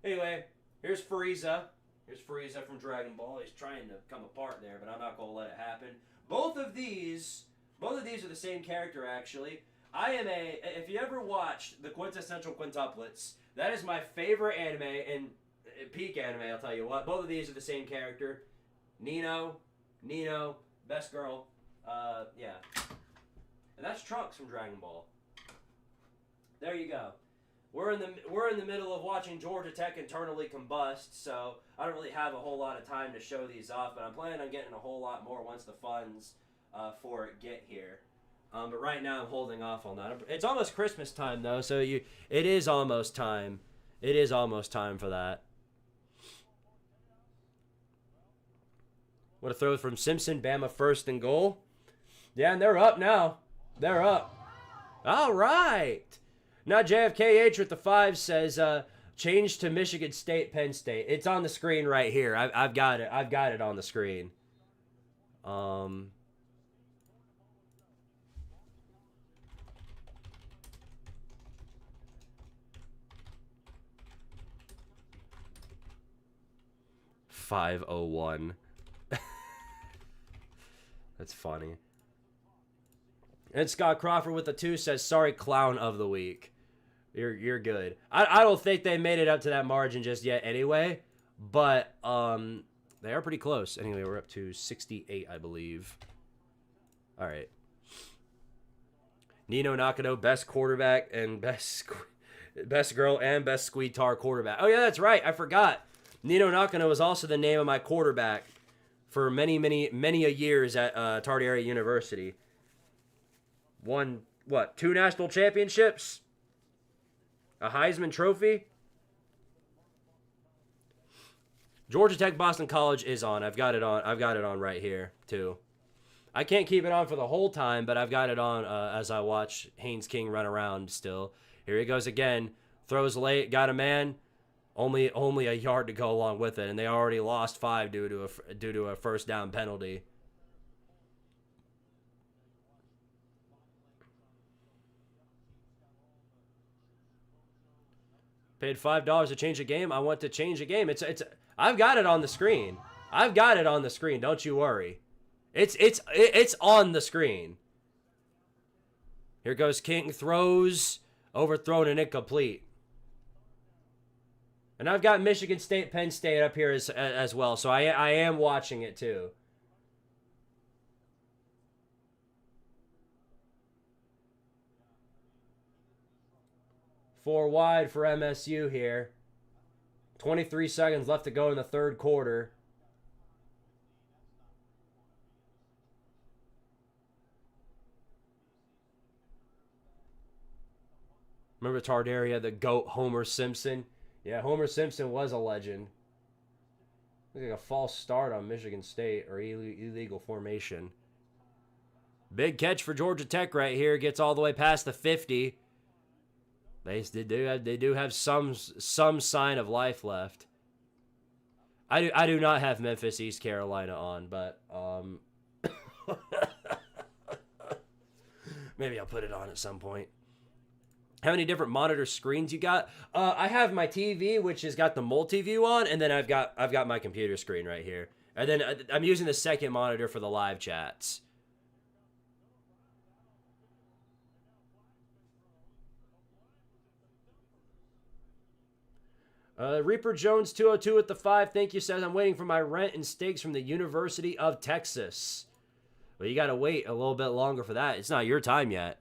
Anyway, here's Frieza. Here's Frieza from Dragon Ball. He's trying to come apart there, but I'm not going to let it happen. Both of these are the same character, actually. If you ever watched the Quintessential Quintuplets, that is my favorite anime, and peak anime, I'll tell you what. Both of these are the same character. Nino, best girl. Yeah. And that's Trunks from Dragon Ball. There you go. We're in the middle of watching Georgia Tech internally combust, so I don't really have a whole lot of time to show these off, but I'm planning on getting a whole lot more once the funds for it get here. But right now I'm holding off on that. It's almost Christmas time though, so it is almost time. It is almost time for that. What a throw from Simpson. Bama first and goal. Yeah, and they're up now. They're up. All right. Now JFKH with the 5 says, change to Michigan State, Penn State. It's on the screen right here. I've got it. I've got it on the screen. 501. That's funny. And Scott Crawford with the 2 says, sorry, clown of the week. You're good. I don't think they made it up to that margin just yet anyway, but they are pretty close. Anyway, we're up to 68, I believe. All right. Nino Nakano, best quarterback and best girl and best Squidtard quarterback. Oh, yeah, that's right. I forgot. Nino Nakano was also the name of my quarterback for many a years at Tardieri University. Won, what, 2 national championships? A Heisman Trophy? Georgia Tech Boston College is on. I've got it on right here, too. I can't keep it on for the whole time, but I've got it on as I watch Haynes King run around still. Here he goes again. Throws late, got a man. Only a yard to go along with it, and they already lost 5 due to a first down penalty. Paid $5 to change a game. I want to change a game. I've got it on the screen. I've got it on the screen. Don't you worry. It's on the screen. Here goes King. Throws. Overthrown and incomplete. And I've got Michigan State, Penn State up here as well. So I am watching it too. Four wide for MSU here. 23 seconds left to go in the third quarter. Remember Tardaria, the GOAT, Homer Simpson? Yeah, Homer Simpson was a legend. Looks like a false start on Michigan State or illegal formation. Big catch for Georgia Tech right here. Gets all the way past the 50. They do have some sign of life left. I do not have Memphis, East Carolina on, but maybe I'll put it on at some point. How many different monitor screens you got? I have my TV, which has got the multi-view on, and then I've got my computer screen right here. And then I'm using the second monitor for the live chats. Reaper Jones 202 at the 5. Thank you, says I'm waiting for my rent and steaks from the University of Texas. Well, you got to wait a little bit longer for that. It's not your time yet.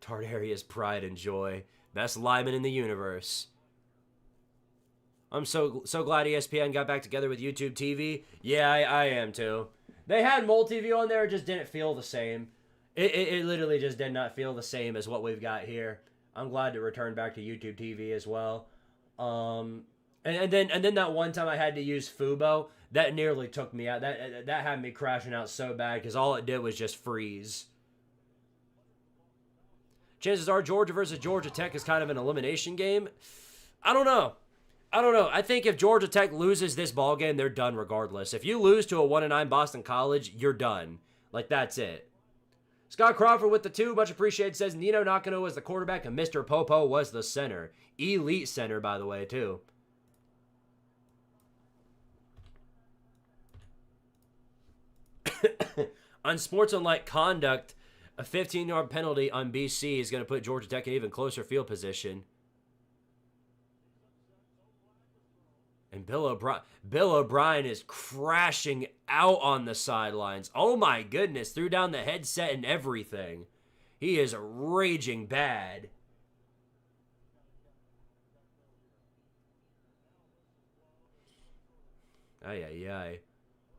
Tardaria's pride and joy. Best lineman in the universe. I'm so glad ESPN got back together with YouTube TV. Yeah, I am too. They had multi-view on there. It just didn't feel the same. It literally just did not feel the same as what we've got here. I'm glad to return back to YouTube TV as well. And then that one time I had to use Fubo, that nearly took me out. That had me crashing out so bad because all it did was just freeze. Chances are Georgia versus Georgia Tech is kind of an elimination game. I don't know. I think if Georgia Tech loses this ball game, they're done regardless. If you lose to a 1-9 Boston College, you're done. Like, that's it. Scott Crawford with the 2, much appreciated, says Nino Nakano was the quarterback and Mr. Popo was the center. Elite center, by the way, too. Unsportsmanlike conduct, a 15-yard penalty on BC is going to put Georgia Tech in even closer field position. And Bill O'Brien is crashing out on the sidelines. Oh my goodness, threw down the headset and everything. He is raging bad. Ay.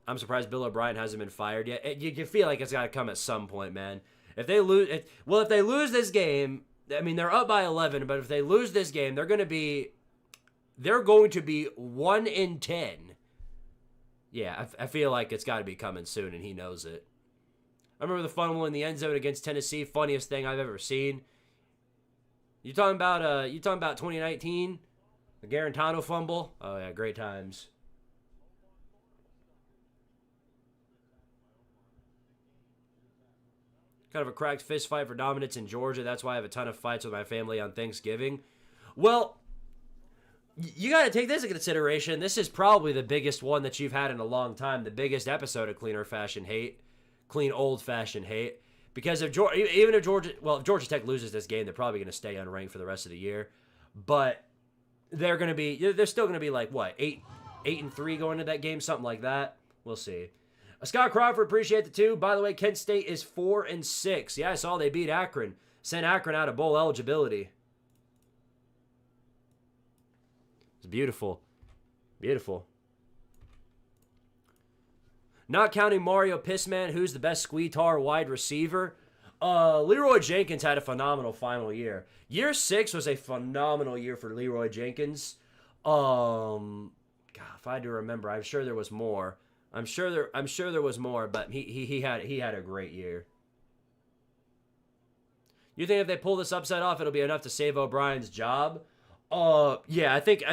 I'm surprised Bill O'Brien hasn't been fired yet. You feel like it's got to come at some point, man. If they lose this game, I mean, they're up by 11, but if they lose this game, they're going to be 1-10. Yeah, I feel like it's got to be coming soon, and he knows it. I remember the fumble in the end zone against Tennessee, funniest thing I've ever seen. You talking about 2019, the Garantano fumble? Oh yeah, great times. Kind of a cracked fist fight for dominance in Georgia. That's why I have a ton of fights with my family on Thanksgiving. Well, you got to take this into consideration. This is probably the biggest one that you've had in a long time. The biggest episode of Clean Old-Fashioned Hate. Because if Georgia Tech loses this game, they're probably going to stay unranked for the rest of the year. But they're still going to be like, what, 8-3 going into that game? Something like that. We'll see. Scott Crawford, appreciate the 2. By the way, Kent State is 4-6. Yeah, I saw they beat Akron. Sent Akron out of bowl eligibility. It's beautiful. Beautiful. Not counting Mario Pissman, who's the best Squidtard wide receiver. Leroy Jenkins had a phenomenal final year. Year 6 was a phenomenal year for Leroy Jenkins. God, if I do remember, I'm sure there was more. I'm sure there was more, but he had a great year. You think if they pull this upset off, it'll be enough to save O'Brien's job? Yeah, I think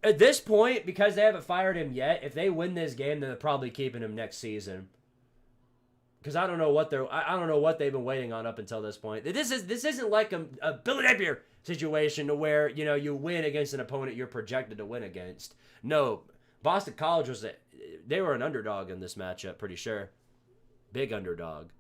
at this point, because they haven't fired him yet, if they win this game, then they're probably keeping him next season. Because I don't know what they've been waiting on up until this point. This isn't like a Billy Napier situation to where you win against an opponent you're projected to win against. No, Boston College they were an underdog in this matchup, pretty sure. Big underdog.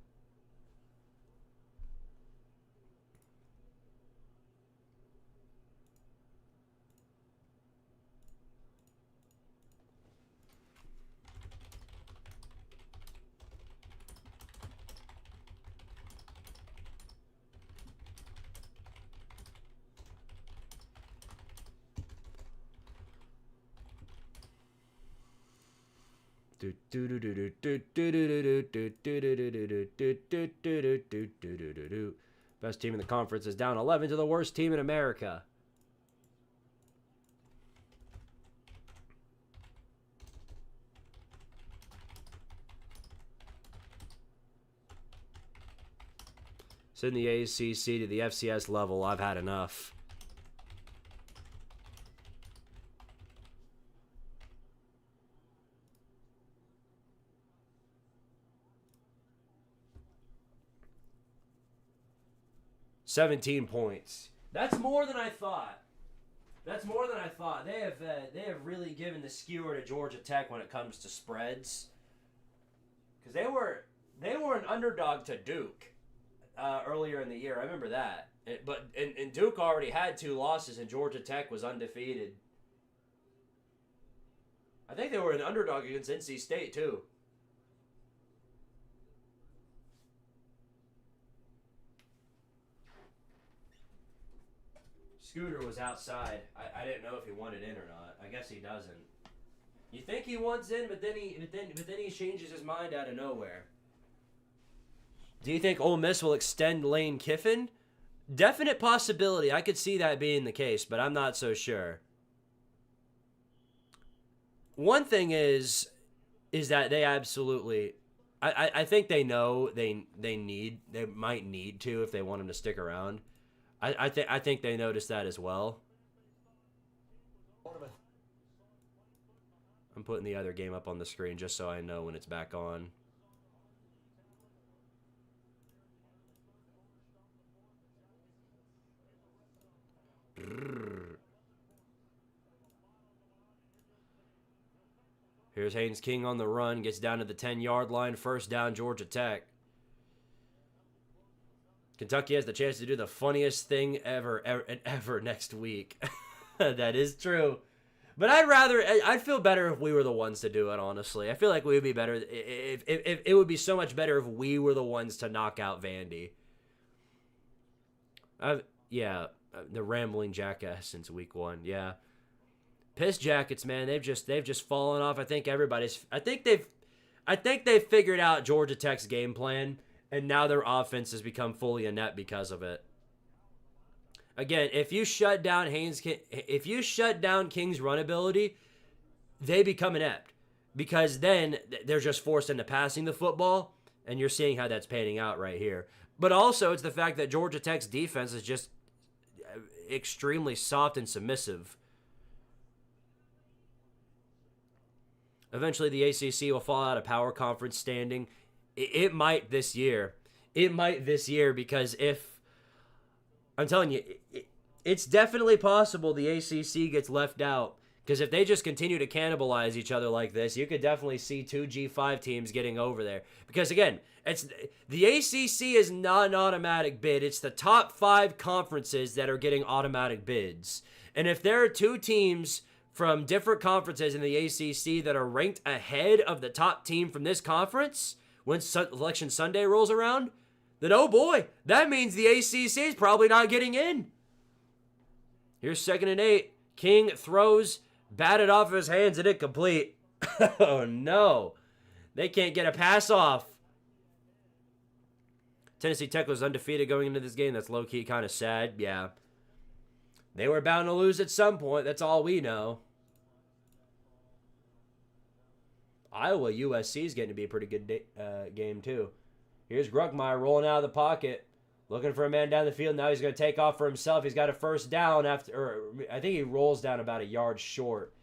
Best team in the conference is down 11 to the worst team in America. Send the ACC to the FCS level. I've had enough. $17 points. That's more than I thought. They have really given the skewer to Georgia Tech when it comes to spreads. Because they were an underdog to Duke earlier in the year. I remember that. But Duke already had 2 losses, and Georgia Tech was undefeated. I think they were an underdog against NC State too. Scooter was outside. I didn't know if he wanted in or not. I guess he doesn't. You think he wants in, but then he changes his mind out of nowhere. Do you think Ole Miss will extend Lane Kiffin? Definite possibility. I could see that being the case, but I'm not so sure. One thing is that they absolutely, I think they know they might need to if they want him to stick around. I think they noticed that as well. I'm putting the other game up on the screen just so I know when it's back on. Here's Haynes King on the run, gets down to the 10-yard line, first down, Georgia Tech. Kentucky has the chance to do the funniest thing ever next week. That is true. But I'd feel better if we were the ones to do it, honestly. I feel like we would be better if it would be so much better if we were the ones to knock out Vandy. The rambling jackass since week 1. Yeah. Piss Jackets, man, they've just fallen off. I think they've figured out Georgia Tech's game plan, and now their offense has become fully inept because of it. Again, if you shut down King's run ability, they become inept, because then they're just forced into passing the football, and you're seeing how that's panning out right here. But also, it's the fact that Georgia Tech's defense is just extremely soft and submissive. Eventually, the ACC will fall out of power conference standing. It might this year. Because I'm telling you, it's definitely possible the ACC gets left out. Because if they just continue to cannibalize each other like this, you could definitely see 2 G5 teams getting over there. Because again, the ACC is not an automatic bid. It's the top 5 conferences that are getting automatic bids. And if there are 2 teams from different conferences in the ACC that are ranked ahead of the top team from this conference when Election Sunday rolls around, then oh boy, that means the ACC is probably not getting in. Here's 2nd and 8. King throws, batted off of his hands and incomplete. Oh no. They can't get a pass off. Tennessee Tech was undefeated going into this game. That's low-key kind of sad. Yeah. They were bound to lose at some point. That's all we know. Iowa USC is getting to be a pretty good game, too. Here's Gruckmeyer rolling out of the pocket, looking for a man down the field. Now he's going to take off for himself. He's got a first down I think he rolls down about a yard short.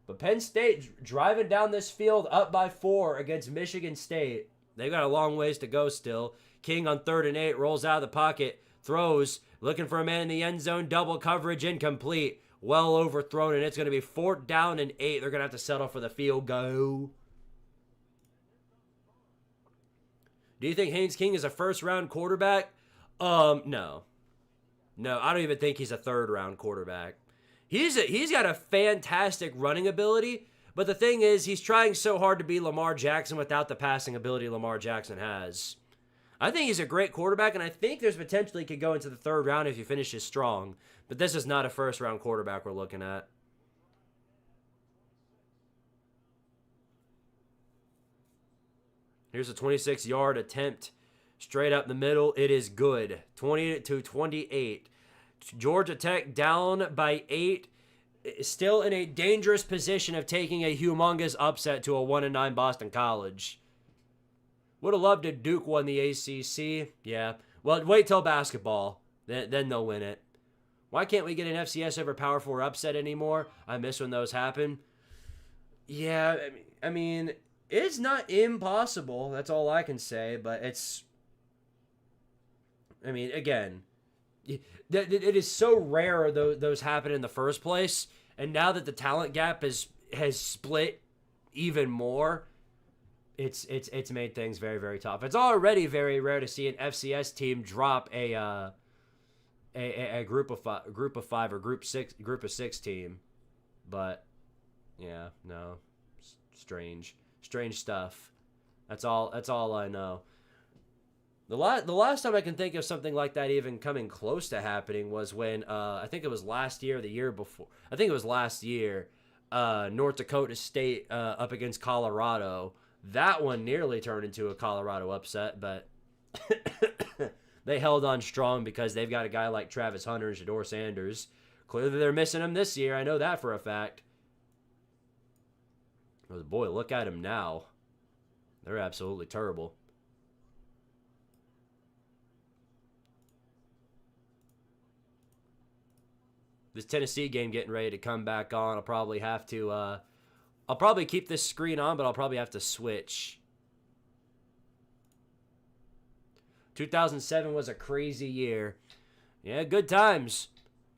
But Penn State driving down this field up by 4 against Michigan State. They've got a long ways to go still. King on 3rd and 8 rolls out of the pocket, throws, looking for a man in the end zone, double coverage, incomplete. Well overthrown, and it's going to be 4th down and 8. They're going to have to settle for the field goal. Do you think Haynes King is a first-round quarterback? No. No, I don't even think he's a third-round quarterback. He's got a fantastic running ability, but the thing is, he's trying so hard to be Lamar Jackson without the passing ability Lamar Jackson has. I think he's a great quarterback, and I think there's potential he could go into the 3rd round if he finishes strong. But this is not a first-round quarterback we're looking at. Here's a 26-yard attempt straight up the middle. It is good. 20-28. Georgia Tech down by 8. Still in a dangerous position of taking a humongous upset to a 1-9 Boston College. Would have loved if Duke won the ACC. Yeah. Well, wait till basketball. Then they'll win it. Why can't we get an FCS over Power 4 upset anymore? I miss when those happen. Yeah, I mean, it's not impossible. That's all I can say. But it's... I mean, again, it is so rare those happen in the first place. And now that the talent gap has split even more... It's made things very, very tough. It's already very rare to see an FCS team drop a group of 5 or group of 6 team, but yeah, no, strange stuff. That's all I know. The last time I can think of something like that even coming close to happening was when I think it was last year, or the year before. I think it was last year. North Dakota State up against Colorado. That one nearly turned into a Colorado upset, but they held on strong because they've got a guy like Travis Hunter and Shedeur Sanders. Clearly they're missing him this year. I know that for a fact. Oh, boy, look at him now. They're absolutely terrible. This Tennessee game getting ready to come back on. I'll probably have to... I'll probably keep this screen on, but I'll probably have to switch. 2007 was a crazy year. Yeah, good times.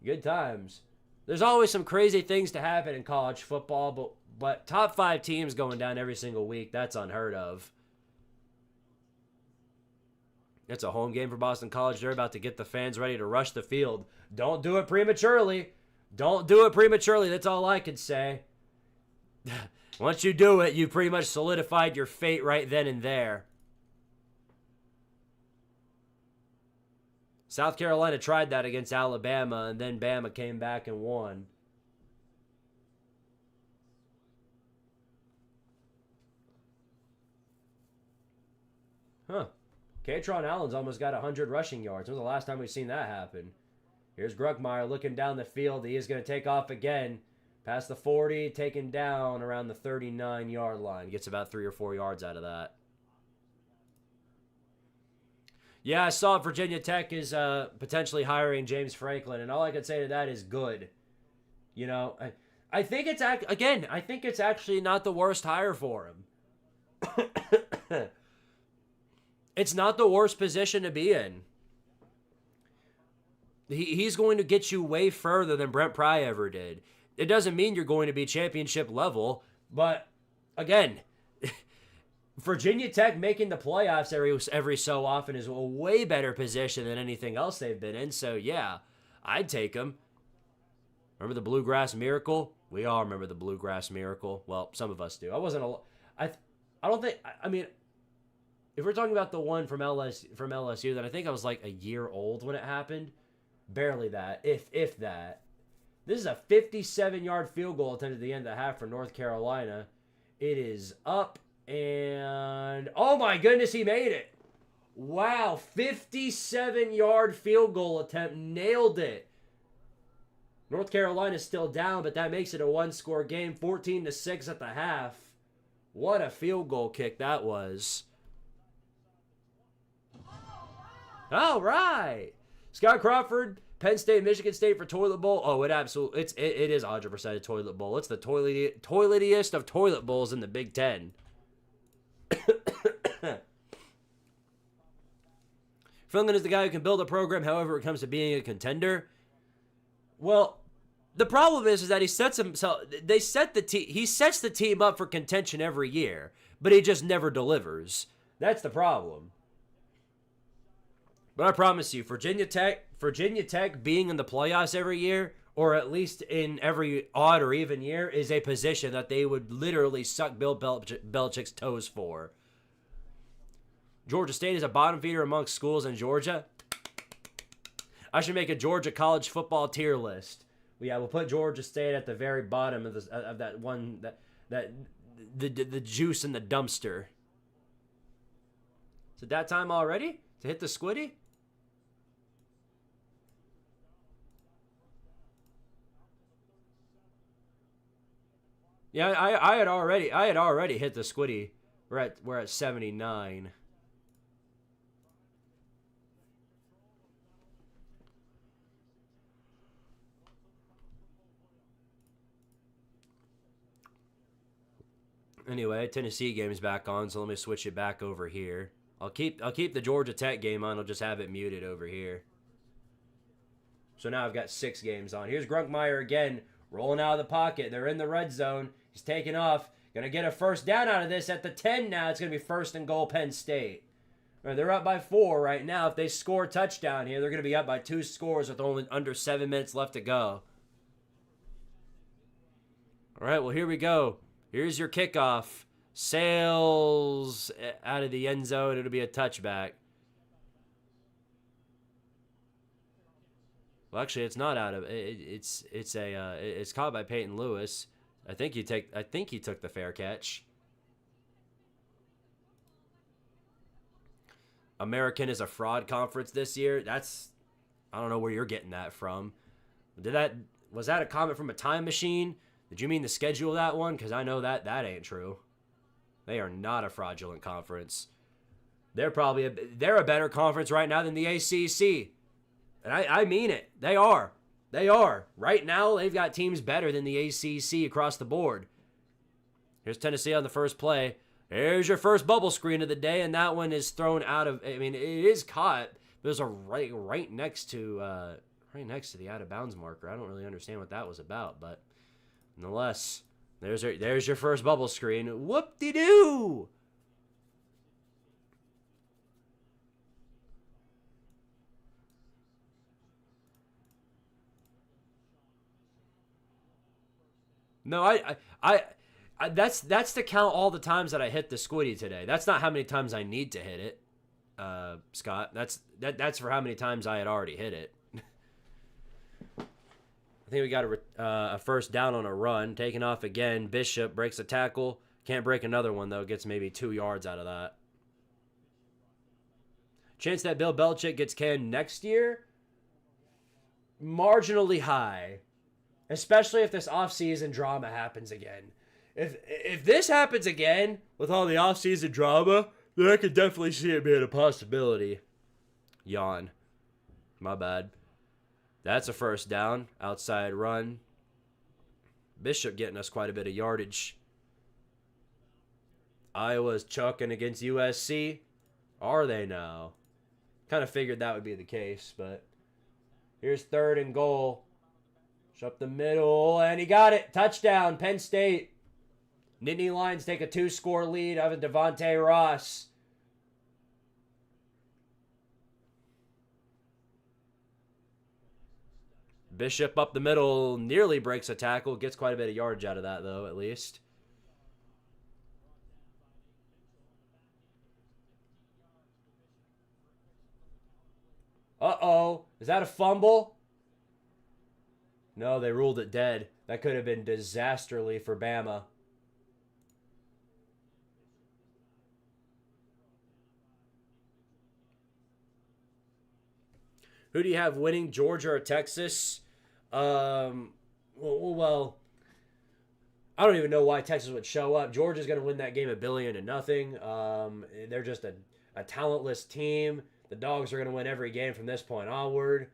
Good times. There's always some crazy things to happen in college football, but top 5 teams going down every single week, that's unheard of. It's a home game for Boston College. They're about to get the fans ready to rush the field. Don't do it prematurely. Don't do it prematurely. That's all I can say. Once you do it, you pretty much solidified your fate right then and there. South Carolina tried that against Alabama, and then Bama came back and won. Huh. Katron Allen's almost got 100 rushing yards. When was the last time we've seen that happen? Here's Gruckmeyer looking down the field. He is going to take off again. Past the 40, taken down around the 39-yard line. Gets about 3 or 4 yards out of that. Yeah, I saw Virginia Tech is potentially hiring James Franklin, and all I can say to that is good. You know, I think it's, again, I think it's actually not the worst hire for him. It's not the worst position to be in. He's going to get you way further than Brent Pry ever did. It doesn't mean you're going to be championship level, but again, Virginia Tech making the playoffs every so often is a way better position than anything else they've been in. So yeah, I'd take them. Remember the Bluegrass Miracle? We all remember the Bluegrass Miracle. Well, some of us do. I don't think. I mean, if we're talking about the one from LSU, then I think I was like a year old when it happened. Barely that, if that. This is a 57-yard field goal attempt at the end of the half for North Carolina. It is up, and oh my goodness, he made it. Wow, 57-yard field goal attempt, nailed it. North Carolina's still down, but that makes it a one-score game, 14-6 at the half. What a field goal kick that was. All right. Scott Crawford, Penn State, Michigan State for toilet bowl. Oh, it is 100% a toilet bowl. It's the toiletiest of toilet bowls in the Big Ten. Finland is the guy who can build a program, however it comes to being a contender. Well, the problem is that he sets the team up for contention every year, but he just never delivers. That's the problem. But I promise you, Virginia Tech being in the playoffs every year, or at least in every odd or even year, is a position that they would literally suck Bill Belichick's toes for. Georgia State is a bottom feeder amongst schools in Georgia. I should make a Georgia college football tier list. Yeah, we'll put Georgia State at the very bottom of that one, the juice in the dumpster. Is it that time already to hit the squiddy? Yeah, I had already hit the squiddy. We're at 79. Anyway, Tennessee game's back on, so let me switch it back over here. I'll keep the Georgia Tech game on. I'll just have it muted over here. So now I've got 6 games on. Here's Grunkmeyer again, rolling out of the pocket. They're in the red zone. He's taking off. Going to get a first down out of this at the 10 now. It's going to be first and goal, Penn State. Right, they're up by 4 right now. If they score a touchdown here, they're going to be up by 2 scores with only under 7 minutes left to go. All right, well, here we go. Here's your kickoff. Sails out of the end zone. It'll be a touchback. Well, actually, it's not out of it. It's caught by Peyton Lewis. I think he took the fair catch. American is a fraud conference this year. I don't know where you're getting that from. Was that a comment from a time machine? Did you mean the schedule of that one? Because I know that ain't true. They are not a fraudulent conference. They're a better conference right now than the ACC. And I mean it. They are. They are. Right now, they've got teams better than the ACC across the board. Here's Tennessee on the first play. There's your first bubble screen of the day, and that one is thrown out of. I mean, it is caught. There's a right next to the out of bounds marker. I don't really understand what that was about, but nonetheless, there's your first bubble screen. Whoop-de-doo! No, that's to count all the times that I hit the squiddy today. That's not how many times I need to hit it, Scott. That's for how many times I had already hit it. I think we got a first down on a run. Taking off again. Bishop breaks a tackle. Can't break another one, though. Gets maybe 2 yards out of that. Chance that Bill Belichick gets canned next year? Marginally high. Especially if this offseason drama happens again. If this happens again with all the offseason drama, then I could definitely see it being a possibility. Yawn. My bad. That's a first down. Outside run. Bishop getting us quite a bit of yardage. Iowa's chucking against USC. Are they now? Kind of figured that would be the case, but here's 3rd and goal. Up the middle, and he got it. Touchdown, Penn State. Nittany Lions take a 2-score lead over Devontae Ross. Bishop up the middle, nearly breaks a tackle. Gets quite a bit of yardage out of that, though, at least. Uh-oh. Is that a fumble? No, they ruled it dead. That could have been disasterly for Bama. Who do you have winning, Georgia or Texas? Well, I don't even know why Texas would show up. Georgia's going to win that game 1-0. They're just a talentless team. The Dogs are going to win every game from this point onward.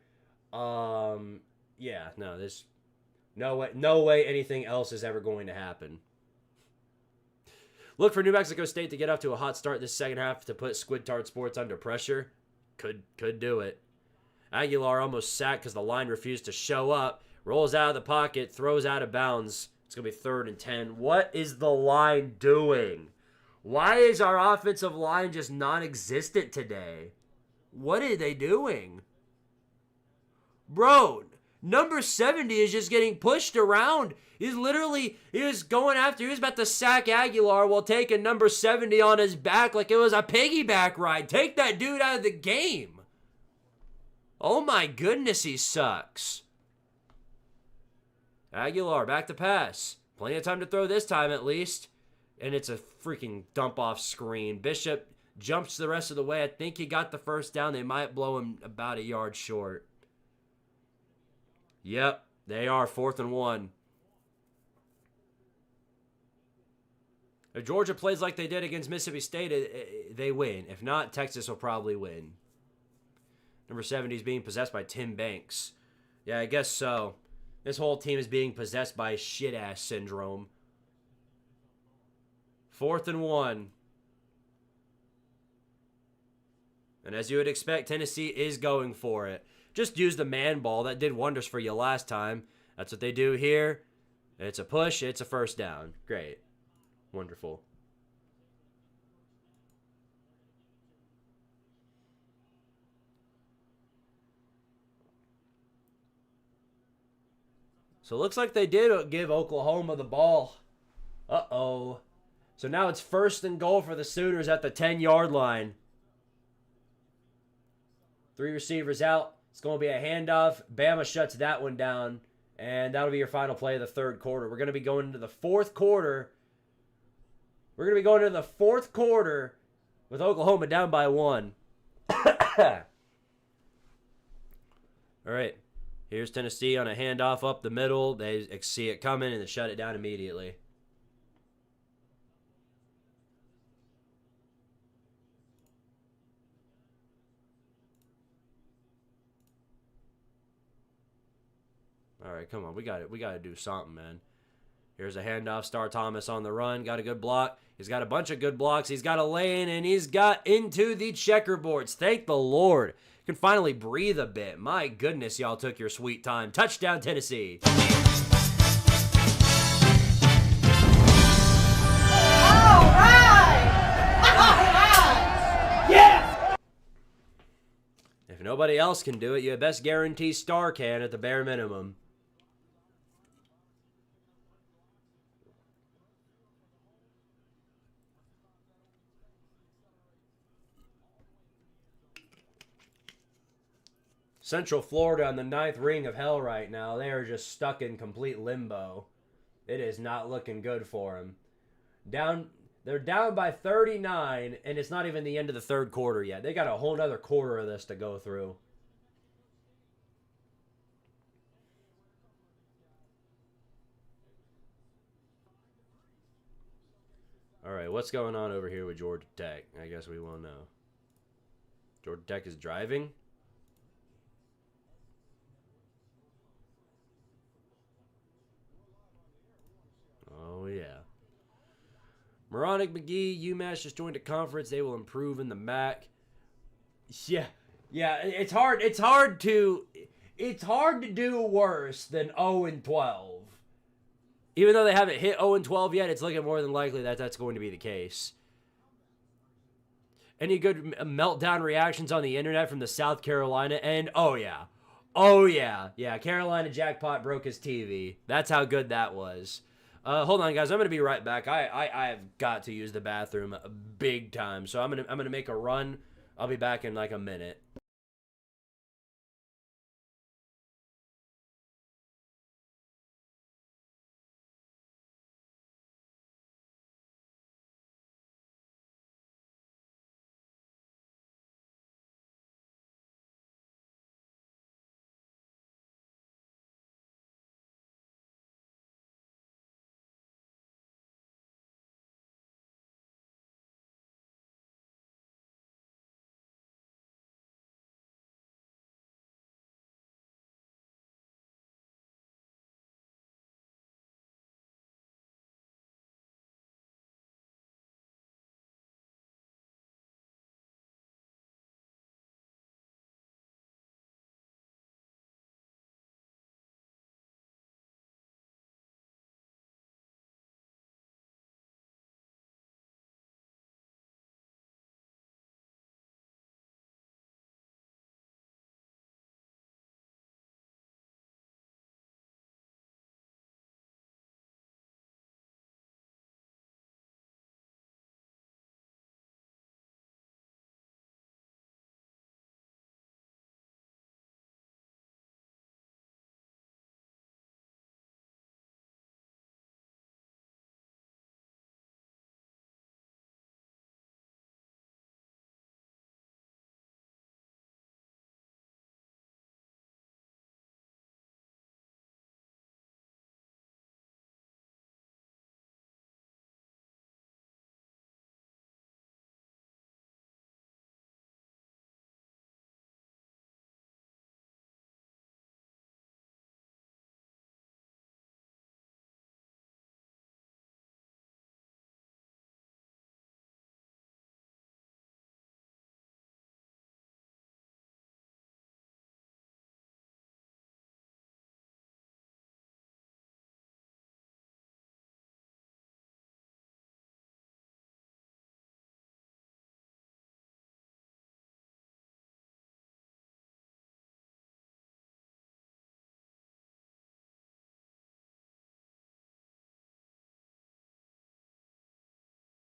Yeah, no, there's no way anything else is ever going to happen. Look for New Mexico State to get off to a hot start this second half to put Squidtard Sports under pressure. Could do it. Aguilar almost sacked because the line refused to show up. Rolls out of the pocket, throws out of bounds. It's going to be 3rd and 10. What is the line doing? Why is our offensive line just non-existent today? What are they doing? Bro, number 70 is just getting pushed around. He was about to sack Aguilar while taking number 70 on his back like it was a piggyback ride. Take that dude out of the game. Oh my goodness, he sucks. Aguilar, back to pass. Plenty of time to throw this time at least. And it's a freaking dump off screen. Bishop jumps the rest of the way. I think he got the first down. They might blow him about a yard short. Yep, they are 4th and 1. If Georgia plays like they did against Mississippi State, they win. If not, Texas will probably win. Number 70 is being possessed by Tim Banks. Yeah, I guess so. This whole team is being possessed by shit-ass syndrome. 4th and 1. And as you would expect, Tennessee is going for it. Just use the man ball. That did wonders for you last time. That's what they do here. It's a push. It's a first down. Great. Wonderful. So it looks like they did give Oklahoma the ball. Uh-oh. So now it's 1st and goal for the Sooners at the 10-yard line. 3 receivers out. It's going to be a handoff. Bama shuts that one down. And that'll be your final play of the 3rd quarter. We're going to be going into the 4th quarter. We're going to be going into the 4th quarter with Oklahoma down by 1. All right. Here's Tennessee on a handoff up the middle. They see it coming and they shut it down immediately. All right, come on. We got to do something, man. Here's a handoff. Star Thomas on the run. Got a good block. He's got a bunch of good blocks. He's got a lane, and he's got into the checkerboards. Thank the Lord. Can finally breathe a bit. My goodness, y'all took your sweet time. Touchdown, Tennessee. All right! Yeah! If nobody else can do it, you best guarantee Star can at the bare minimum. Central Florida on the 9th ring of hell right now. They are just stuck in complete limbo. It is not looking good for them. They're down by 39, and it's not even the end of the third quarter yet. They got a whole nother quarter of this to go through. All right, what's going on over here with Georgia Tech? I guess we won't know. Georgia Tech is driving. Oh, yeah. Moronic McGee, UMass just joined a conference. They will improve in the MAC. Yeah. It's hard to do worse than 0-12. Even though they haven't hit 0-12 yet, it's looking more than likely that that's going to be the case. Any good meltdown reactions on the internet from the South Carolina end? Oh, yeah. Yeah, Carolina jackpot broke his TV. That's how good that was. Hold on, guys. I'm going to be right back. I have got to use the bathroom big time, so I'm gonna make a run. I'll be back in like a minute.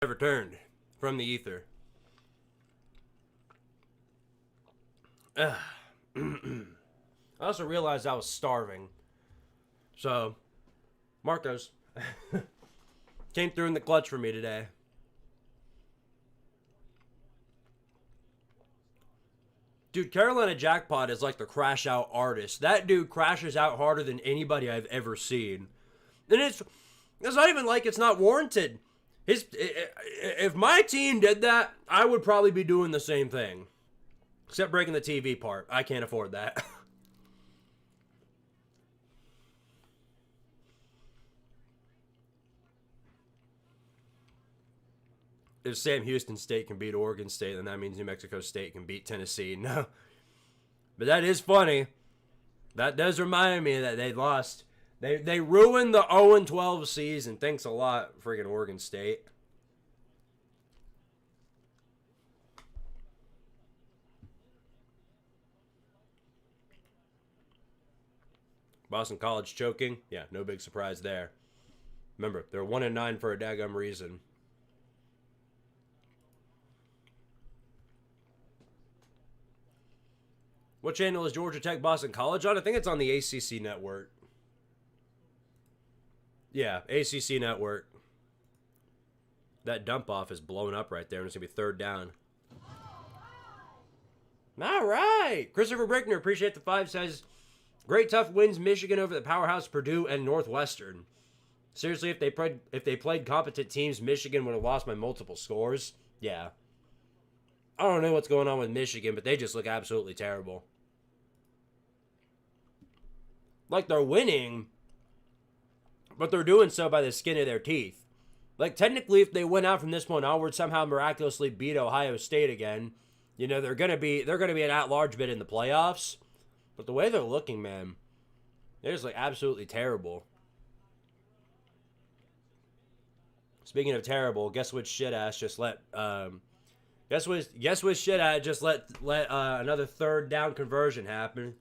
I've returned from the ether. I also realized I was starving. So, Marcos came through in the clutch for me today. Dude, Carolina Jackpot is like the crash out artist. That dude crashes out harder than anybody I've ever seen. And it's not even like it's not warranted. If my team did that, I would probably be doing the same thing. Except breaking the TV part. I can't afford that. If Sam Houston State can beat Oregon State, then that means New Mexico State can beat Tennessee. No. But that is funny. That does remind me that they lost. They ruined the 0-12 season. Thanks a lot, friggin' Oregon State. Boston College choking. Yeah, no big surprise there. Remember, they're 1-9 for a daggum reason. What channel is Georgia Tech Boston College on? I think it's on the ACC network. Yeah, ACC network. That dump off is blown up right there, and it's going to be 3rd down. All right. Christopher Brickner, appreciate the 5, says, great tough wins Michigan over the powerhouse Purdue and Northwestern. Seriously, if they played competent teams, Michigan would have lost by multiple scores. Yeah. I don't know what's going on with Michigan, but they just look absolutely terrible. Like they're winning, but they're doing so by the skin of their teeth. Like technically, if they win out from this point onward, somehow miraculously beat Ohio State again, you know they're gonna be an at-large bid in the playoffs. But the way they're looking, man, they're just like absolutely terrible. Speaking of terrible, guess which shit ass just let guess which shit ass just let another 3rd down conversion happen.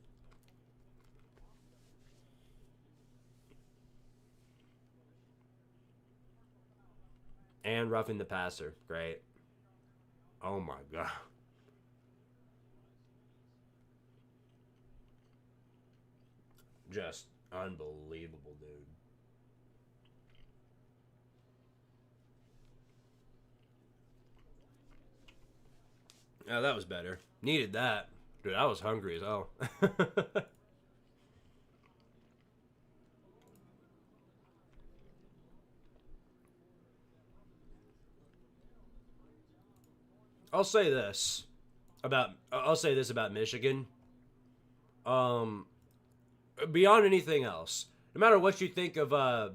And roughing the passer. Great. Oh my god. Just unbelievable, dude. Yeah, that was better. Needed that. Dude, I was hungry as hell. I'll say this about Michigan. Beyond anything else, no matter what you think of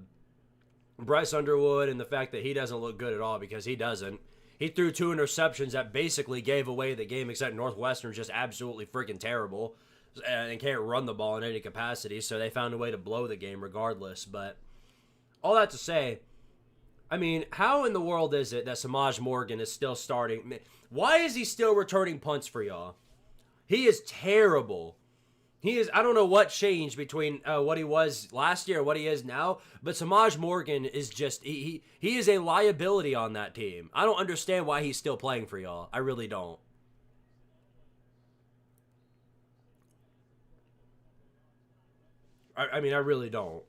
Bryce Underwood and the fact that he doesn't look good at all, because he doesn't. He threw 2 interceptions that basically gave away the game, except Northwestern's just absolutely freaking terrible and can't run the ball in any capacity, so they found a way to blow the game regardless. But all that to say, I mean, how in the world is it that Samaj Morgan is still starting? Why is he still returning punts for y'all? He is terrible. I don't know what changed between what he was last year and what he is now, but Samaj Morgan is just, he is a liability on that team. I don't understand why he's still playing for y'all. I really don't. I mean, I really don't.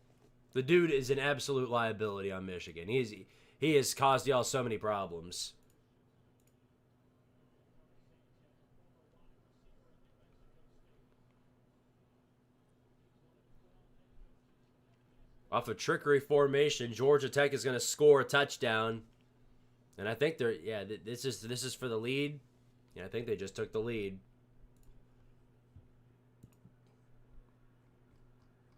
The dude is an absolute liability on Michigan. He has caused y'all so many problems. Off a trickery formation, Georgia Tech is going to score a touchdown. And I think this is for the lead. Yeah, I think they just took the lead.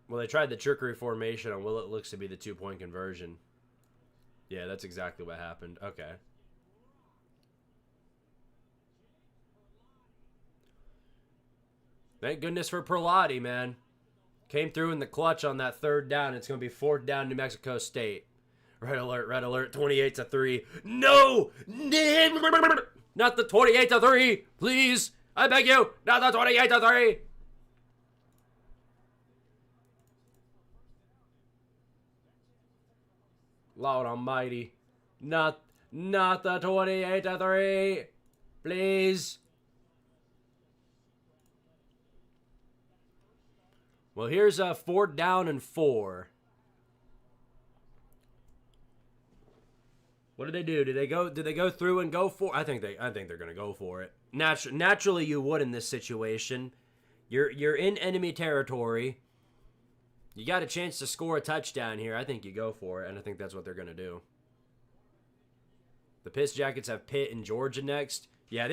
Well, they tried the trickery formation on what it looks to be the 2-point conversion. Yeah, that's exactly what happened. Okay. Thank goodness for Perlotti, man. Came through in the clutch on that 3rd down. It's going to be 4th down, New Mexico State. Red alert, 28-3. No! Not the 28-3, please. I beg you, not the 28-3. Lord almighty. Not the 28-3. Please. Well, here's a 4th down and 4. What did they do? Did they go through and go for? I think they're going to go for it. Naturally you would in this situation. You're in enemy territory. You got a chance to score a touchdown here. I think you go for it, and I think that's what they're going to do. The Piss Jackets have Pitt and Georgia next. Yeah,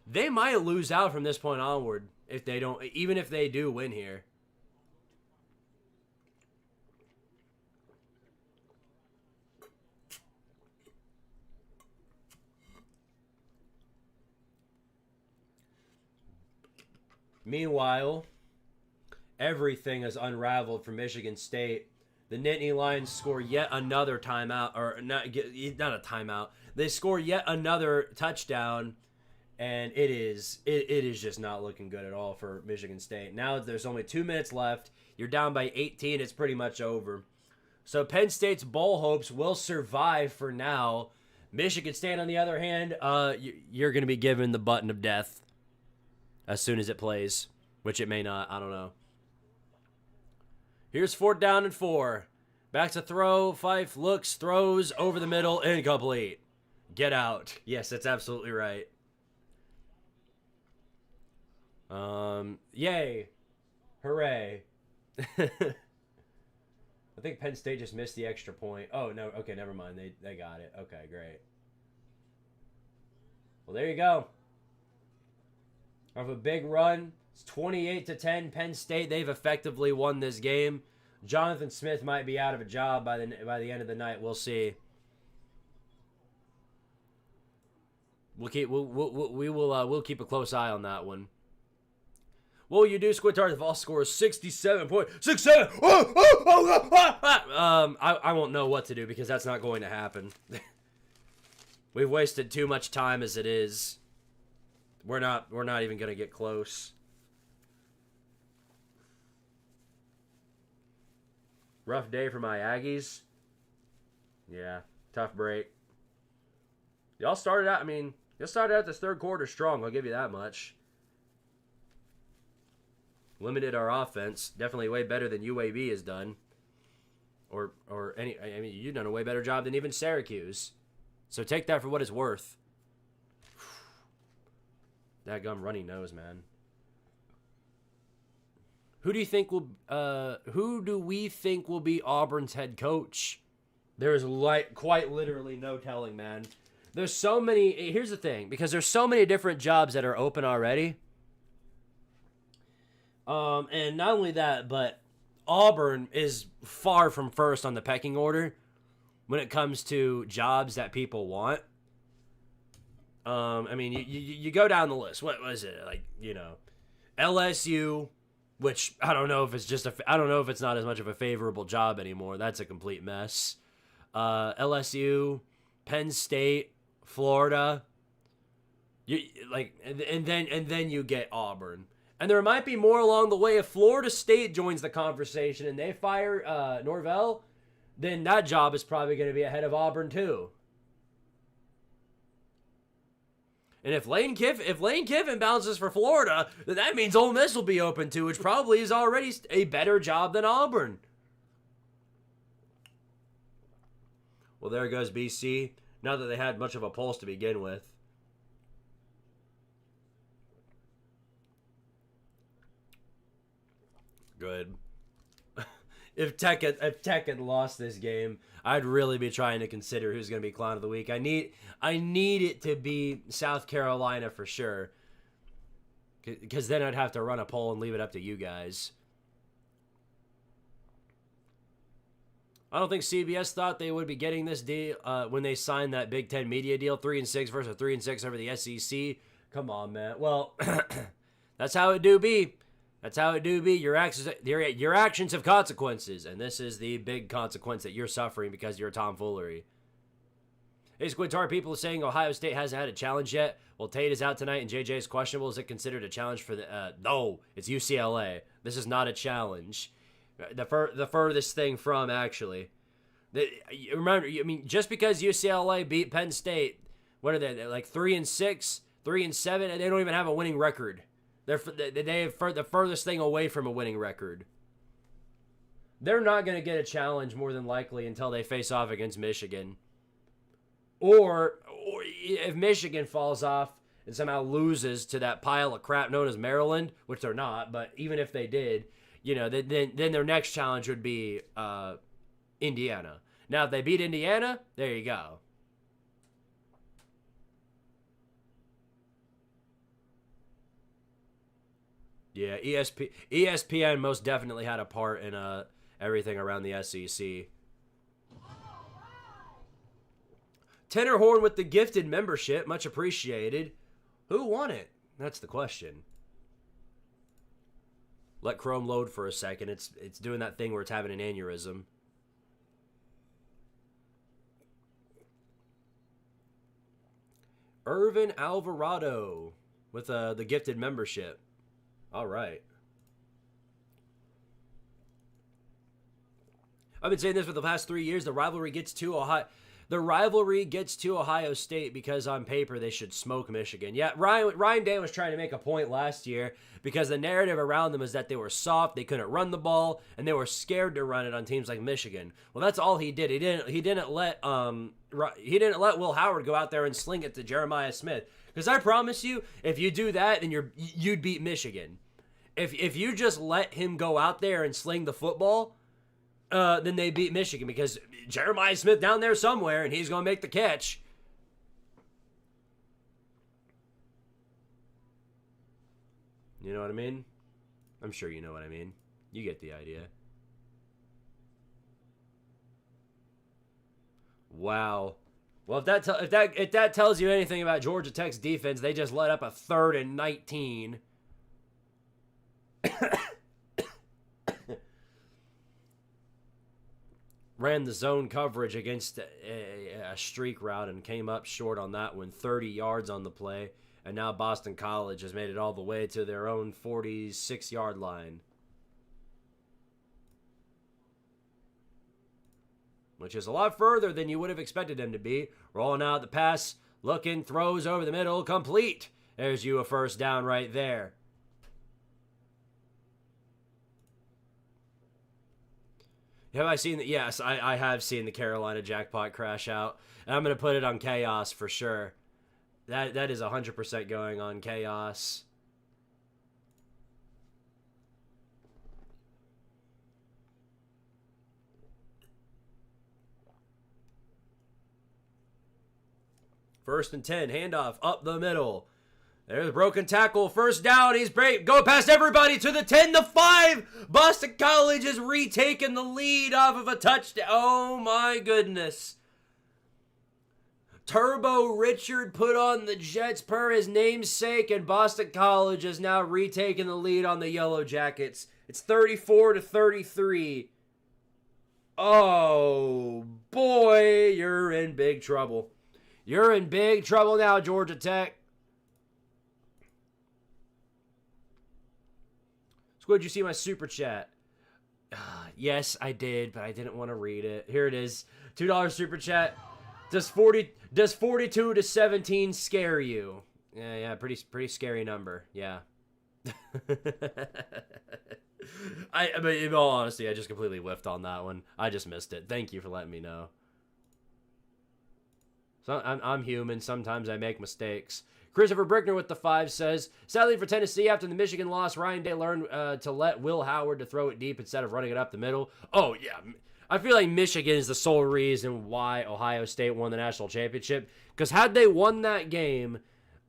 they might lose out from this point onward if they don't, even if they do win here. Meanwhile, everything is unraveled for Michigan State. The Nittany Lions score yet another timeout, or not a timeout. They score yet another touchdown, and it is just not looking good at all for Michigan State. Now there's only 2 minutes left. You're down by 18. It's pretty much over. So Penn State's bowl hopes will survive for now. Michigan State, on the other hand, you're going to be given the button of death as soon as it plays. which it may not. I don't know. Here's 4th down and 4. Back to throw. Fife looks, throws over the middle, incomplete. Get out. Yes, that's absolutely right. Yay. Hooray. I think Penn State just missed the extra point. Oh, no. Okay, never mind. They got it. Okay, great. Well, there you go. Off a big run. It's 28-10. Penn State, they've effectively won this game. Jonathan Smith might be out of a job by the end of the night. We'll see. We'll keep a close eye on that one. What will you do, Squidtard, if all score is 67.67? I won't know what to do because that's not going to happen. We've wasted too much time as it is. We're not even going to get close. Rough day for my Aggies. Yeah, tough break. Y'all started out, this third quarter strong, I'll give you that much. Limited our offense. Definitely way better than UAB has done. You've done a way better job than even Syracuse. So take that for what it's worth. That gum runny nose, man. Who do we think will be Auburn's head coach? There is quite literally no telling, man. There's so many. Here's the thing, because there's so many different jobs that are open already. And not only that, but Auburn is far from first on the pecking order when it comes to jobs that people want. You go down the list. What was it? LSU, which I don't know if it's not as much of a favorable job anymore. That's a complete mess. LSU, Penn State, Florida. And then you get Auburn. And there might be more along the way. If Florida State joins the conversation and they fire Norvell, then that job is probably going to be ahead of Auburn too. And if Lane Kiffin bounces for Florida, then that means Ole Miss will be open too, which probably is already a better job than Auburn. Well, there goes BC. Not that they had much of a pulse to begin with. Good. If Tech had lost this game, I'd really be trying to consider who's going to be Clown of the Week. I need it to be South Carolina for sure, because then I'd have to run a poll and leave it up to you guys. I don't think CBS thought they would be getting this deal when they signed that Big Ten media deal, 3-6 versus 3-6 over the SEC. Come on, man. Well, that's how it do be. That's how it do be. Your actions have consequences, and this is the big consequence that you're suffering because you're tomfoolery. Hey, Squidtard, people are saying Ohio State hasn't had a challenge yet. Well, Tate is out tonight, and JJ is questionable. Is it considered a challenge for the... No, it's UCLA. This is not a challenge. The furthest thing from, actually. Remember, just because UCLA beat Penn State, what are they? They're like 3-6, 3-7, and they don't even have a winning record. They have the furthest thing away from a winning record. They're not going to get a challenge more than likely until they face off against Michigan. Or if Michigan falls off and somehow loses to that pile of crap known as Maryland, which they're not, but even if they did, then their next challenge would be Indiana. Now, if they beat Indiana, there you go. Yeah, ESPN most definitely had a part in everything around the SEC. Tenor Horn with the gifted membership, much appreciated. Who won it? That's the question. Let Chrome load for a second. It's doing that thing where it's having an aneurysm. Irvin Alvarado with the gifted membership. All right. I've been saying this for the past 3 years. The rivalry gets too hot. the rivalry gets to Ohio State because on paper they should smoke Michigan. Yeah, Ryan Day was trying to make a point last year because the narrative around them is that they were soft, they couldn't run the ball, and they were scared to run it on teams like Michigan. Well, that's all he did. He didn't let Will Howard go out there and sling it to Jeremiah Smith. Because I promise you, if you do that, then you'd beat Michigan. If you just let him go out there and sling the football, then they beat Michigan because Jeremiah Smith down there somewhere and he's going to make the catch. You know what I mean? I'm sure you know what I mean. You get the idea. Wow. Well, if that tells you anything about Georgia Tech's defense, they just let up a 3rd and 19. Ran the zone coverage against a streak route and came up short on that one, 30 yards on the play. And now Boston College has made it all the way to their own 46-yard line. Which is a lot further than you would have expected them to be. Rolling out the pass, looking, throws over the middle, complete. There's you a first down right there. Have I seen that? Yes, I have seen the Carolina jackpot crash out. And I'm going to put it on Chaos for sure. That is 100% going on Chaos. First and 10, handoff up the middle. There's a broken tackle, first down. He's go past everybody to the 10, the 5. Boston College has retaken the lead off of a touchdown. Oh my goodness. Turbo Richard put on the Jets per his namesake, and Boston College has now retaken the lead on the Yellow Jackets. It's 34-33. Oh boy, you're in big trouble. You're in big trouble now, Georgia Tech. Squid, you see my super chat? Yes, I did, but I didn't want to read it. Here it is. $2 super chat. Does 42 to 17 scare you? Yeah, pretty scary number. Yeah. But in all honesty, I just completely whiffed on that one. I just missed it. Thank you for letting me know. So I'm human. Sometimes I make mistakes. Christopher Brickner with the 5 says, sadly for Tennessee, after the Michigan loss, Ryan Day learned to let Will Howard to throw it deep instead of running it up the middle. Oh, yeah. I feel like Michigan is the sole reason why Ohio State won the national championship. Because had they won that game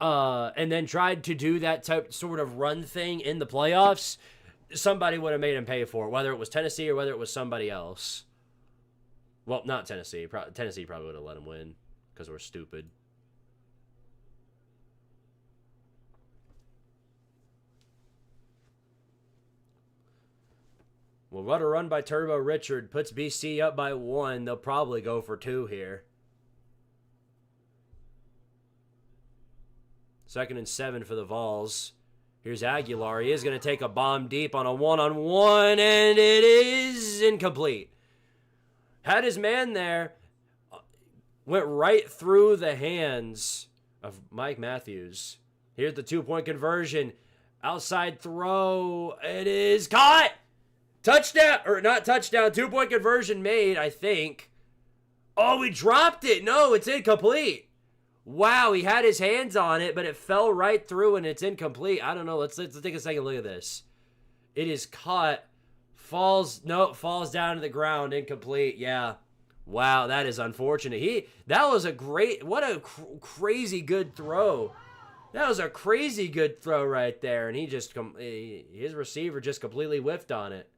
and then tried to do that sort of run thing in the playoffs, somebody would have made him pay for it, whether it was Tennessee or whether it was somebody else. Well, not Tennessee. Tennessee probably would have let him win because we're stupid. Well, what a run by Turbo Richard puts BC up by 1. They'll probably go for 2 here. 2nd and 7 for the Vols. Here's Aguilar. He is going to take a bomb deep on a one-on-one, and it is incomplete. Had his man there. Went right through the hands of Mike Matthews. Here's the 2-point conversion. Outside throw. It is caught. Touchdown, or not touchdown, 2-point conversion made, I think. Oh, we dropped it. No, it's incomplete. Wow, he had his hands on it, but it fell right through and it's incomplete. I don't know. Let's take a second look at this. It is caught. Falls down to the ground, incomplete. Yeah. Wow, that is unfortunate. That was a great, what a crazy good throw. That was a crazy good throw right there, and his receiver just completely whiffed on it.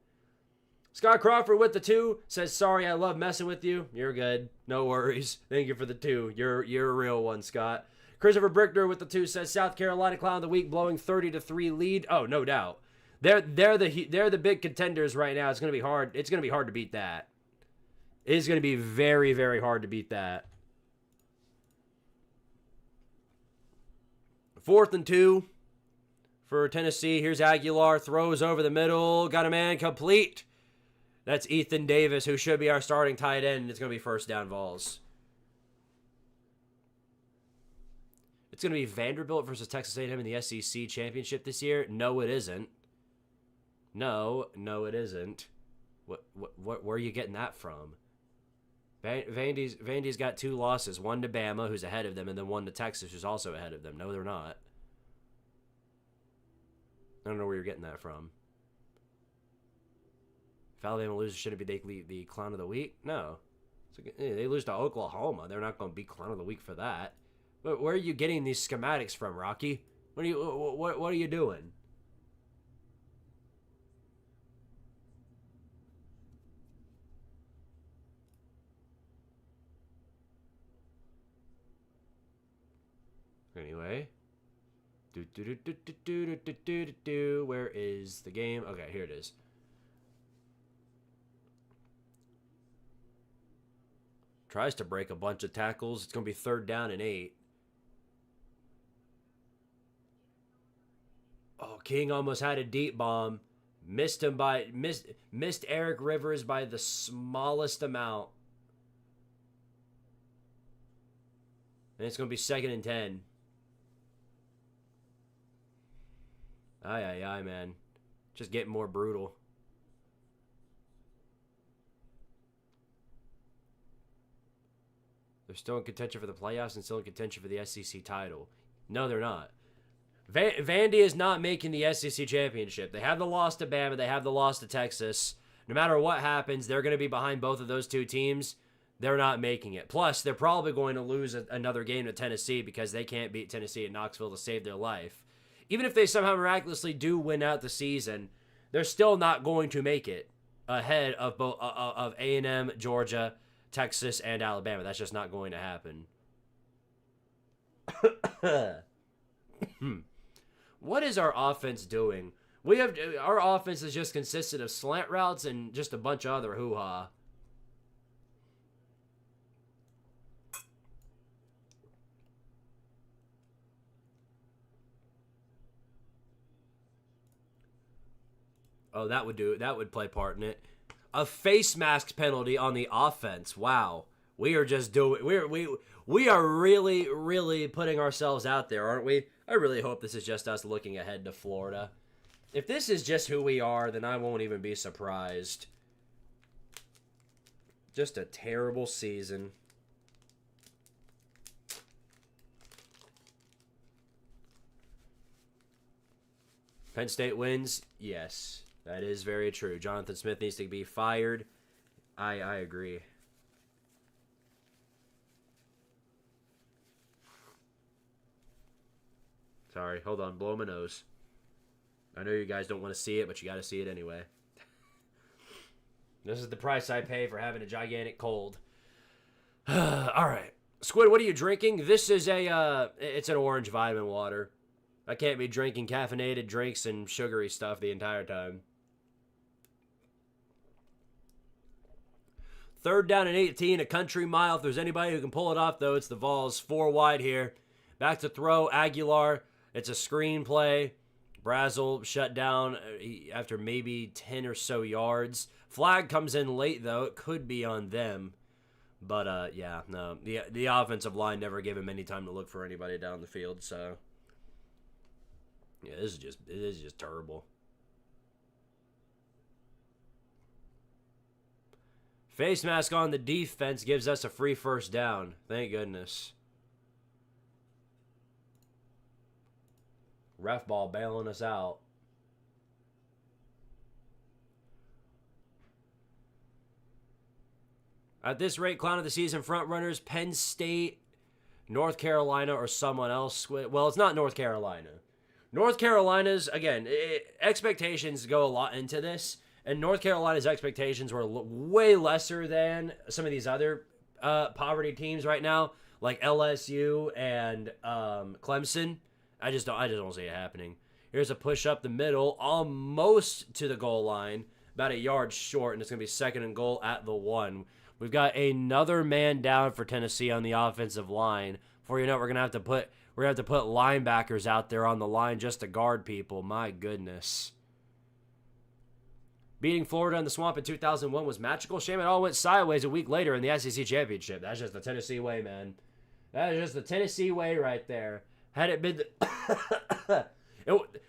Scott Crawford with the 2 says, sorry, I love messing with you. You're good. No worries. Thank you for the 2. You're a real one, Scott. Christopher Brickner with the 2 says, South Carolina Clown of the Week blowing 30-3 lead. Oh, no doubt. They're the big contenders right now. It's going to be hard. It's going to be hard to beat that. It is going to be very, very hard to beat that. 4th and 2 for Tennessee. Here's Aguilar. Throws over the middle. Got a man complete. That's Ethan Davis, who should be our starting tight end. It's going to be first down Vols. It's going to be Vanderbilt versus Texas A&M in the SEC championship this year. No, it isn't. No, it isn't. Where are you getting that from? Vandy's got 2 losses. One to Bama, who's ahead of them, and then one to Texas, who's also ahead of them. No, they're not. I don't know where you're getting that from. If Alabama loses, shouldn't it be the clown of the week? No. They lose to Oklahoma. They're not going to be clown of the week for that. Where are you getting these schematics from, Rocky? What are you doing? Anyway. Where is the game? Okay, here it is. Tries to break a bunch of tackles. It's going to be 3rd down and 8. Oh, King almost had a deep bomb. Missed Eric Rivers by the smallest amount. And it's going to be 2nd and 10. Aye, man. Just getting more brutal. They're still in contention for the playoffs and still in contention for the SEC title. No, they're not. Vandy is not making the SEC championship. They have the loss to Bama. They have the loss to Texas. No matter what happens, they're going to be behind both of those 2 teams. They're not making it. Plus, they're probably going to lose another game to Tennessee because they can't beat Tennessee at Knoxville to save their life. Even if they somehow miraculously do win out the season, they're still not going to make it ahead of both of A&M, Georgia, Texas, and Alabama. That's just not going to happen. What is our offense doing? Our offense is just consisted of slant routes and just a bunch of other hoo-ha. Oh, that would do it. That would play part in it. A face mask penalty on the offense. Wow. We are just doing we are really, really putting ourselves out there, aren't we? I really hope this is just us looking ahead to Florida. If this is just who we are, then I won't even be surprised. Just a terrible season. Penn State wins? Yes. That is very true. Jonathan Smith needs to be fired. I agree. Sorry, hold on. Blow my nose. I know you guys don't want to see it, but you got to see it anyway. This is the price I pay for having a gigantic cold. All right. Squid, what are you drinking? This is it's an orange vitamin water. I can't be drinking caffeinated drinks and sugary stuff the entire time. 3rd down and 18, a country mile. If there's anybody who can pull it off, though, it's the Vols. 4 wide here. Back to throw. Aguilar. It's a screen play. Brazel shut down after maybe 10 or so yards. Flag comes in late, though. It could be on them. But, yeah, no. The offensive line never gave him any time to look for anybody down the field, so. Yeah, it is just terrible. Face mask on the defense gives us a free 1st down. Thank goodness. Ref ball bailing us out. At this rate, clown of the season front runners, Penn State, North Carolina, or someone else. Well, it's not North Carolina. North Carolina's, again, expectations go a lot into this. And North Carolina's expectations were way lesser than some of these other poverty teams right now, like LSU and Clemson. I just don't see it happening. Here's a push up the middle, almost to the goal line, about a yard short, and it's going to be 2nd and goal at the 1. We've got another man down for Tennessee on the offensive line. Before you know it, we're going to have to put linebackers out there on the line just to guard people. My goodness. Beating Florida in the Swamp in 2001 was magical. Shame it all went sideways a week later in the SEC Championship. That's just the Tennessee way, man. That is just the Tennessee way right there. Had it been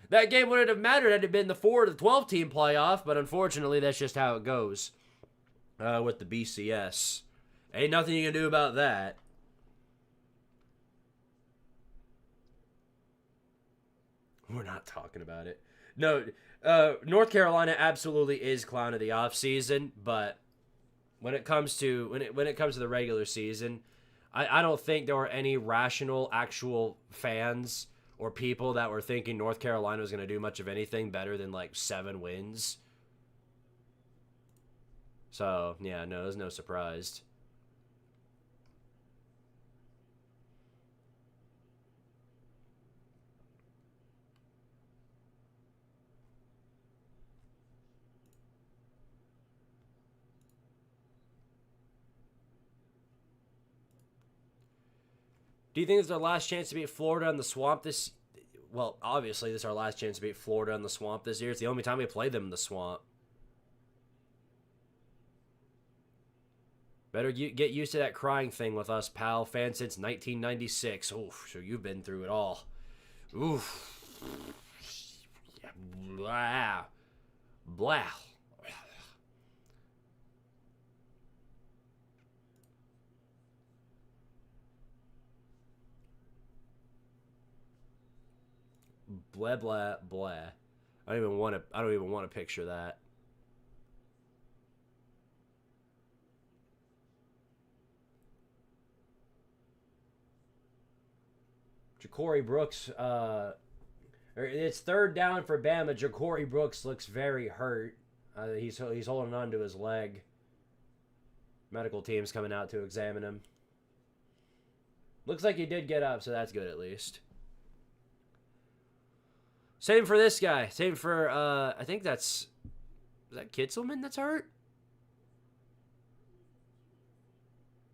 that game wouldn't have mattered had it been the 4 to 12 team playoff, but unfortunately that's just how it goes with the BCS. Ain't nothing you can do about that. We're not talking about it. No, North Carolina absolutely is clown of the offseason, but when it comes to the regular season, I don't think there were any rational actual fans or people that were thinking North Carolina was going to do much of anything better than like 7 wins. So, yeah, no, there's no surprise. Do you think this is our last chance to beat Florida in the Swamp this? Well, obviously, this is our last chance to beat Florida in the Swamp this year. It's the only time we played them in the Swamp. Better get used to that crying thing with us, pal. Fan since 1996. Oof, so you've been through it all. Oof. Blah. Blah. Blah blah blah. I don't even want to picture that. Ja'Cory Brooks, it's 3rd down for Bama. Ja'Cory Brooks looks very hurt. He's holding on to his leg. Medical team's coming out to examine him. Looks like he did get up, so that's good at least. Same for this guy. Same for, I think is that Kitzelman that's hurt?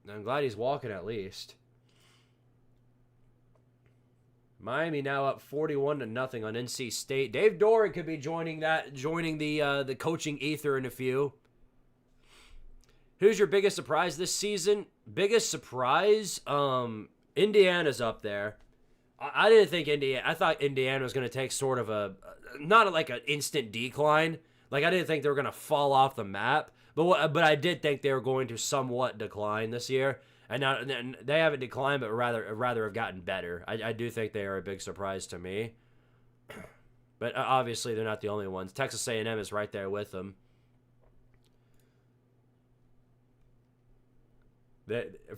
I'm glad he's walking at least. Miami now up 41-0 on NC State. Dave Doran could be joining the coaching ether in a few. Who's your biggest surprise this season? Biggest surprise? Indiana's up there. I didn't think I thought Indiana was going to take sort of not like an instant decline. Like, I didn't think they were going to fall off the map, but I did think they were going to somewhat decline this year. And now they haven't declined, but rather have gotten better. I do think they are a big surprise to me. But obviously, they're not the only ones. Texas A&M is right there with them.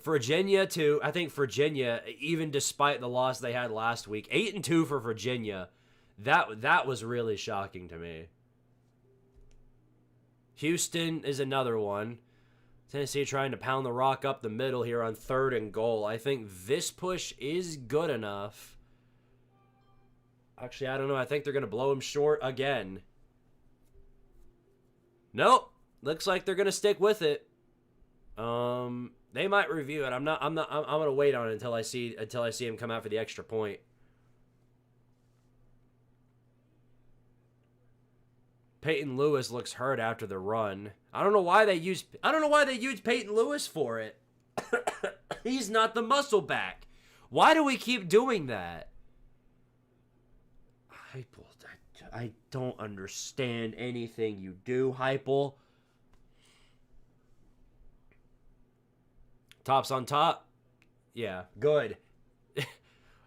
Virginia too. I think Virginia, even despite the loss they had last week, 8-2 for Virginia. That was really shocking to me. Houston is another one. Tennessee trying to pound the rock up the middle here on 3rd and goal. I think this push is good enough. Actually, I don't know. I think they're going to blow him short again. Nope. Looks like they're going to stick with it. They might review it. I'm going to wait on it until I see him come out for the extra point. Peyton Lewis looks hurt after the run. I don't know why they used Peyton Lewis for it. He's not the muscle back. Why do we keep doing that? Heupel, I don't understand anything you do, Heupel. Tops on top. Yeah, good.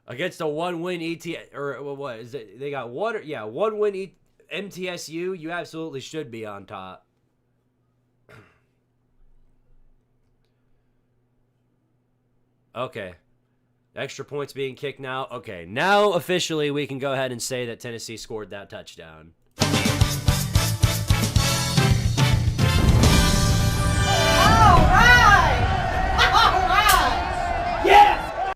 Against a 1-win ET or what is it? They got 1-win MTSU. You absolutely should be on top. Okay. Extra points being kicked now. Okay, now officially we can go ahead and say that Tennessee scored that touchdown. All right! All right! Yes!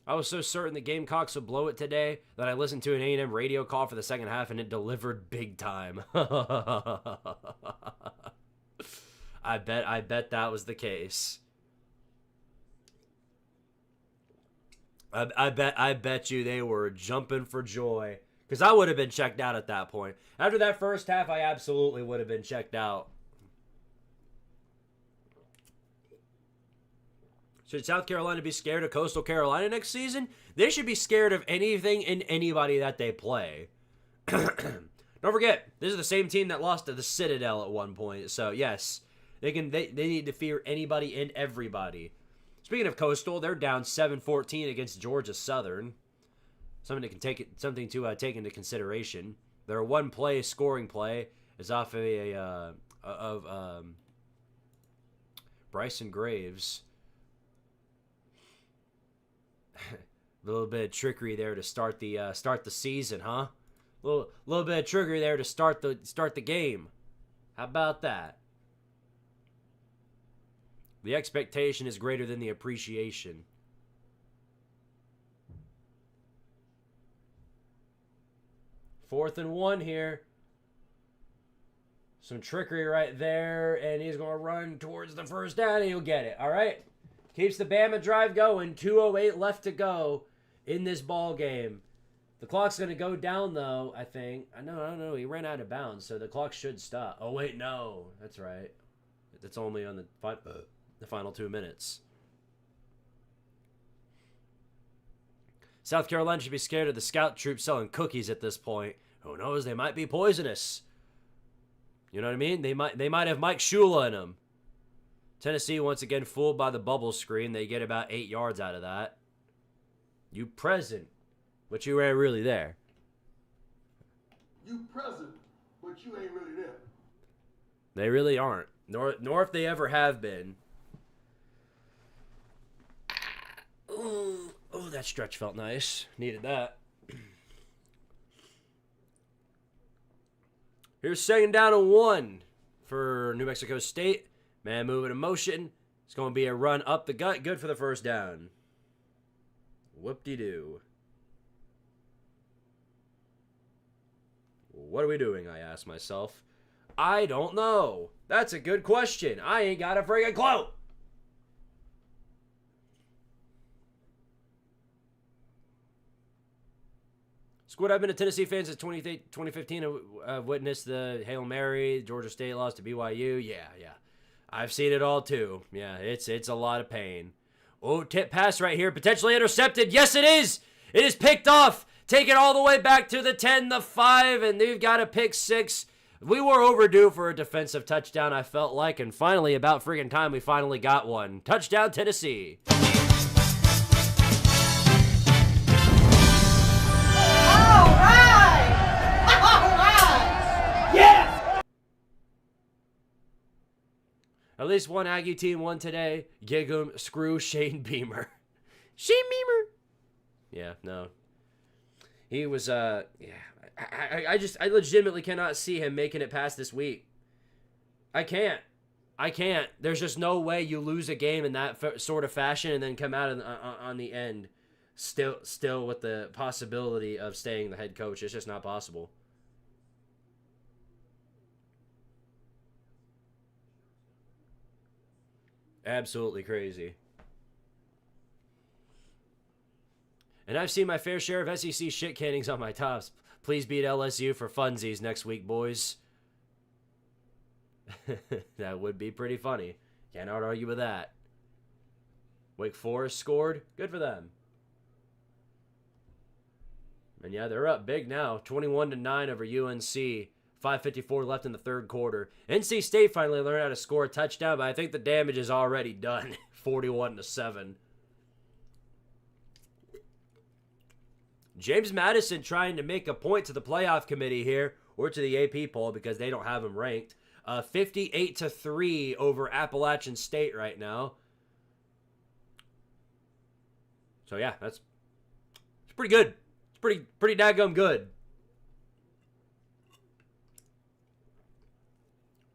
I was so certain the Gamecocks would blow it today that I listened to an A&M radio call for the second half and it delivered big time. I bet that was the case. I bet you they were jumping for joy. Because I would have been checked out at that point. After that first half, I absolutely would have been checked out. Should South Carolina be scared of Coastal Carolina next season? They should be scared of anything and anybody that they play. Don't forget, this is the same team that lost to the Citadel at one point. So, yes, they need to fear anybody and everybody. Speaking of Coastal, they're down 7-14 against Georgia Southern. Something to take into consideration. Their one-play scoring play is off of Bryson Graves. A little bit of trickery there to start the season, huh? A little bit of trickery there to start the game. How about that? The expectation is greater than the appreciation. Fourth and 1 here. Some trickery right there, and he's going to run towards the first down, and he'll get it. All right. Keeps the Bama drive going. 2:08 left to go in this ball game. The clock's going to go down, though, I think. I know. He ran out of bounds, so the clock should stop. Oh, wait, no. That's right. It's only on the final 2 minutes. South Carolina should be scared of the scout troops selling cookies at this point. Who knows? They might be poisonous. You know what I mean? They might have Mike Shula in them. Tennessee, once again, fooled by the bubble screen. They get about 8 yards out of that. You present, but you ain't really there. You present, but you ain't really there. They really aren't. Nor if they ever have been. Ooh, oh, that stretch felt nice. Needed that. Here's 2nd down and 1 for New Mexico State. Man moving in motion. It's going to be a run up the gut. Good for the first down. Whoop-de-doo. What are we doing, I ask myself. I don't know. That's a good question. I ain't got a friggin' clue. Squid, I've been a Tennessee fan since 2015. I've witnessed the Hail Mary, Georgia State lost to BYU. Yeah. I've seen it all too. Yeah, it's a lot of pain. Oh, tip pass right here, potentially intercepted. Yes, it is. It is picked off. Take it all the way back to the 10, the 5, and they've got a pick 6. We were overdue for a defensive touchdown, I felt like, and finally, about friggin' time, we finally got one. Touchdown, Tennessee. At least one Aggie team won today. Gig 'em, screw Shane Beamer. Shane Beamer. Yeah, no. He was, yeah. I legitimately cannot see him making it past this week. I can't. There's just no way you lose a game in that sort of fashion and then come out on the end still with the possibility of staying the head coach. It's just not possible. Absolutely crazy. And I've seen my fair share of SEC shit cannings on my tops. Please beat LSU for funsies next week, boys. That would be pretty funny. Cannot argue with that. Wake Forest scored. Good for them. And yeah, they're up big now. 21-9 over UNC. 5:54 left in the third quarter. NC State finally learned how to score a touchdown, but I think the damage is already done. 41-7. James Madison trying to make a point to the playoff committee here, or to the AP poll because they don't have him ranked. 58-3 over Appalachian State right now. So yeah, it's pretty good. It's pretty daggum good.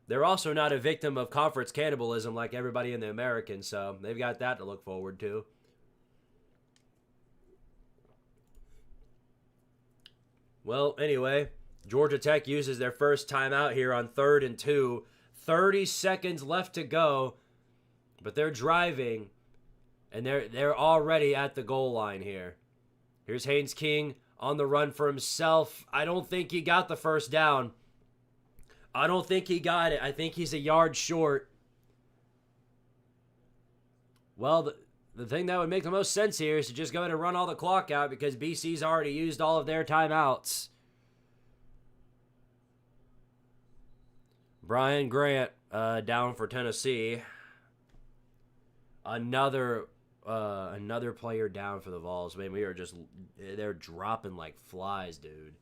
They're also not a victim of conference cannibalism like everybody in the American, so they've got that to look forward to. Well, anyway, Georgia Tech uses their first timeout here on 3rd and 2. 30 seconds left to go, but they're driving, and they're already at the goal line here. Here's Haynes King on the run for himself. I don't think he got the first down. I don't think he got it. I think he's a yard short. Well, the thing that would make the most sense here is to just go ahead and run all the clock out because BC's already used all of their timeouts. Brian Grant down for Tennessee. Another player down for the Vols. Man, they're dropping like flies, dude.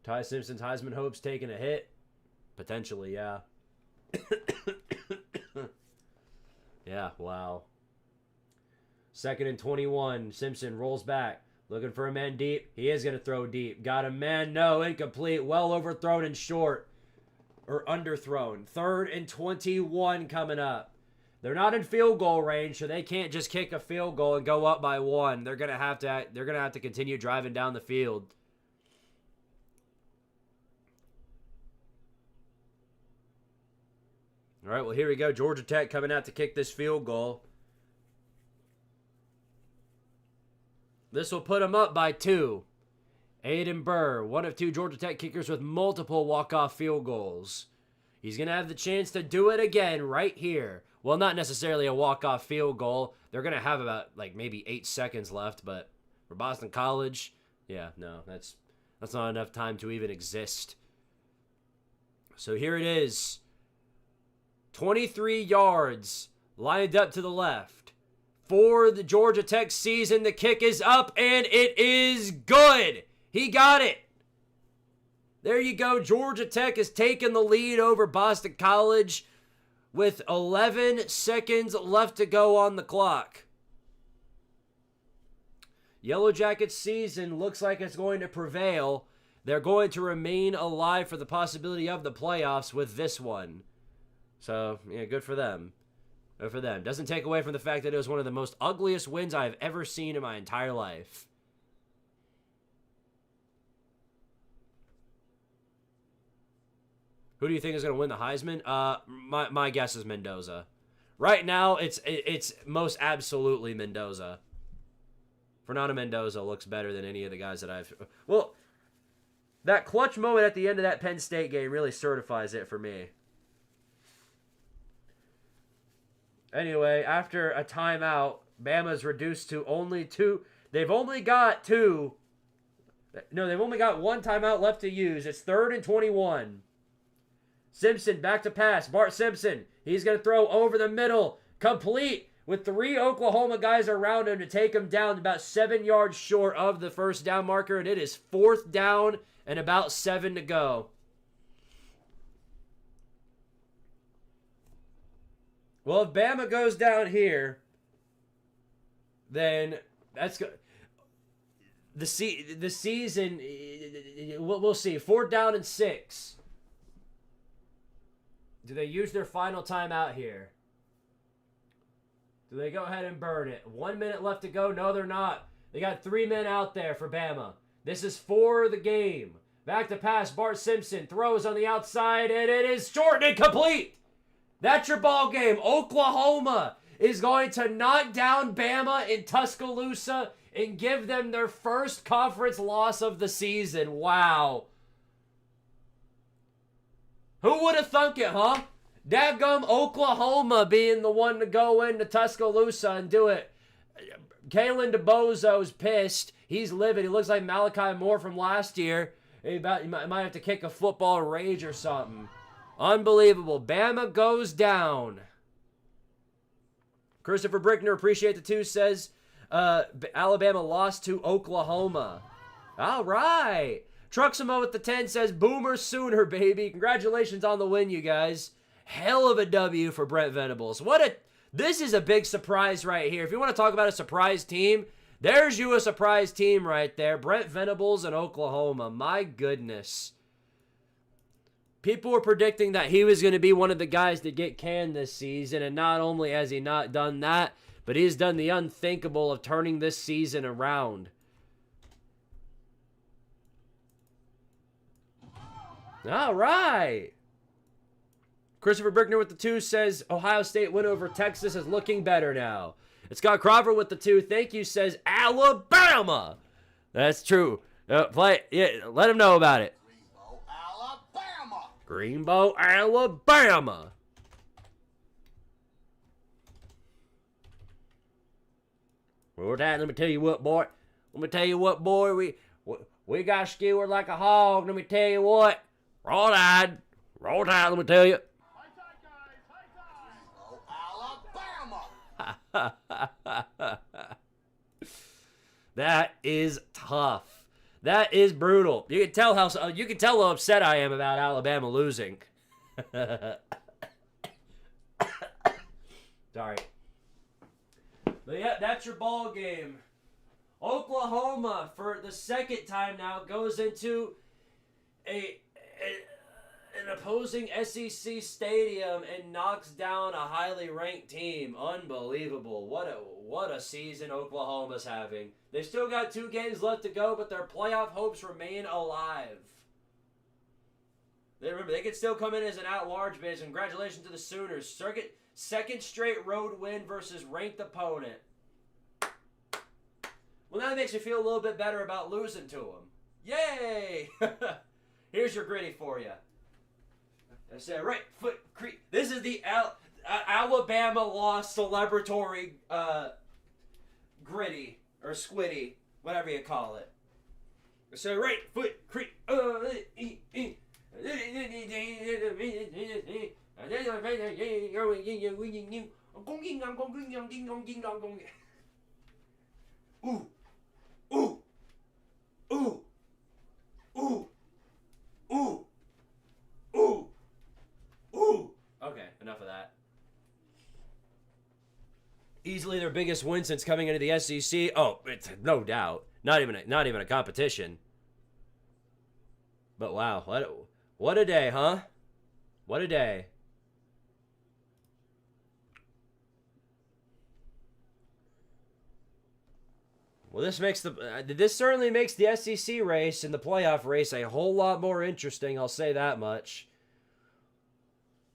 Ty Simpson's Heisman hopes taking a hit. Potentially, yeah. Yeah, wow. 2nd and 21. Simpson rolls back. Looking for a man deep. He is going to throw deep. Got a man. No, incomplete. Well overthrown and short. Or underthrown. 3rd and 21 coming up. They're not in field goal range, so they can't just kick a field goal and go up by 1. They're going to have to continue driving down the field. All right, well, here we go. Georgia Tech coming out to kick this field goal. This will put them up by 2. Aiden Burr, one of 2 Georgia Tech kickers with multiple walk-off field goals. He's going to have the chance to do it again right here. Well, not necessarily a walk-off field goal. They're going to have about, like, maybe 8 seconds left, but for Boston College, yeah, no, that's not enough time to even exist. So here it is. 23 yards lined up to the left. For the Georgia Tech season, the kick is up, and it is good. He got it. There you go. Georgia Tech has taken the lead over Boston College with 11 seconds left to go on the clock. Yellow Jackets season looks like it's going to prevail. They're going to remain alive for the possibility of the playoffs with this one. So, yeah, good for them. Good for them. Doesn't take away from the fact that it was one of the most ugliest wins I've ever seen in my entire life. Who do you think is going to win the Heisman? My guess is Mendoza. Right now, it's most absolutely Mendoza. Fernando Mendoza looks better than any of the guys that I've... Well, that clutch moment at the end of that Penn State game really certifies it for me. Anyway, after a timeout, Bama's reduced to only 2. They've only got 2. No, they've only got 1 timeout left to use. It's 3rd and 21. Simpson back to pass. Bart Simpson. He's going to throw over the middle. Complete with 3 Oklahoma guys around him to take him down about 7 yards short of the first down marker. And it is 4th down and about 7 to go. Well, if Bama goes down here, then that's good. The season, we'll see. 4th down and 6. Do they use their final timeout here? Do they go ahead and burn it? 1 minute left to go. No, they're not. They got 3 men out there for Bama. This is for the game. Back to pass. Bart Simpson throws on the outside, and it is short and incomplete. That's your ball game. Oklahoma is going to knock down Bama in Tuscaloosa and give them their first conference loss of the season. Wow. Who would have thunk it, huh? Dadgum Oklahoma being the one to go into Tuscaloosa and do it. Kalen DeBozo's pissed. He's livid. He looks like Malachi Moore from last year. He might have to kick a football rage or something. Unbelievable. Bama goes down. Christopher Brickner, appreciate the 2, says Alabama lost to Oklahoma. All right. Truxamo with the 10 says Boomer Sooner, baby. Congratulations on the win, you guys. Hell of a W for Brent Venables. This is a big surprise right here. If you want to talk about a surprise team, there's you a surprise team right there. Brent Venables and Oklahoma. My goodness. People were predicting that he was going to be one of the guys to get canned this season, and not only has he not done that, but he's done the unthinkable of turning this season around. All right. Christopher Brickner with the 2 says Ohio State win over Texas is looking better now. Scott Crawford with the 2, thank you, says Alabama. That's true. Let him know about it. Greenbow, Alabama. Roll Tide, let me tell you what, boy. Let me tell you what, boy. We got skewered like a hog. Let me tell you what. Roll Tide. Roll Tide, let me tell you. Alabama. That is tough. That is brutal. You can tell how upset I am about Alabama losing. Sorry. But yeah, that's your ball game. Oklahoma, for the second time now, goes into an opposing SEC stadium and knocks down a highly ranked team. Unbelievable. What a season Oklahoma's having. They've still got 2 games left to go, but their playoff hopes remain alive. Remember, they can still come in as an at-large bid. Congratulations to the Sooners. Second straight road win versus ranked opponent. Well, that makes me feel a little bit better about losing to them. Yay! Here's your gritty for you. I said, right foot creep. This is the Alabama loss celebratory gritty or squiddy, whatever you call it. I said, right foot creep. Ooh. Ooh. Ooh. Ooh. Ooh. Ooh. Ooh. Okay, enough of that. Easily their biggest win since coming into the SEC. Oh, it's no doubt. Not even a competition. But wow, what a day, huh? What a day. Well, this certainly makes the SEC race and the playoff race a whole lot more interesting, I'll say that much.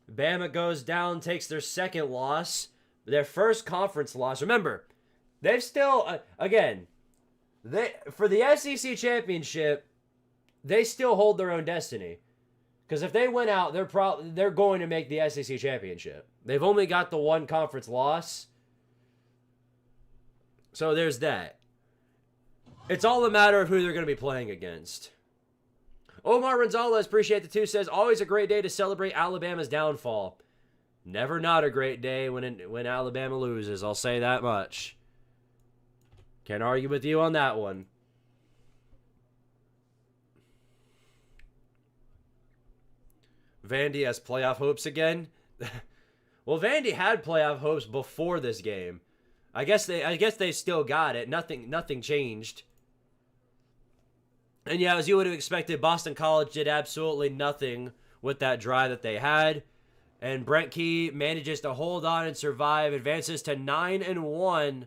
Bama goes down, takes their second loss, their first conference loss. Remember, they've still, for the SEC championship, they still hold their own destiny. Because if they win out, they're going to make the SEC championship. They've only got the one conference loss. So there's that. It's all a matter of who they're going to be playing against. Omar Gonzalez, appreciate the 2, says, always a great day to celebrate Alabama's downfall. Never not a great day when Alabama loses, I'll say that much. Can't argue with you on that one. Vandy has playoff hopes again. Well, Vandy had playoff hopes before this game. I guess they still got it. Nothing changed. And yeah, as you would have expected, Boston College did absolutely nothing with that drive that they had. And Brent Key manages to hold on and survive, advances to 9-1.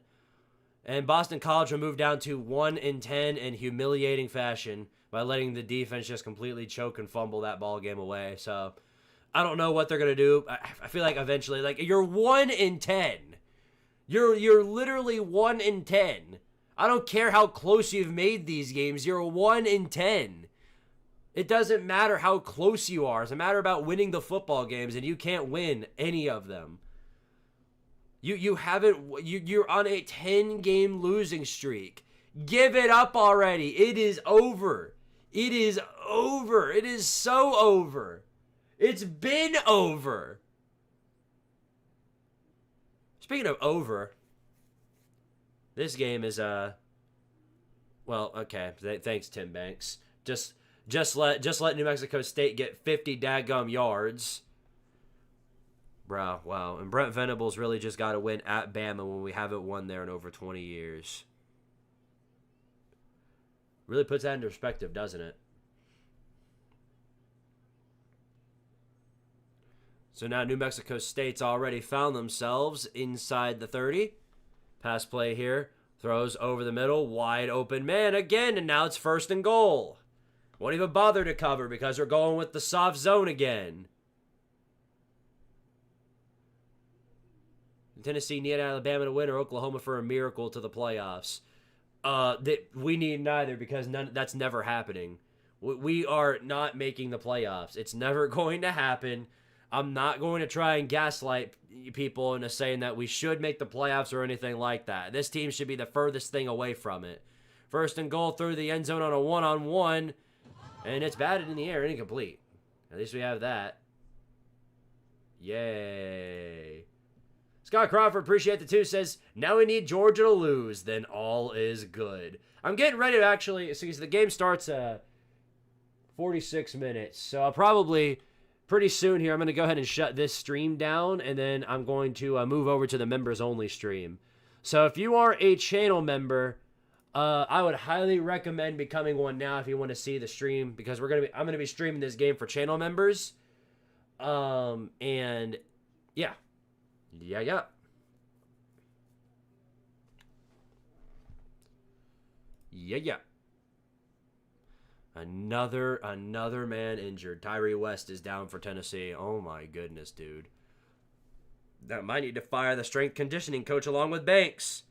And Boston College will move down to 1-10 in humiliating fashion by letting the defense just completely choke and fumble that ball game away. So I don't know what they're going to do. I feel like eventually, you're 1-10. You're literally 1-10. I don't care how close you've made these games. You're 1-10. It doesn't matter how close you are. It's a matter about winning the football games, and you can't win any of them. You're on a 10-game losing streak. Give it up already. It is over. It is over. It is so over. It's been over. Speaking of over, this game is well, okay. Thanks, Tim Banks. Just let New Mexico State get 50 daggum yards. Bro, wow. And Brent Venables really just got to win at Bama when we haven't won there in over 20 years. Really puts that into perspective, doesn't it? So now New Mexico State's already found themselves inside the 30. Pass play here. Throws over the middle. Wide open man again. And now it's 1st and goal. Won't even bother to cover because we're going with the soft zone again. Tennessee need Alabama to win or Oklahoma for a miracle to the playoffs. We need neither because that's never happening. We are not making the playoffs. It's never going to happen. I'm not going to try and gaslight people into saying that we should make the playoffs or anything like that. This team should be the furthest thing away from it. First and goal through the end zone on a one-on-one, and it's batted in the air, incomplete. At least we have that. Yay. Scott Crawford, appreciate the 2, says, now we need Georgia to lose, then all is good. I'm getting ready to actually, so the game starts 46 minutes, so I'll probably, pretty soon here, I'm going to go ahead and shut this stream down, and then I'm going to move over to the members-only stream. So if you are a channel member, I would highly recommend becoming one now if you want to see the stream, because I'm going to be streaming this game for channel members. And yeah. Yeah. Another man injured. Tyree West is down for Tennessee. Oh my goodness, dude. That might need to fire the strength conditioning coach along with Banks.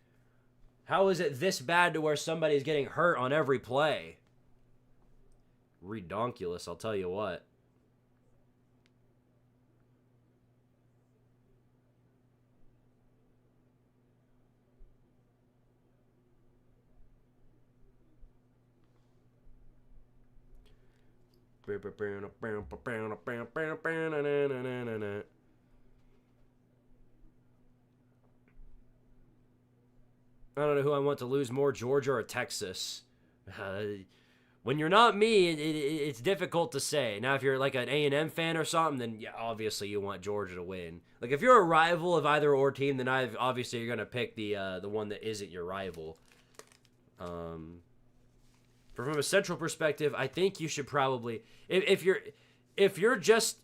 How is it this bad to where somebody's getting hurt on every play? Redonkulous, I'll tell you what. I don't know who I want to lose more, Georgia or Texas. When you're not me, it's difficult to say. Now, if you're like an A&M fan or something, then yeah, obviously you want Georgia to win. Like if you're a rival of either or team, then obviously you're gonna pick the one that isn't your rival. From a central perspective, I think you should probably, if you're just,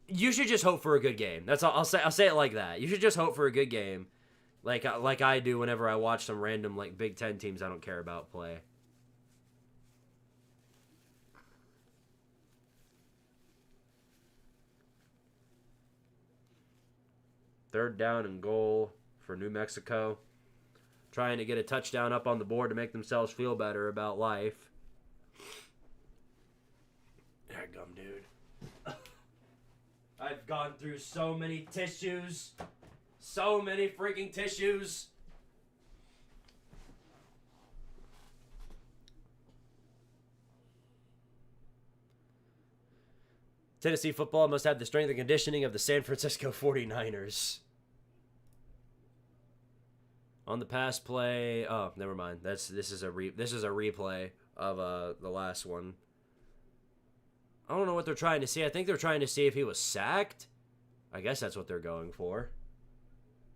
you should just hope for a good game. That's all I'll say it like that. You should just hope for a good game, like I do whenever I watch some random like Big Ten teams I don't care about play. Third down and goal for New Mexico. Trying to get a touchdown up on the board to make themselves feel better about life. Dadgum, dude. I've gone through so many tissues. So many freaking tissues. Tennessee football must have the strength and conditioning of the San Francisco 49ers. On the pass play, oh, never mind. This is a replay of the last one. I don't know what they're trying to see. I think they're trying to see if he was sacked. I guess that's what they're going for.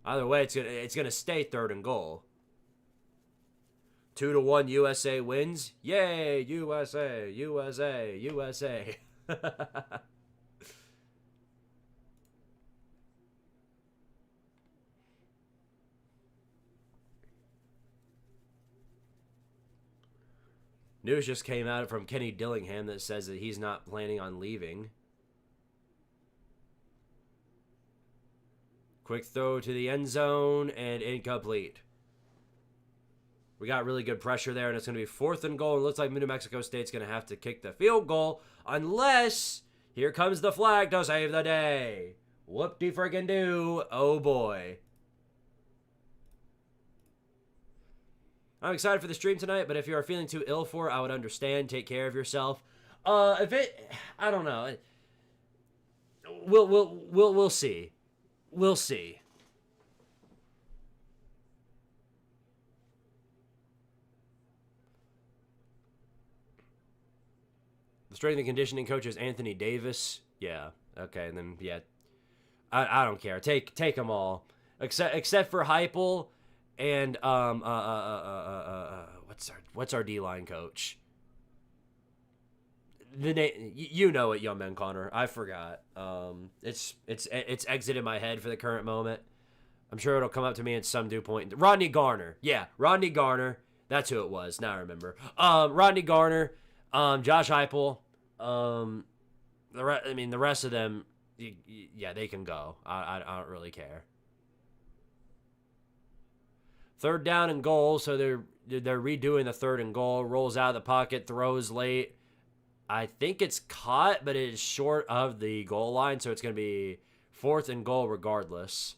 Either way, it's gonna stay third and goal. 2-1 USA wins. Yay, USA, USA, USA. News just came out from Kenny Dillingham that says that he's not planning on leaving. Quick throw to the end zone and incomplete. We got really good pressure there, and it's going to be 4th and goal. It looks like New Mexico State's going to have to kick the field goal unless here comes the flag to save the day. Whoop-de-friggin-do. Oh, boy. I'm excited for the stream tonight, but if you are feeling too ill for it, I would understand. Take care of yourself. I don't know. We'll see. We'll see. The strength and conditioning coach is Anthony Davis. Yeah. Okay. And then yeah, I don't care. Take them all, except for Heupel. And what's our D-line coach? The name, you know it, young man Connor. I forgot. It's exited my head for the current moment. I'm sure it'll come up to me at some due point. Rodney Garner, yeah, Rodney Garner. That's who it was. Now I remember. Rodney Garner, Josh Heupel. The rest of them, yeah, they can go. I don't really care. Third down and goal, so they're redoing the third and goal. Rolls out of the pocket, throws late. I think it's caught, but it is short of the goal line, so it's going to be 4th and goal regardless.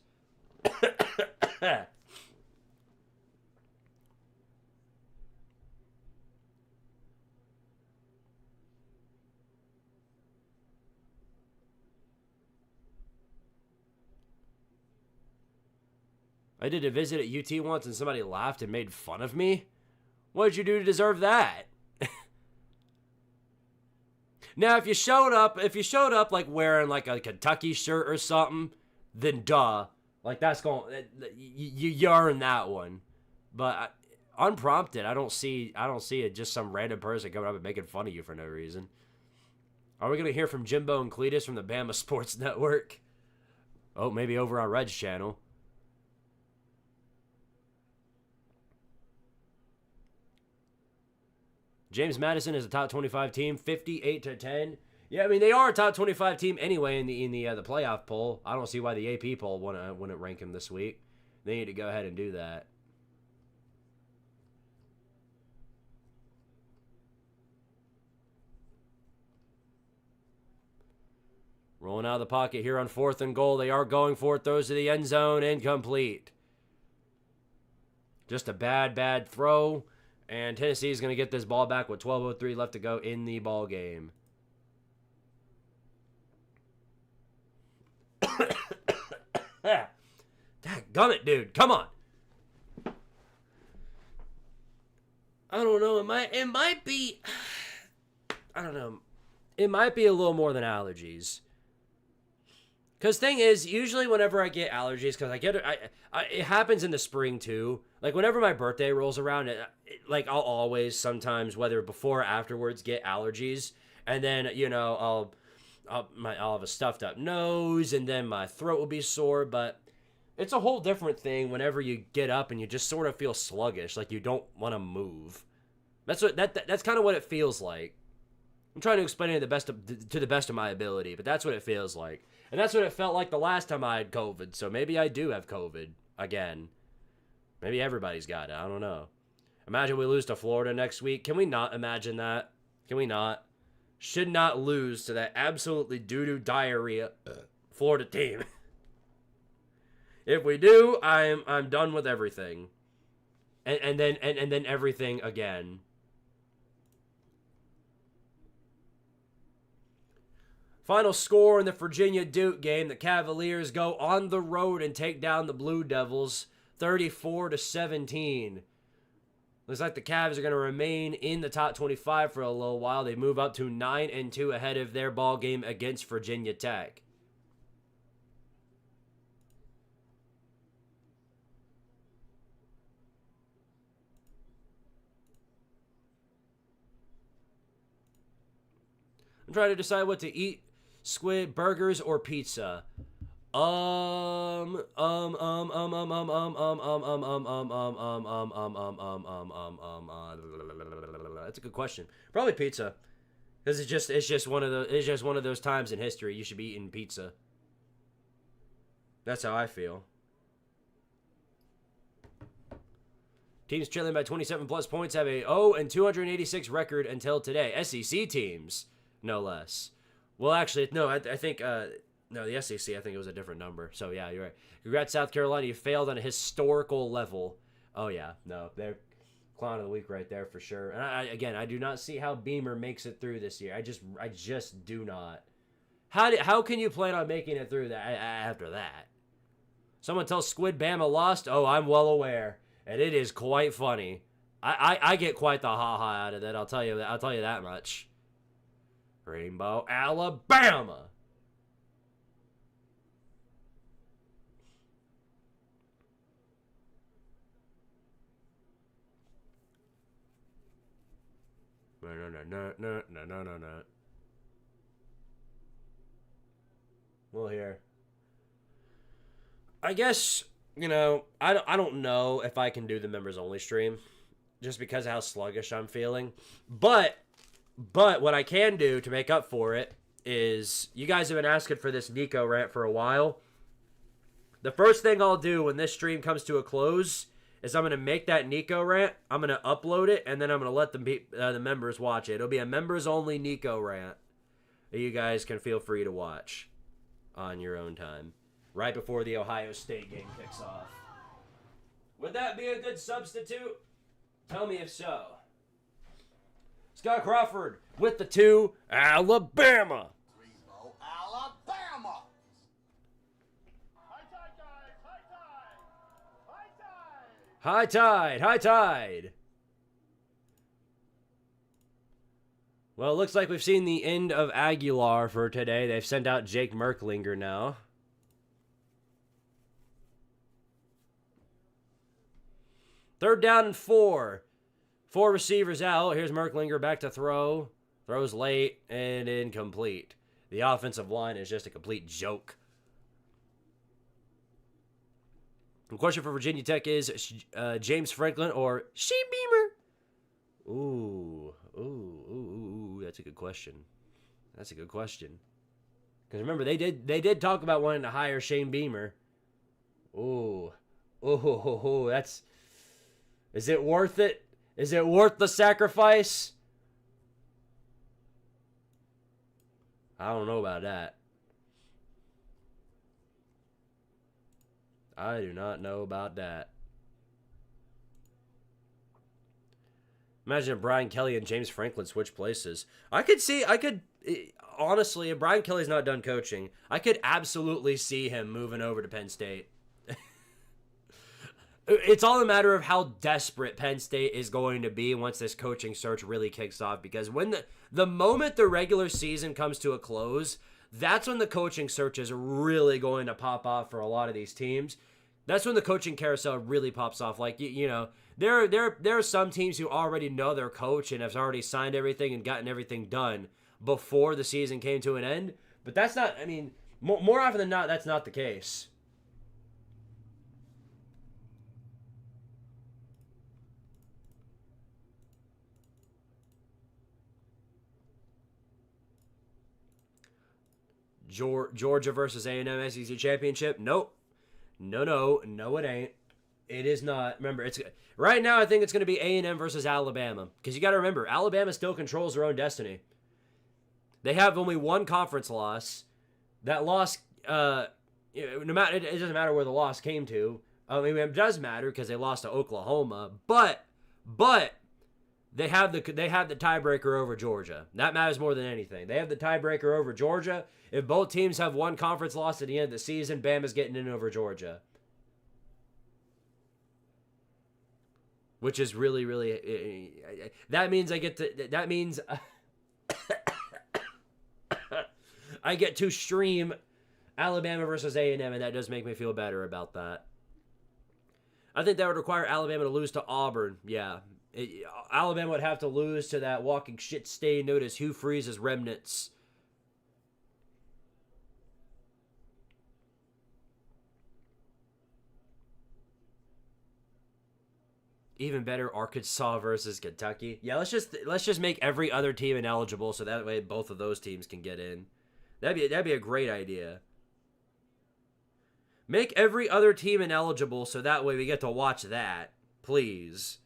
I did a visit at UT once and somebody laughed and made fun of me. What did you do to deserve that? Now, if you showed up like wearing like a Kentucky shirt or something, then duh, like that's going you earn that one. But unprompted, I don't see it just some random person coming up and making fun of you for no reason. Are we gonna hear from Jimbo and Cletus from the Bama Sports Network? Oh, maybe over on Red's channel. James Madison is a top 25 team, 58-10. Yeah, I mean they are a top 25 team anyway in the playoff poll. I don't see why the AP poll wouldn't rank him this week. They need to go ahead and do that. Rolling out of the pocket here on 4th and goal. They are going for it. Throws to the end zone. Incomplete. Just a bad throw. And Tennessee is going to get this ball back with 12:03 left to go in the ball game. Dadgummit, dude. Come on. I don't know. It might be... I don't know. It might be a little more than allergies. Because thing is, usually whenever I get allergies, because it happens in the spring too. Like whenever my birthday rolls around, like I'll always sometimes, whether before or afterwards, get allergies, and then I'll have a stuffed up nose, and then my throat will be sore. But it's a whole different thing whenever you get up and you just sort of feel sluggish, like you don't want to move. That's kind of what it feels like. I'm trying to explain it to the best of my ability, but that's what it feels like. And that's what it felt like the last time I had COVID, so maybe I do have COVID again. Maybe everybody's got it, I don't know. Imagine we lose to Florida next week. Can we not imagine that? Can we not? Should not lose to that absolutely doo-doo diarrhea Florida team. If we do, I'm done with everything. And then everything again. Final score in the Virginia-Duke game. The Cavaliers go on the road and take down the Blue Devils 34-17. Looks like the Cavs are going to remain in the top 25 for a little while. They move up to 9-2 ahead of their ball game against Virginia Tech. I'm trying to decide what to eat. Squid, burgers, or pizza? That's a good question. Probably pizza, because it's just one of those times in history you should be eating pizza. That's how I feel. Teams trailing by 27 plus points have a 0-286 record until today. SEC teams, no less. Well, actually, no, I think, no, the SEC, I think it was a different number. So, yeah, you're right. Congrats, South Carolina. You failed on a historical level. Oh, yeah, no, they're clown of the week right there for sure. And, I do not see how Beamer makes it through this year. I just do not. How can you plan on making it through that after that? Someone tells Squid Bama lost? Oh, I'm well aware. And it is quite funny. I get quite the ha-ha out of that, I'll tell you that much. Rainbow, Alabama. No. Well, here. I guess, I don't know if I can do the members only stream just because of how sluggish I'm feeling. But what I can do to make up for it is, you guys have been asking for this Nico rant for a while. The first thing I'll do when this stream comes to a close is I'm going to make that Nico rant, I'm going to upload it, and then I'm going to let the members watch it. It'll be a members-only Nico rant that you guys can feel free to watch. on your own time, right before the Ohio State game kicks off. Would that be a good substitute? Tell me if so. Scott Crawford with the 2, Alabama. Alabama. High tide, high tide. Well, it looks like we've seen the end of Aguilar for today. They've sent out Jake Merklinger now. Third down and 4. 4 receivers out. Here's Merklinger back to throw. Throws late and incomplete. The offensive line is just a complete joke. The question for Virginia Tech is James Franklin or Shane Beamer? Ooh, that's a good question. That's a good question. Because remember, they did talk about wanting to hire Shane Beamer. Ooh, that's... Is it worth it? Is it worth the sacrifice? I don't know about that. I do not know about that. Imagine if Brian Kelly and James Franklin switch places. Honestly, if Brian Kelly's not done coaching, I could absolutely see him moving over to Penn State. It's all a matter of how desperate Penn State is going to be once this coaching search really kicks off. Because when the moment the regular season comes to a close, that's when the coaching search is really going to pop off for a lot of these teams. That's when the coaching carousel really pops off. Like, you know, there are some teams who already know their coach and have already signed everything and gotten everything done before the season came to an end. But that's not, I mean, more often than not, that's not the case. Georgia versus A&M SEC Championship? Nope. No, it ain't. It is not. Remember, it's right now I think it's going to be A&M versus Alabama. Because you got to remember, Alabama still controls their own destiny. They have only one conference loss. That loss, no matter, it doesn't matter where the loss came to. I mean, it does matter because they lost to Oklahoma. But they have the tiebreaker over Georgia. That matters more than anything. They have the tiebreaker over Georgia. If both teams have one conference loss at the end of the season, Bama's getting in over Georgia. Which is really, really... that means I get to... That means... I get to stream Alabama versus A&M, and that does make me feel better about that. I think that would require Alabama to lose to Auburn. Yeah. Alabama would have to lose to that walking shit stain known as Hugh Freeze's remnants. Even better, Arkansas versus Kentucky. Yeah, let's just make every other team ineligible so that way both of those teams can get in. That'd be a great idea. Make every other team ineligible so that way we get to watch that. Please.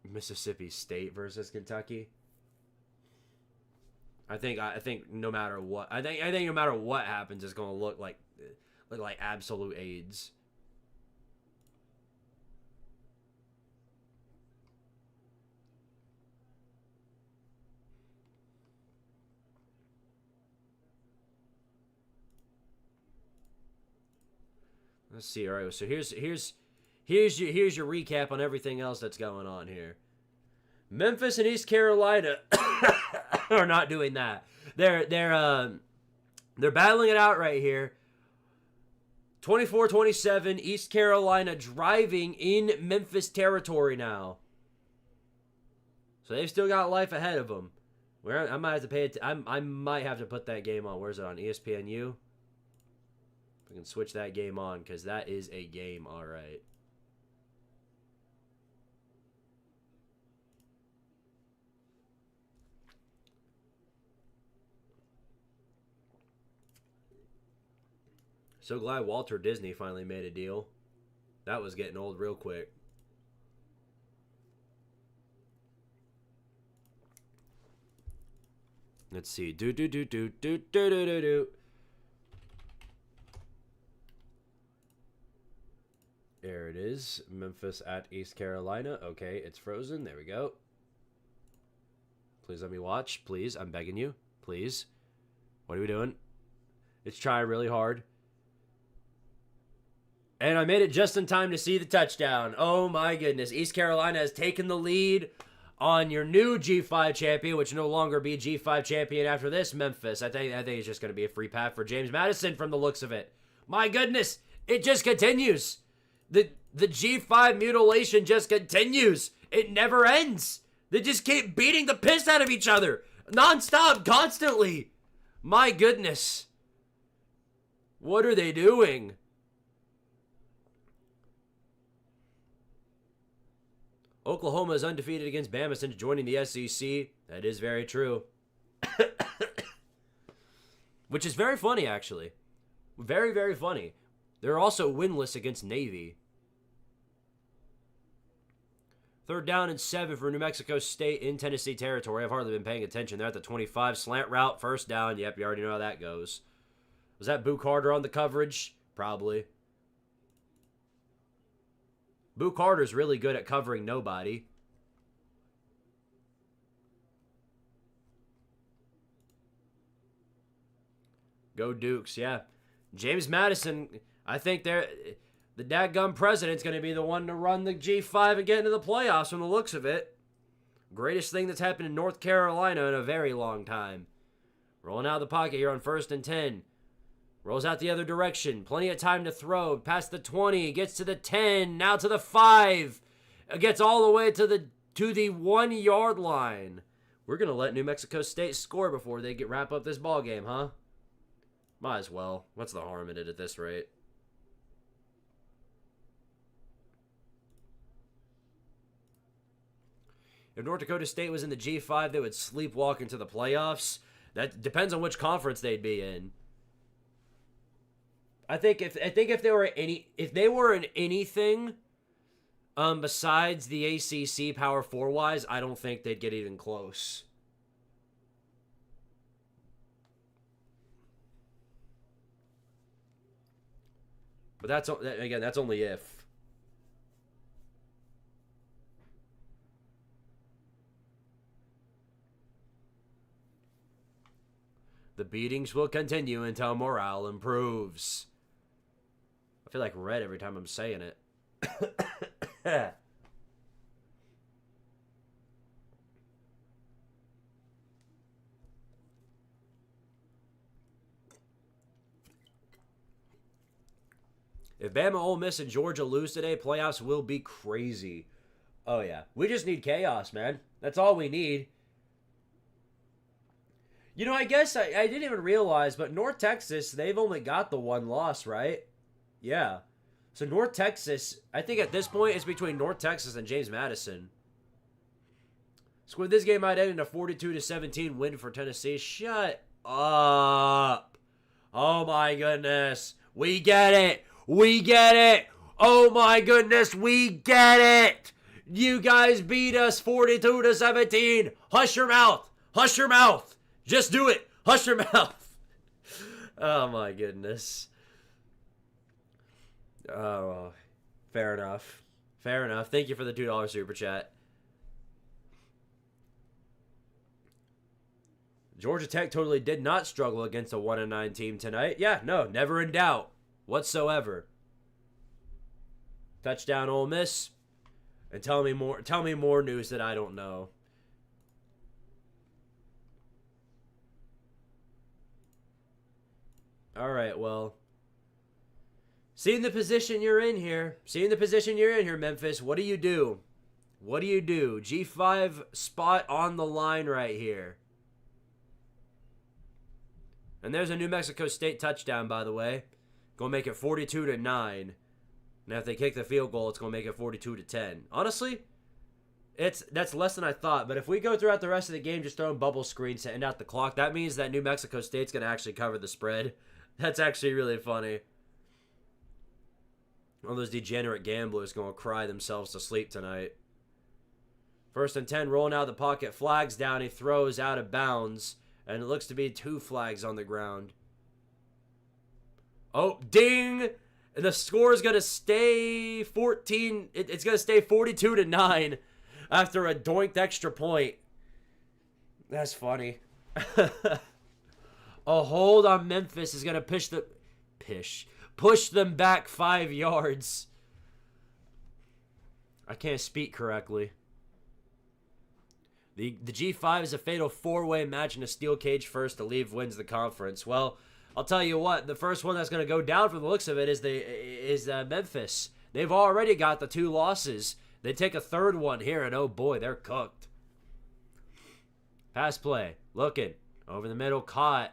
Mississippi State versus Kentucky. I think no matter what, I think no matter what happens, it's going to look like absolute AIDS. Let's see. All right, so here's your recap on everything else that's going on here. Memphis and East Carolina are not doing that. They're battling it out right here. 24-27, East Carolina driving in Memphis territory now. So they've still got life ahead of them. I might have to I might have to put that game on. Where's it on? ESPNU? I can switch that game on because that is a game, all right. So glad Walter Disney finally made a deal. That was getting old real quick. Let's see. Do. There it is. Memphis at East Carolina. Okay, it's frozen. There we go. Please let me watch. Please, I'm begging you. Please. What are we doing? It's trying really hard. And I made it just in time to see the touchdown. Oh my goodness. East Carolina has taken the lead on your new G5 champion, which will no longer be G5 champion after this, Memphis. I think it's just going to be a free pass for James Madison from the looks of it. My goodness. It just continues. The G5 mutilation just continues. It never ends. They just keep beating the piss out of each other. Non-stop, constantly. My goodness. What are they doing? Oklahoma is undefeated against Bama since joining the SEC. That is very true. Which is very funny, actually. Very, very funny. They're also winless against Navy. 3rd down and 7 for New Mexico State in Tennessee territory. I've hardly been paying attention. They're at the 25. Slant route, 1st down. Yep, you already know how that goes. Was that Boo Carter on the coverage? Probably. Boo Carter's really good at covering nobody. Go Dukes, yeah. James Madison, I think the dadgum president's going to be the one to run the G5 and get into the playoffs from the looks of it. Greatest thing that's happened in North Carolina in a very long time. Rolling out of the pocket here on 1st and 10. Rolls out the other direction. Plenty of time to throw. Past the 20. Gets to the 10. Now to the 5. Gets all the way to the 1-yard line. We're going to let New Mexico State score before they wrap up this ball game, huh? Might as well. What's the harm in it at this rate? If North Dakota State was in the G5, they would sleepwalk into the playoffs. That depends on which conference they'd be in. I think if they were in anything besides the ACC Power 4 wise, I don't think they'd get even close. But that's only if. The beatings will continue until morale improves. I feel like red every time I'm saying it. If Bama, Ole Miss, and Georgia lose today, playoffs will be crazy. Oh, yeah. We just need chaos, man. That's all we need. You know, I guess I didn't even realize, but North Texas, they've only got the 1 loss, right? Yeah. So North Texas, I think at this point, it's between North Texas and James Madison. Squid, this game might end in a 42-17 win for Tennessee. Shut up. Oh, my goodness. We get it. We get it. Oh, my goodness. We get it. You guys beat us 42-17. Hush your mouth. Hush your mouth. Just do it. Hush your mouth. Oh, my goodness. Oh, fair enough. Fair enough. Thank you for the $2 super chat. Georgia Tech totally did not struggle against a 1-9 team tonight. Yeah, no, never in doubt whatsoever. Touchdown Ole Miss. And tell me more news that I don't know. All right, well, seeing the position you're in here, Memphis, what do you do? What do you do? G5 spot on the line right here. And there's a New Mexico State touchdown, by the way. Going to make it 42-9. Now, if they kick the field goal, it's going to make it 42-10. Honestly, that's less than I thought. But if we go throughout the rest of the game just throwing bubble screens to end out the clock, that means that New Mexico State's going to actually cover the spread. That's actually really funny. All those degenerate gamblers going to cry themselves to sleep tonight. 1st and 10, rolling out of the pocket. Flags down. He throws out of bounds. And it looks to be 2 flags on the ground. Oh, ding! And the score is going to stay 14. It's going to stay 42-9 after a doinked extra point. That's funny. A hold on Memphis is going to push them back 5 yards. I can't speak correctly. The G5 is a fatal 4-way match, and a steel cage first to leave wins the conference. Well, I'll tell you what, the first one that's going to go down from the looks of it is Memphis. They've already got the 2 losses. They take a 3rd one here, and oh boy, they're cooked. Pass play, looking, over the middle, caught.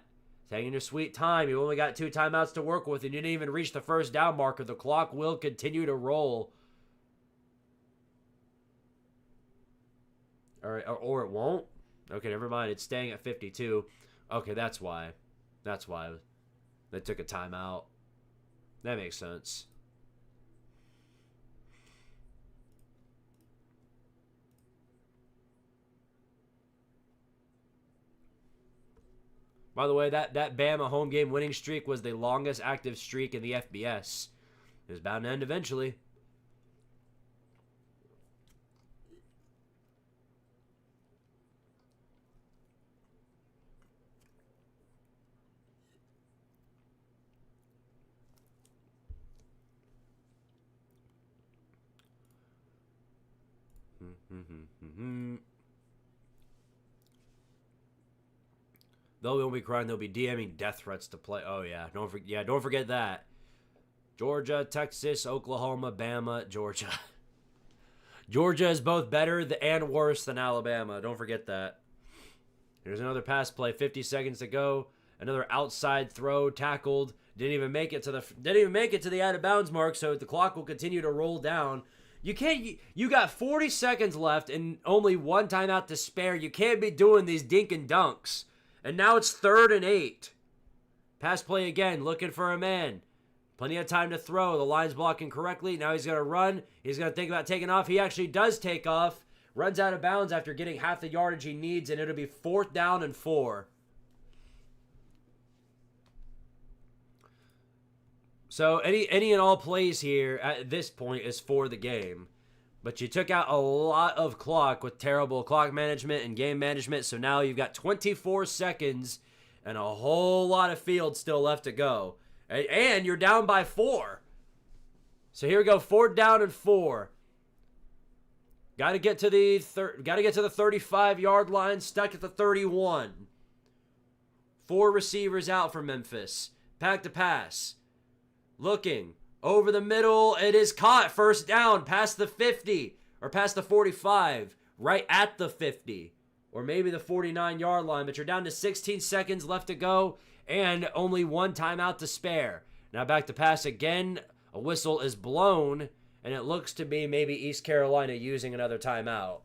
Taking your sweet time. You only got 2 timeouts to work with, and you didn't even reach the 1st down marker. The clock will continue to roll. All right, or it won't? Okay, never mind. It's staying at 52. Okay, that's why. That's why they took a timeout. That makes sense. By the way, that Bama home game winning streak was the longest active streak in the FBS. It was bound to end eventually. They'll be crying. They'll be DMing death threats to play. Oh yeah, don't forget that. Georgia, Texas, Oklahoma, Bama, Georgia. Georgia is both better and worse than Alabama. Don't forget that. Here's another pass play. 50 seconds to go. Another outside throw, tackled. Didn't even make it to the out of bounds mark. So the clock will continue to roll down. You got 40 seconds left and only 1 timeout to spare. You can't be doing these dink and dunks. And now it's 3rd and 8. Pass play again, looking for a man. Plenty of time to throw. The line's blocking correctly. Now he's going to run. He's going to think about taking off. He actually does take off. Runs out of bounds after getting half the yardage he needs, and it'll be 4th down and 4. So any and all plays here at this point is for the game. But you took out a lot of clock with terrible clock management and game management. So now you've got 24 seconds and a whole lot of field still left to go. And you're down by 4. So here we go, 4th down and 4. Got to get to the 35-yard line, stuck at the 31. 4 receivers out for Memphis. Pack to pass. Looking. Over the middle, it is caught. 1st down, past the 50, or past the 45, right at the 50, or maybe the 49-yard line, but you're down to 16 seconds left to go, and only 1 timeout to spare. Now back to pass again. A whistle is blown, and it looks to be maybe East Carolina using another timeout.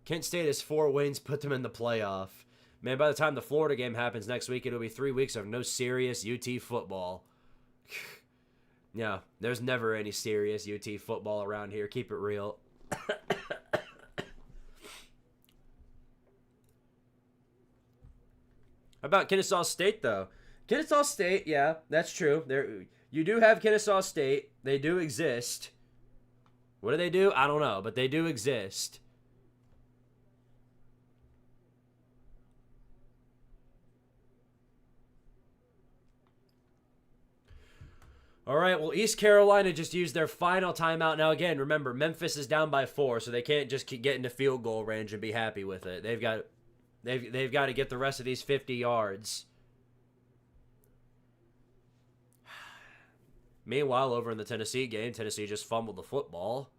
Kent State has 4 wins, put them in the playoff. Man, by the time the Florida game happens next week, it'll be 3 weeks of no serious UT football. Yeah, there's never any serious UT football around here. Keep it real. How about Kennesaw State, though? Kennesaw State, yeah, that's true. You do have Kennesaw State. They do exist. What do they do? I don't know, but they do exist. All right, well, East Carolina just used their final timeout. Now, again, remember, Memphis is down by 4, so they can't just keep getting to field goal range and be happy with it. They've got to get the rest of these 50 yards. Meanwhile, over in the Tennessee game, Tennessee just fumbled the football.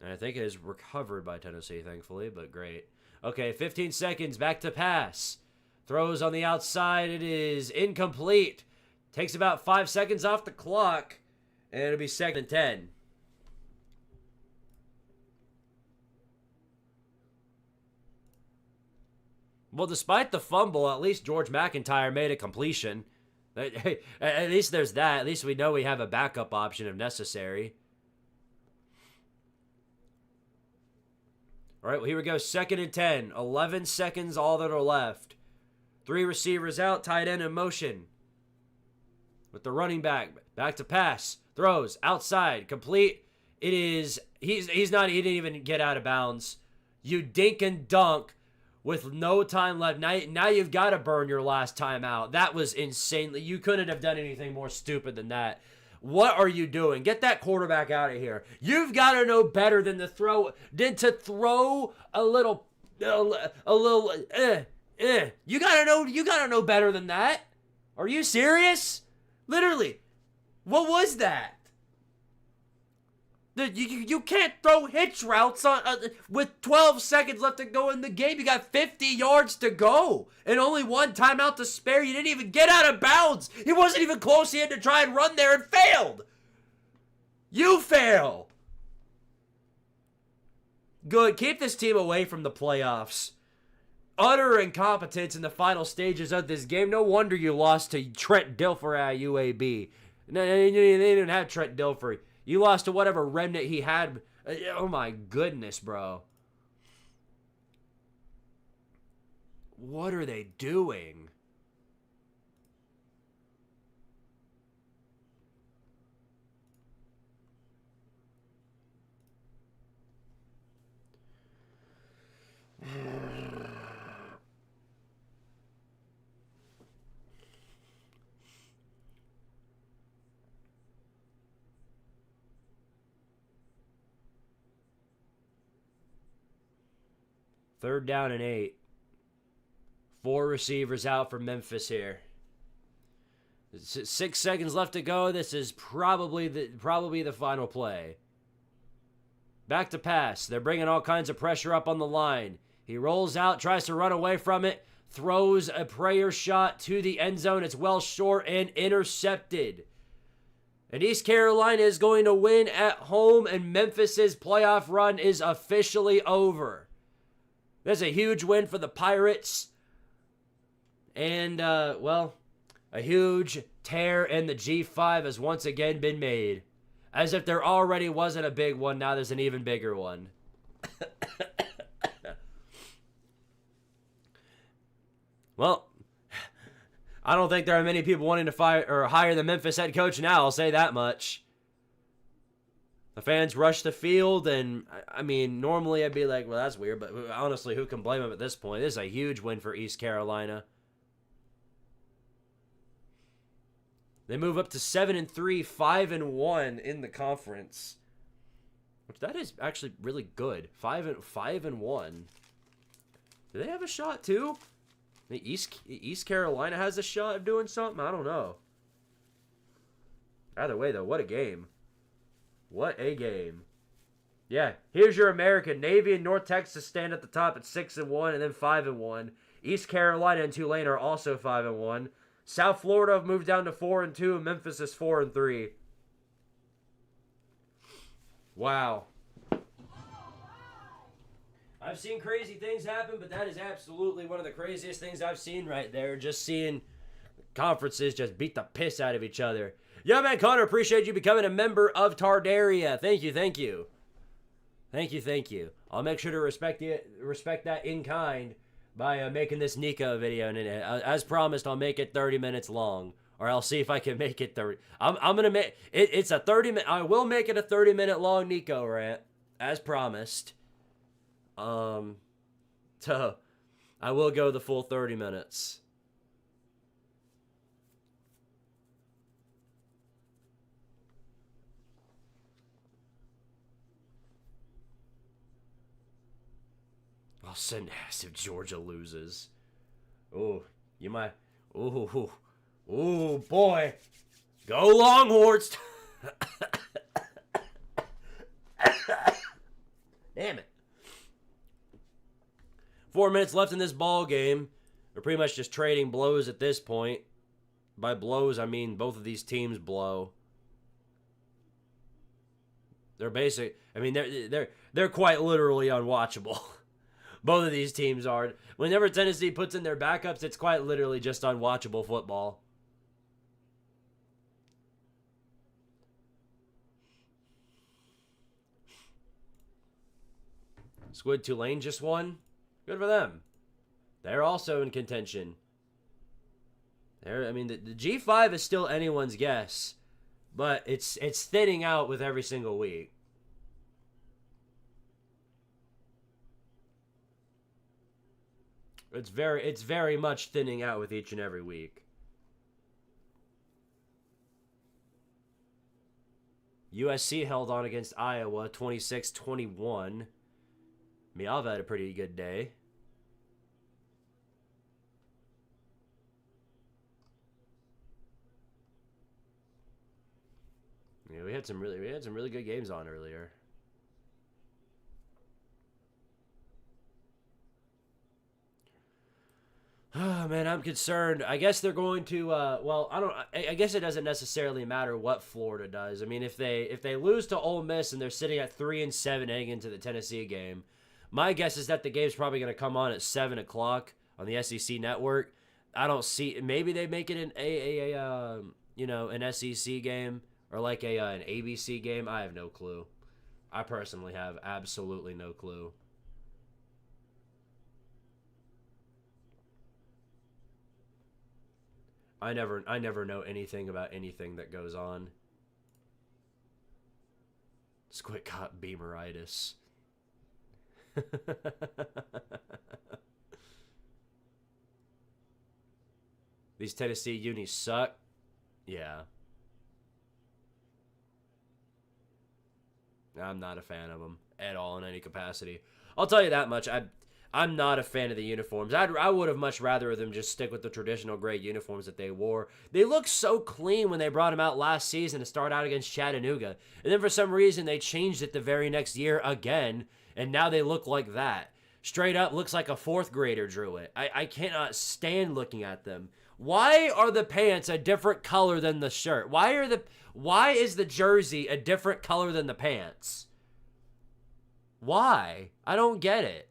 And I think it is recovered by Tennessee, thankfully, but great. Okay, 15 seconds, back to pass. Throws on the outside. It is incomplete. Takes about 5 seconds off the clock, and it'll be 2nd and 10. Well, despite the fumble, at least George McIntyre made a completion. At least there's that. At least we know we have a backup option if necessary. All right, well, here we go. 2nd and 10. 11 seconds, all that are left. 3 receivers out, tight end in motion. With the running back. Back to pass. Throws. Outside. Complete. It is... He didn't even get out of bounds. You dink and dunk with no time left. Now you've got to burn your last time out. That was insanely... You couldn't have done anything more stupid than that. What are you doing? Get that quarterback out of here. You've got to know better than to throw a little. You gotta know better than that. Are you serious? Literally, what was that? You can't throw hitch routes with 12 seconds left to go in the game. You got 50 yards to go and only 1 timeout to spare. You didn't even get out of bounds. He wasn't even close. He had to try and run there and failed. You fail. Good. Keep this team away from the playoffs. Utter incompetence in the final stages of this game. No wonder you lost to Trent Dilfer at UAB. No, they didn't have Trent Dilfer. You lost to whatever remnant he had. Oh my goodness, bro. What are they doing? Third down and 8. 4 receivers out for Memphis here. 6 seconds left to go. This is probably the final play. Back to pass. They're bringing all kinds of pressure up on the line. He rolls out, tries to run away from it, throws a prayer shot to the end zone. It's well short and intercepted. And East Carolina is going to win at home, and Memphis's playoff run is officially over. That's a huge win for the Pirates. And, well, a huge tear in the G5 has once again been made. As if there already wasn't a big one, now there's an even bigger one. Well, I don't think there are many people wanting to fire or hire the Memphis head coach now, I'll say that much. The fans rushed the field, and, I mean, normally I'd be like, well, that's weird, but honestly, who can blame them at this point? This is a huge win for East Carolina. They move up to 7-3, 5-1 in the conference. Which that is actually really good. 5-1. Do they have a shot too? East Carolina has a shot of doing something? I don't know. Either way, though, what a game. What a game. Yeah, here's your American. Navy and North Texas stand at the top at 6-1 and then 5-1. East Carolina and Tulane are also 5-1. South Florida have moved down to 4-2, and Memphis is 4-3. Wow. I've seen crazy things happen, but that is absolutely one of the craziest things I've seen right there. Just seeing conferences just beat the piss out of each other. Yeah, man, Connor, appreciate you becoming a member of Tardaria. Thank you, thank you. Thank you, thank you. I'll make sure to respect that in kind by making this Nico video. And as promised, I'll make it 30 minutes long. Or I'll see if I can make it 30. I'm going to make it. It's a 30-minute. I will make it a 30-minute long Nico rant, as promised. So I will go the full 30 minutes. I'll send ass if Georgia loses. Oh, you might. Oh, boy. Go Longhorns. Damn it. 4 minutes left in this ball game. They're pretty much just trading blows at this point. By blows, I mean both of these teams blow. They're basic. I mean, they're quite literally unwatchable. Both of these teams are. Whenever Tennessee puts in their backups, it's quite literally just unwatchable football. Squid Tulane just won. Good for them. They're also in contention. I mean, the G5 is still anyone's guess, but it's thinning out with every single week. It's very much thinning out with each and every week. USC held on against Iowa 26-21. Miava had a pretty good day. Yeah, we had some really good games on earlier. Oh man, I'm concerned. I guess they're going to. Well, I guess it doesn't necessarily matter what Florida does. I mean, if they lose to Ole Miss and they're sitting at 3-7 heading into the Tennessee game, my guess is that the game's probably going to come on at 7 o'clock on the SEC network. I don't see. Maybe they make it an SEC game or like an ABC game. I have no clue. I personally have absolutely no clue. I never know anything about anything that goes on. Squid caught Beameritis. These Tennessee unis suck. Yeah. I'm not a fan of them at all in any capacity. I'll tell you that much. I'm not a fan of the uniforms. I would have much rather them just stick with the traditional gray uniforms that they wore. They looked so clean when they brought them out last season to start out against Chattanooga. And then for some reason they changed it the very next year again, and now they look like that. Straight up looks like a fourth grader drew it. I cannot stand looking at them. Why are the pants a different color than the shirt? Why is the jersey a different color than the pants? Why? I don't get it.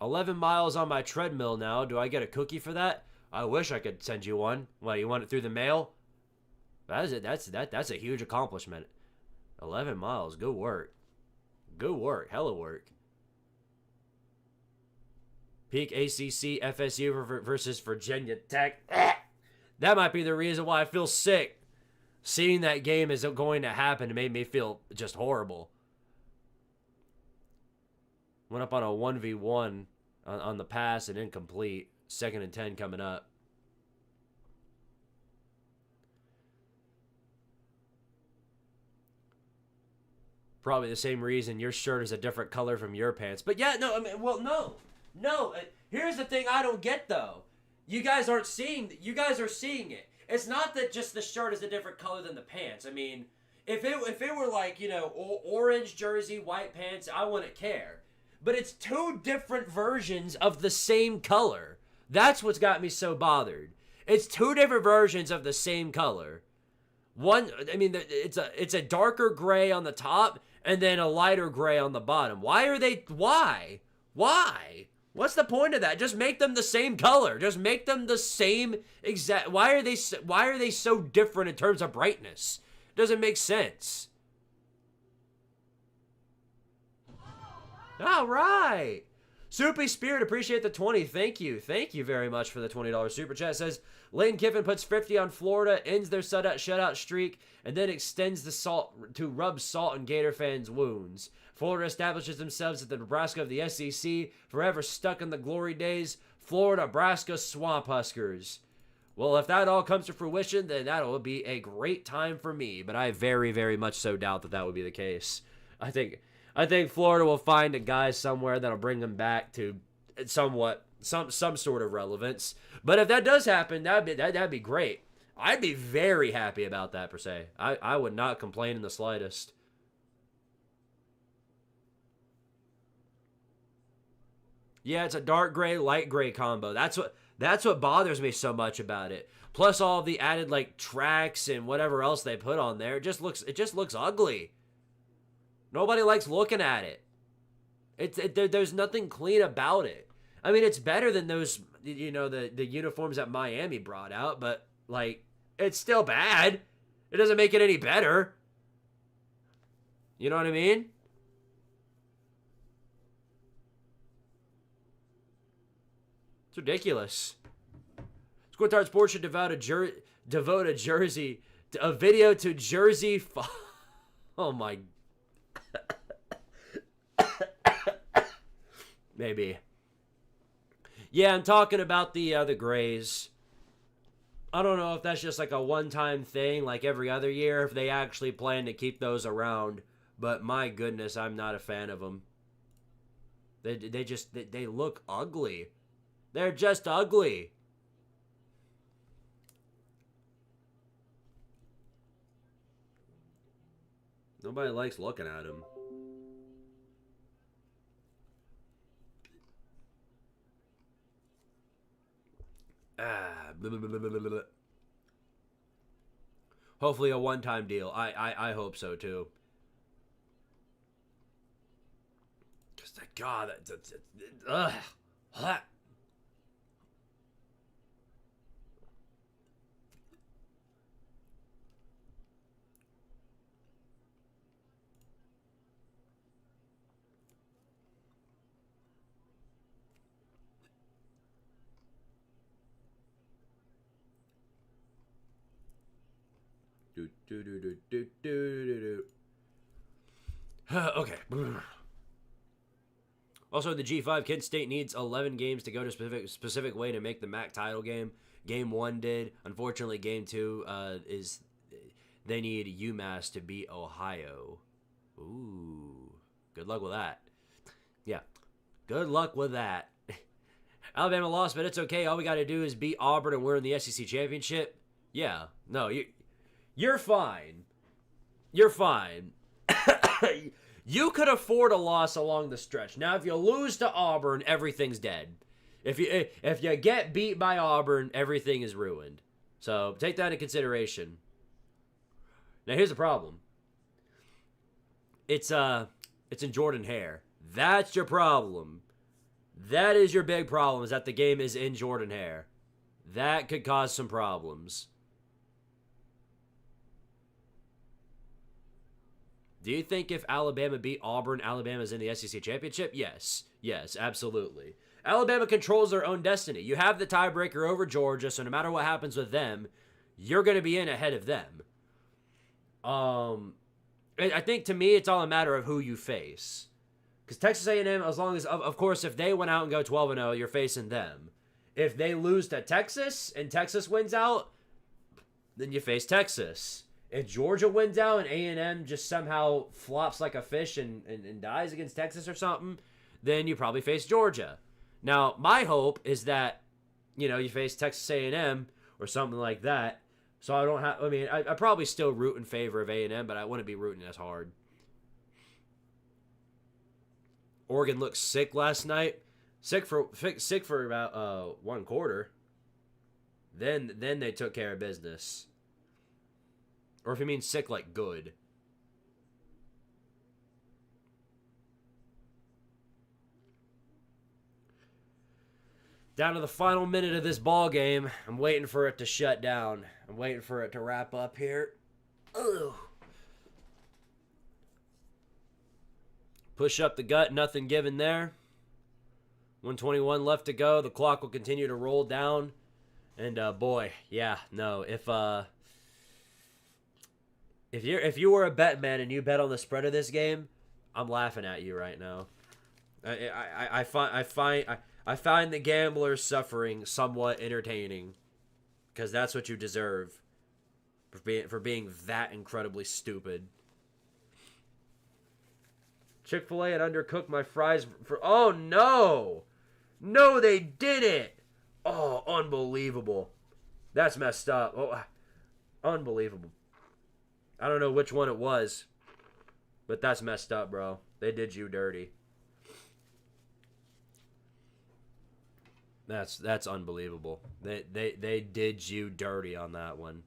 $11 miles on my treadmill now. Do I get a cookie for that? I wish I could send you one. What, you want it through the mail? That's a huge accomplishment. 11 miles. Good work. Good work. Hella work. Peak ACC FSU versus Virginia Tech. That might be the reason why I feel sick. Seeing that game is going to happen made me feel just horrible. Went up on a 1v1 on the pass and incomplete. 2nd and 10 coming up. Probably the same reason your shirt is a different color from your pants. But yeah, no, I mean, well, no. Here's the thing I don't get, though. You guys are seeing it. It's not that just the shirt is a different color than the pants. I mean, if it were like, orange jersey, white pants, I wouldn't care. But it's two different versions of the same color. That's what's got me so bothered. It's two different versions of the same color. One, I mean, it's a darker gray on the top and then a lighter gray on the bottom. Why? What's the point of that? Just make them the same color. Just make them the same exact. Why are they so different in terms of brightness? Doesn't make sense. All right. Soupy Spirit, appreciate the 20. Thank you. Thank you very much for the $20 super chat. It says, Lane Kiffin puts 50 on Florida, ends their shutout streak, and then extends the salt to rub salt in Gator fans' wounds. Florida establishes themselves as the Nebraska of the SEC, forever stuck in the glory days. Florida, Nebraska, Swamp Huskers. Well, if that all comes to fruition, then that'll be a great time for me. But I very, very much so doubt that would be the case. I think Florida will find a guy somewhere that'll bring them back to some sort of relevance. But if that does happen, that'd be great. I'd be very happy about that, per se. I would not complain in the slightest. Yeah, it's a dark gray, light gray combo. That's That's what bothers me so much about it. Plus all the added like tracks and whatever else they put on there. It just looks ugly. Nobody likes looking at it. There's nothing clean about it. I mean, it's better than those, you know, the uniforms that Miami brought out, but like it's still bad. It doesn't make it any better. You know what I mean? It's ridiculous. Squidtard Sports should devote a jersey, a video to jersey. Oh my. Maybe. Yeah, I'm talking about the Grays. I don't know if that's just like a one-time thing, like every other year, if they actually plan to keep those around. But my goodness, I'm not a fan of them. They look ugly. They're just ugly. Nobody likes looking at them. Blah, blah, blah, blah, blah. Hopefully a one-time deal. I hope so too. Just God, ugh. Okay. Also, the G5, Kent State needs 11 games to go to specific way to make the MAC title game. Game 1 did. Unfortunately, Game 2 is they need UMass to beat Ohio. Ooh. Good luck with that. Yeah. Good luck with that. Alabama lost, but it's okay. All we got to do is beat Auburn and we're in the SEC championship. Yeah. No, you're fine. You're fine. You could afford a loss along the stretch. Now, if you lose to Auburn, everything's dead. If you get beat by Auburn, everything is ruined. So take that into consideration. Now, here's the problem. It's in Jordan Hare. That's your problem. That is your big problem, is that the game is in Jordan Hare. That could cause some problems. Do you think if Alabama beat Auburn, Alabama's in the SEC championship? Yes. Yes, absolutely. Alabama controls their own destiny. You have the tiebreaker over Georgia, so no matter what happens with them, you're going to be in ahead of them. I think, to me, it's all a matter of who you face. Because Texas A&M, as long as, of course, if they went out and go 12-0, you're facing them. If they lose to Texas and Texas wins out, then you face Texas. If Georgia wins out and A&M just somehow flops like a fish and dies against Texas or something, then you probably face Georgia. Now, my hope is that, you know, you face Texas A&M or something like that. So I don't have, I mean, I probably still root in favor of A&M, but I wouldn't be rooting as hard. Oregon looked sick last night. Sick for about one quarter. Then they took care of business. Or if you mean sick, like good. Down to the final minute of this ball game. I'm waiting for it to shut down. I'm waiting for it to wrap up here. Ugh. Push up the gut, nothing given there. 121 left to go. The clock will continue to roll down. And boy, yeah, no, If you were a bet man and you bet on the spread of this game, I'm laughing at you right now. I find the gambler's suffering somewhat entertaining, because that's what you deserve for being that incredibly stupid. Chick-fil-A had undercooked my fries for. Oh no, no, they didn't. Oh, unbelievable. That's messed up. Oh, unbelievable. I don't know which one it was, but that's messed up, bro. They did you dirty. That's unbelievable. They did you dirty on that one.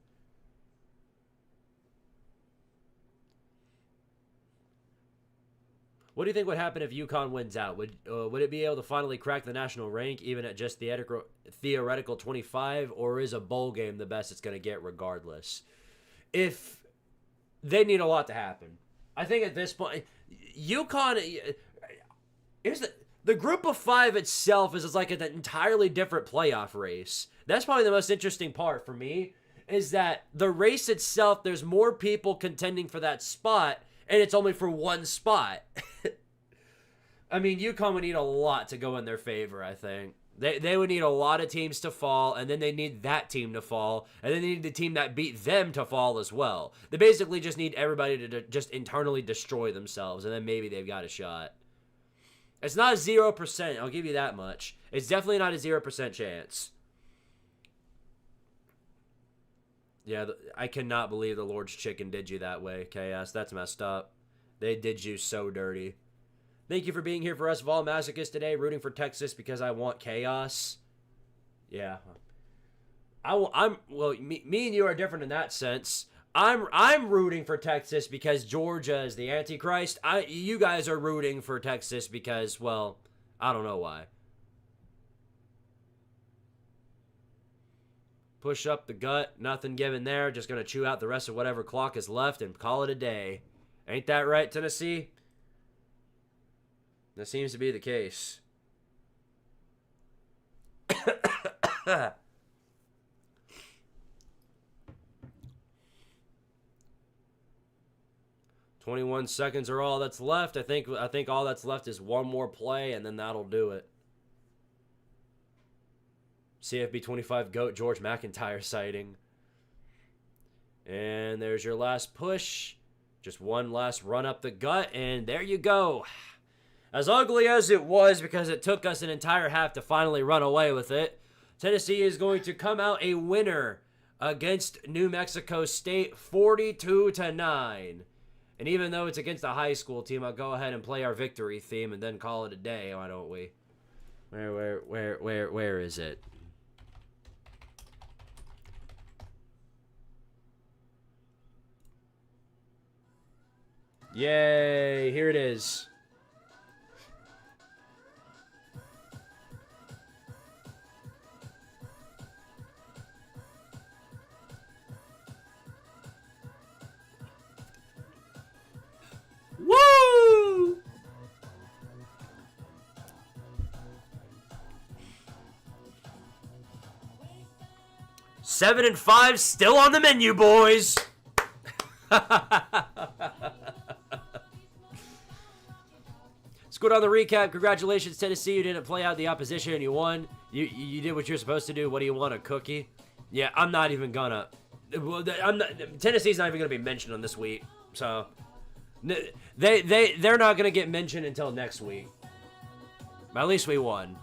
What do you think would happen if UConn wins out? Would it be able to finally crack the national rank even at just the theoretical 25, or is a bowl game the best it's going to get regardless? If they need a lot to happen. I think at this point, UConn, here's the group of 5 itself is like an entirely different playoff race. That's probably the most interesting part for me, is that the race itself, there's more people contending for that spot, and it's only for one spot. I mean, UConn would need a lot to go in their favor, I think. They would need a lot of teams to fall, and then they need that team to fall, and then they need the team that beat them to fall as well. They basically just need everybody to just internally destroy themselves, and then maybe they've got a shot. It's not a 0%, I'll give you that much. It's definitely not a 0% chance. Yeah, I cannot believe the Lord's Chicken did you that way, KS. That's messed up. They did you so dirty. Thank you for being here for us, Vol Masochist, today, rooting for Texas because I want chaos. Yeah. Me and you are different in that sense. I'm rooting for Texas because Georgia is the Antichrist. You guys are rooting for Texas because, well, I don't know why. Push up the gut, nothing given there. Just going to chew out the rest of whatever clock is left and call it a day. Ain't that right, Tennessee? That seems to be the case. 21 seconds are all that's left. I think all that's left is one more play, and then that'll do it. CFB 25 GOAT George McIntyre sighting. And there's your last push. Just one last run up the gut, and there you go. As ugly as it was, because it took us an entire half to finally run away with it, Tennessee is going to come out a winner against New Mexico State 42-9. And even though it's against a high school team, I'll go ahead and play our victory theme and then call it a day, why don't we? Where is it? Yay, here it is. Woo! Seven and 5 still on the menu, boys. Let's go down the recap. Congratulations, Tennessee. You didn't play out the opposition and you won. You did what you're supposed to do. What do you want, a cookie? Yeah, I'm not even gonna. Tennessee's not even gonna be mentioned on this week. So they're not gonna get mentioned until next week. But at least we won.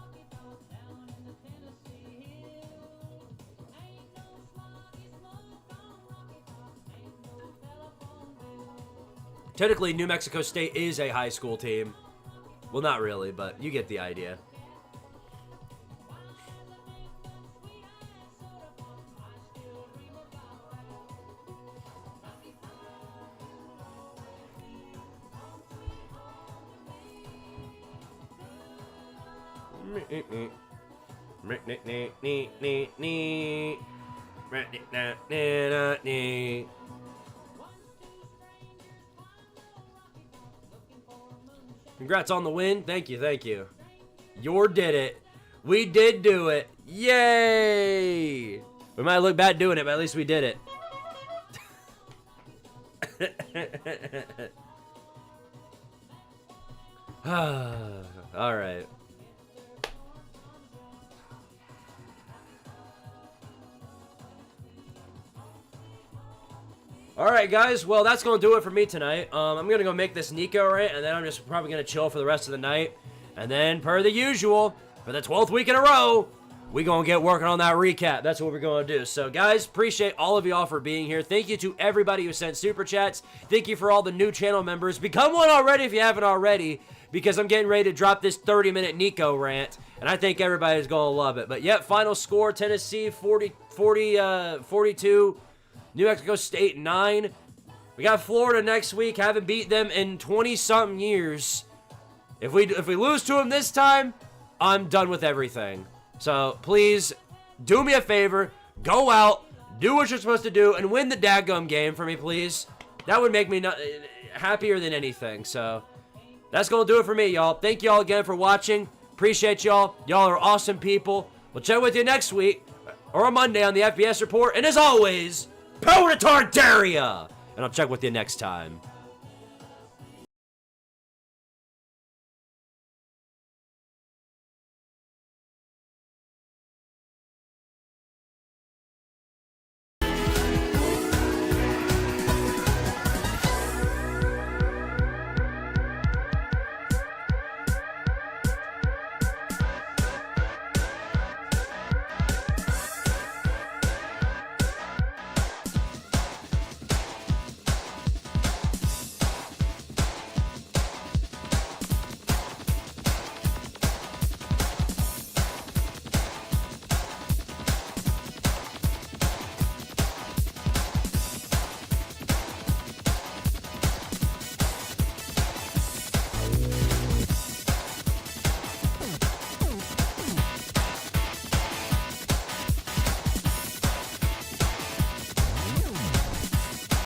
Technically, New Mexico State is a high school team. Well, not really, but you get the idea. Congrats on the win. Thank you, thank you. Your did it. We did do it. Yay! We might look bad doing it, but at least we did it. All right. Alright, guys, well, that's going to do it for me tonight. I'm going to go make this Nico rant, and then I'm just probably going to chill for the rest of the night. And then, per the usual, for the 12th week in a row, we going to get working on that recap. That's what we're going to do. So, guys, appreciate all of y'all for being here. Thank you to everybody who sent Super Chats. Thank you for all the new channel members. Become one already if you haven't already, because I'm getting ready to drop this 30-minute Nico rant, and I think everybody's going to love it. But, yep, final score, Tennessee 42, New Mexico State 9. We got Florida next week. Haven't beat them in 20-something years. If we lose to them this time, I'm done with everything. So, please, do me a favor. Go out, do what you're supposed to do, and win the dadgum game for me, please. That would make me happier than anything. So, that's going to do it for me, y'all. Thank y'all again for watching. Appreciate y'all. Y'all are awesome people. We'll check with you next week or on Monday on the FBS Report. And as always, Power to Tartaria! And I'll check with you next time.